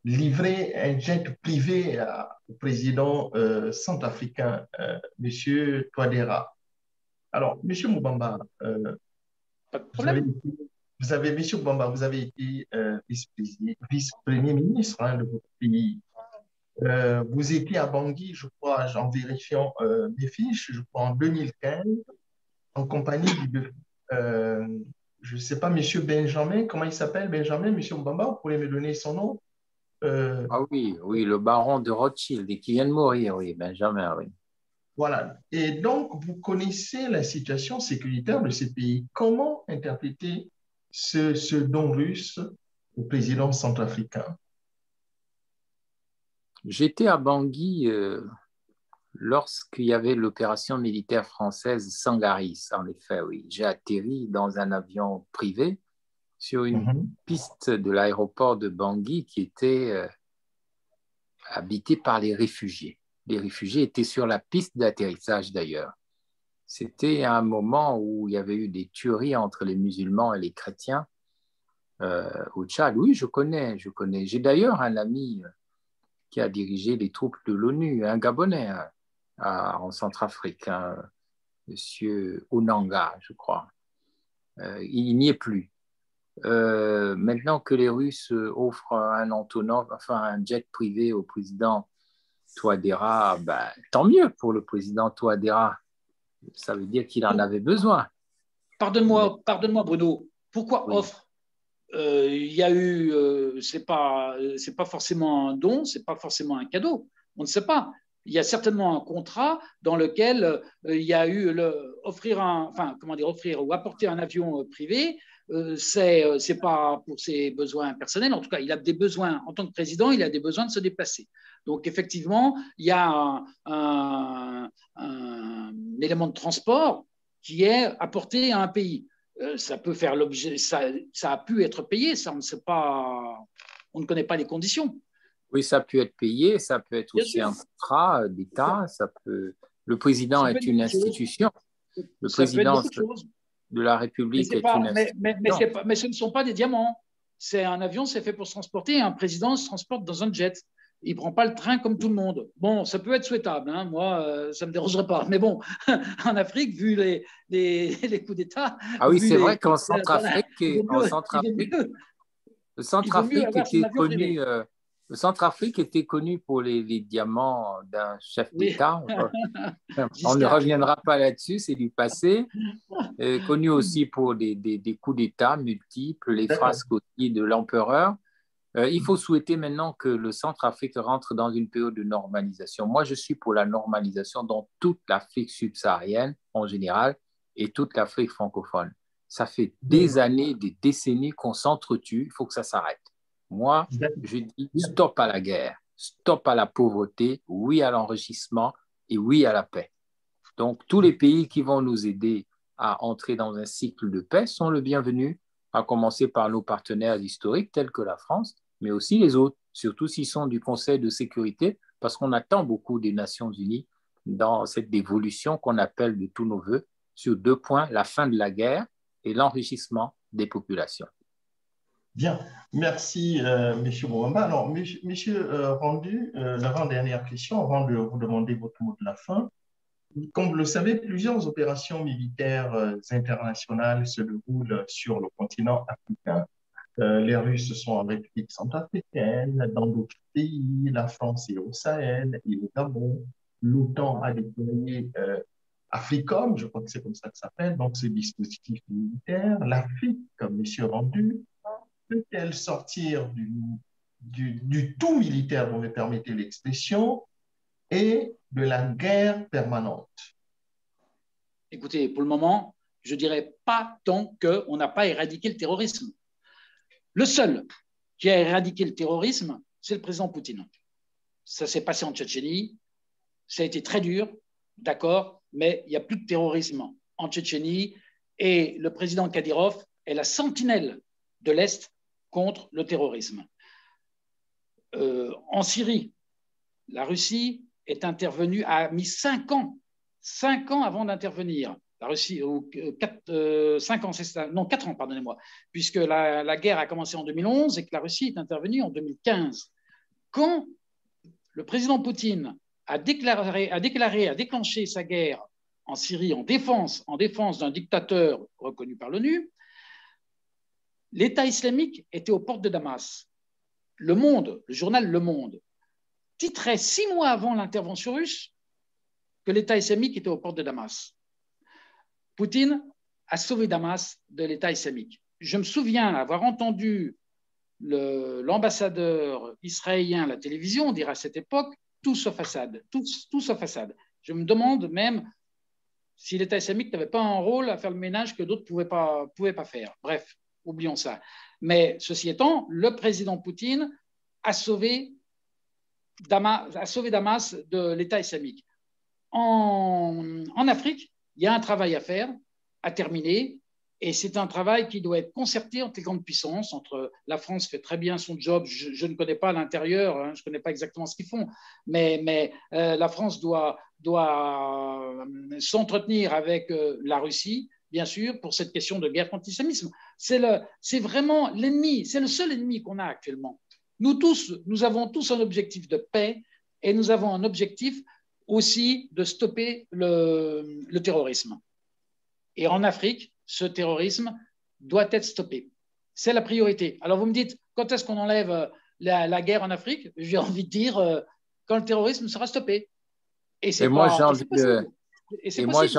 livrer un jet privé au président centrafricain, M. Touadéra. Alors, M. Moubamba, Pas de problème. vous avez été vice-premier ministre, hein, de votre pays. Vous étiez à Bangui, je crois, en vérifiant mes fiches, je crois en 2015, en compagnie je ne sais pas, Monsieur Benjamin, comment il s'appelle, Benjamin, Monsieur Mbamba, vous pouvez me donner son nom? Ah oui, le baron de Rothschild, et qui vient de mourir, oui, Benjamin, oui. Voilà. Et donc, vous connaissez la situation sécuritaire de ce pays. Comment interpréter ce don russe au président centrafricain? J'étais à Bangui lorsqu'il y avait l'opération militaire française Sangaris, en effet, oui. J'ai atterri dans un avion privé sur une piste de l'aéroport de Bangui qui était habitée par les réfugiés. Les réfugiés étaient sur la piste d'atterrissage d'ailleurs. C'était un moment où il y avait eu des tueries entre les musulmans et les chrétiens au Tchad. Oui, je connais. J'ai d'ailleurs un ami qui a dirigé les troupes de l'ONU, un Gabonais en Centrafrique, Monsieur Onanga, je crois. Il n'y est plus. Maintenant que les Russes offrent un jet privé au président Touadéra, ben, tant mieux pour le président Touadéra. Ça veut dire qu'il en avait besoin. Pardonne-moi, Bruno. Pourquoi offre? Il y a eu, c'est pas forcément un don, c'est pas forcément un cadeau. On ne sait pas. Il y a certainement un contrat dans lequel il y a eu offrir ou apporter un avion privé. C'est pas pour ses besoins personnels. En tout cas, il a des besoins en tant que président. Il a des besoins de se déplacer. Donc effectivement, il y a un élément de transport qui est apporté à un pays. Ça peut faire l'objet, ça a pu être payé, ça on ne sait pas, on ne connaît pas les conditions. Oui, ça peut être payé, ça peut être Bien aussi sûr. un contrat d'État, Le président est une institution. Le président de la République est une institution. Mais ce ne sont pas des diamants. C'est un avion, c'est fait pour se transporter. Un président se transporte dans un jet. Il ne prend pas le train comme tout le monde. Bon, ça peut être souhaitable. Hein. Moi, ça ne me dérangerait pas. Mais bon, en Afrique, vu les coups d'État… Ah oui, c'est vrai qu'en Centrafrique, le Centrafrique était connu pour les diamants d'un chef d'État. On ne reviendra pas là-dessus, c'est du passé. Connu aussi pour des coups d'État multiples, les frasques aussi de l'empereur. Il faut souhaiter maintenant que le Centrafrique rentre dans une période de normalisation. Moi, je suis pour la normalisation dans toute l'Afrique subsaharienne en général et toute l'Afrique francophone. Ça fait des années, des décennies qu'on s'entretue. Il faut que ça s'arrête. Moi, je dis stop à la guerre, stop à la pauvreté, oui à l'enrichissement et oui à la paix. Donc, tous les pays qui vont nous aider à entrer dans un cycle de paix sont le bienvenu, à commencer par nos partenaires historiques tels que la France, mais aussi les autres, surtout s'ils sont du Conseil de sécurité, parce qu'on attend beaucoup des Nations unies dans cette dévolution qu'on appelle de tous nos voeux sur 2 points, la fin de la guerre et l'enrichissement des populations. Bien, merci M. Bouamba. Alors, M. Rendu, l'avant-dernière question, avant de vous demander votre mot de la fin. Comme vous le savez, plusieurs opérations militaires internationales se déroulent sur le continent africain. Les Russes sont en République centrafricaine, dans d'autres pays, la France est au Sahel et au Gabon. L'OTAN a déployé AFRICOM, je crois que c'est comme ça que ça s'appelle, donc ce dispositif militaire. L'Afrique, comme M. Rendu, peut-elle sortir du tout militaire, vous me permettez l'expression, et de la guerre permanente? Écoutez, pour le moment, je dirais pas tant qu'on n'a pas éradiqué le terrorisme. Le seul qui a éradiqué le terrorisme, c'est le président Poutine. Ça s'est passé en Tchétchénie, ça a été très dur, d'accord, mais il n'y a plus de terrorisme en Tchétchénie et le président Kadyrov est la sentinelle de l'Est contre le terrorisme. En Syrie, la Russie est intervenue, a mis 5 ans avant d'intervenir. La Russie, 5 ans, non 4 ans, pardonnez-moi, puisque la guerre a commencé en 2011 et que la Russie est intervenue en 2015. Quand le président Poutine a déclenché sa guerre en Syrie en défense d'un dictateur reconnu par l'ONU, l'État islamique était aux portes de Damas. Le journal Le Monde, titrait 6 mois avant l'intervention russe que l'État islamique était aux portes de Damas. Poutine a sauvé Damas de l'État islamique. Je me souviens avoir entendu l'ambassadeur israélien à la télévision dire à cette époque tout sauf Assad, tout sauf Assad. Je me demande même si l'État islamique n'avait pas un rôle à faire le ménage que d'autres ne pouvaient pas faire. Bref, oublions ça. Mais ceci étant, le président Poutine a sauvé Damas de l'État islamique. En Afrique, il y a un travail à faire, à terminer, et c'est un travail qui doit être concerté entre les grandes puissances. La France fait très bien son job, je ne connais pas l'intérieur, hein, je ne connais pas exactement ce qu'ils font, mais la France doit s'entretenir avec la Russie, bien sûr, pour cette question de guerre contre l'islamisme. C'est vraiment l'ennemi, c'est le seul ennemi qu'on a actuellement. Nous avons tous un objectif de paix et nous avons un objectif aussi de stopper le terrorisme. Et en Afrique, ce terrorisme doit être stoppé. c'est la priorité. Alors vous me dites, quand est-ce qu'on enlève la guerre en Afrique? J'ai envie de dire, quand le terrorisme sera stoppé. Et moi, j'ai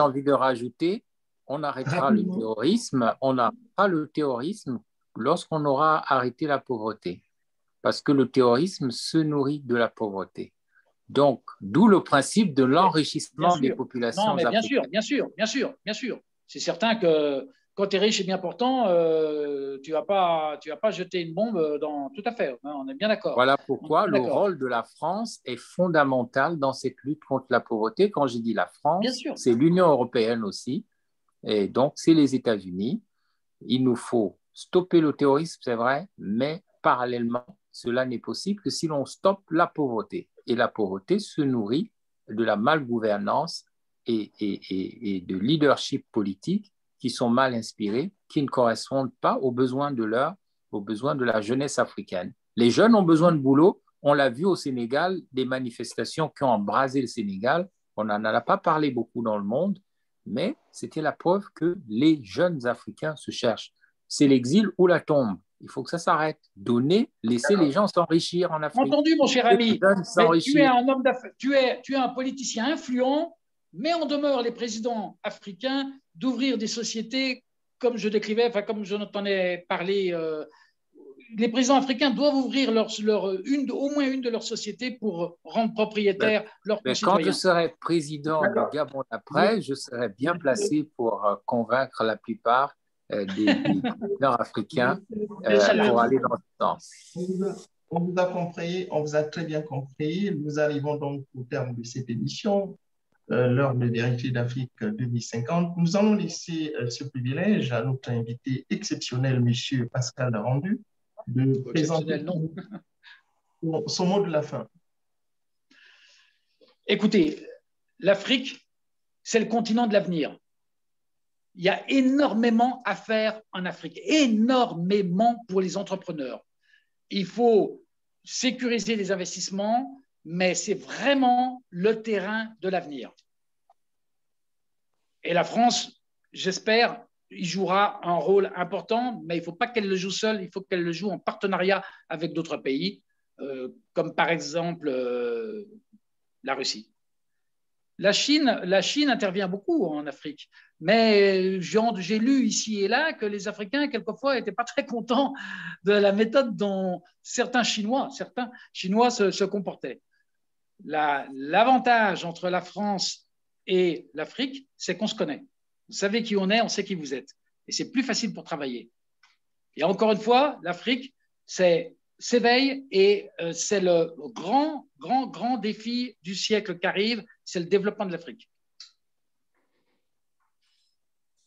envie de rajouter, on arrêtera le terrorisme lorsqu'on aura arrêté la pauvreté. Parce que le terrorisme se nourrit de la pauvreté. Donc, d'où le principe de l'enrichissement des populations africaines. Bien sûr. C'est certain que quand tu es riche et bien portant, tu vas pas jeter une bombe dans… Tout à fait, on est bien d'accord. Voilà pourquoi le rôle de la France est fondamental dans cette lutte contre la pauvreté. Quand je dis la France, c'est l'Union européenne aussi, et donc c'est les États-Unis. Il nous faut stopper le terrorisme, c'est vrai, mais parallèlement, cela n'est possible que si l'on stoppe la pauvreté. Et la pauvreté se nourrit de la malgouvernance et de leadership politique qui sont mal inspirés, qui ne correspondent pas aux besoins de la jeunesse africaine. Les jeunes ont besoin de boulot. On l'a vu au Sénégal, des manifestations qui ont embrasé le Sénégal. On n'en a pas parlé beaucoup dans le monde, mais c'était la preuve que les jeunes Africains se cherchent. C'est l'exil ou la tombe. Il faut que ça s'arrête. Laisser les gens s'enrichir en Afrique. Entendu, mon cher ami. Mais tu es un homme d'affaires, tu es un politicien influent, mais on demeure les présidents africains d'ouvrir des sociétés, comme je décrivais, comme je t'en ai parlé. Les présidents africains doivent ouvrir au moins une de leurs sociétés pour rendre propriétaires leurs concitoyens. Quand je serai président du Gabon après, je serai bien placé pour convaincre la plupart des présidents africains pour aller dans ce sens. On vous a compris, on vous a très bien compris. Nous arrivons donc au terme de cette émission, l'heure de vérité d'Afrique 2050. Nous allons laisser ce privilège à notre invité exceptionnel, M. Pascal Rendu, de présenter son mot de la fin. Écoutez, l'Afrique, c'est le continent de l'avenir. Il y a énormément à faire en Afrique, énormément pour les entrepreneurs. Il faut sécuriser les investissements, mais c'est vraiment le terrain de l'avenir. Et la France, j'espère, y jouera un rôle important, mais il ne faut pas qu'elle le joue seule, il faut qu'elle le joue en partenariat avec d'autres pays, comme par exemple la Russie. La Chine intervient beaucoup en Afrique, mais j'ai lu ici et là que les Africains, quelquefois, n'étaient pas très contents de la méthode dont certains Chinois se comportaient. L'avantage entre la France et l'Afrique, c'est qu'on se connaît. Vous savez qui on est, on sait qui vous êtes. Et c'est plus facile pour travailler. Et encore une fois, l'Afrique s'éveille et c'est le grand défi du siècle qui arrive, c'est le développement de l'Afrique.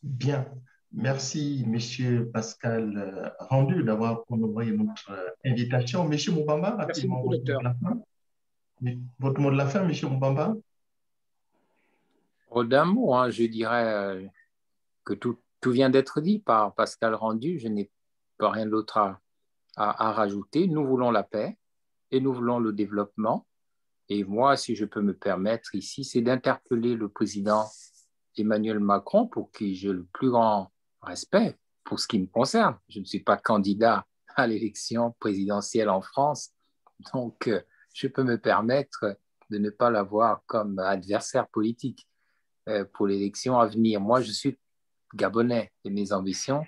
Bien. Merci, M. Pascal Rendu, d'avoir honoré notre invitation. M. Moubamba, merci beaucoup, docteur. Votre mot de la fin, M. Moubamba? D'un mot, je dirais que tout vient d'être dit par Pascal Rendu. Je n'ai pas rien d'autre à rajouter. Nous voulons la paix et nous voulons le développement. Et moi, si je peux me permettre ici, c'est d'interpeller le président Emmanuel Macron, pour qui j'ai le plus grand respect pour ce qui me concerne. Je ne suis pas candidat à l'élection présidentielle en France, donc je peux me permettre de ne pas l'avoir comme adversaire politique pour l'élection à venir. Moi, je suis gabonais et mes ambitions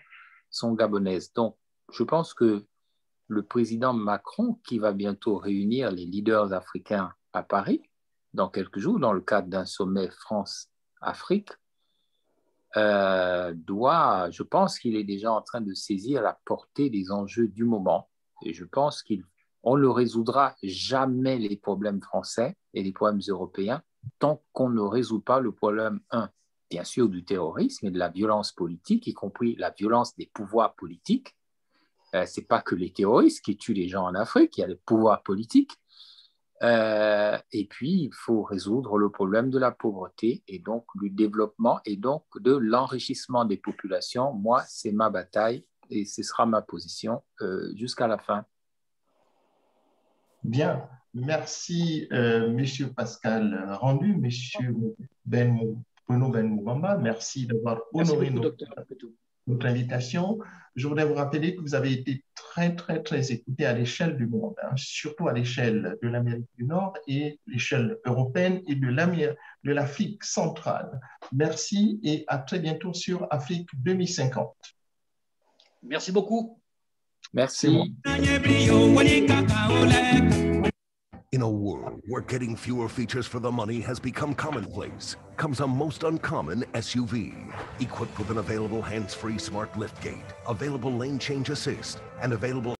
sont gabonaises. Donc, je pense que le président Macron, qui va bientôt réunir les leaders africains à Paris, dans quelques jours, dans le cadre d'un sommet France-Afrique, je pense qu'il est déjà en train de saisir la portée des enjeux du moment. Et je pense qu'on ne résoudra jamais les problèmes français et les problèmes européens tant qu'on ne résout pas le problème, bien sûr, du terrorisme et de la violence politique, y compris la violence des pouvoirs politiques. Ce n'est pas que les terroristes qui tuent les gens en Afrique, il y a les pouvoirs politiques. Et puis, il faut résoudre le problème de la pauvreté et donc du développement et donc de l'enrichissement des populations. Moi, c'est ma bataille et ce sera ma position jusqu'à la fin. Bien, merci M. Pascal Rendu, M. Bruno Ben Moubamba, merci d'avoir honoré notre invitation. Je voudrais vous rappeler que vous avez été très, très, très écoutés à l'échelle du monde, hein, surtout à l'échelle de l'Amérique du Nord et l'échelle européenne et de l'Afrique centrale. Merci et à très bientôt sur Afrique 2050. Merci beaucoup. Merci. In a world where getting fewer features for the money has become commonplace, comes a most uncommon SUV, equipped with an available hands-free smart liftgate, available lane change assist, and available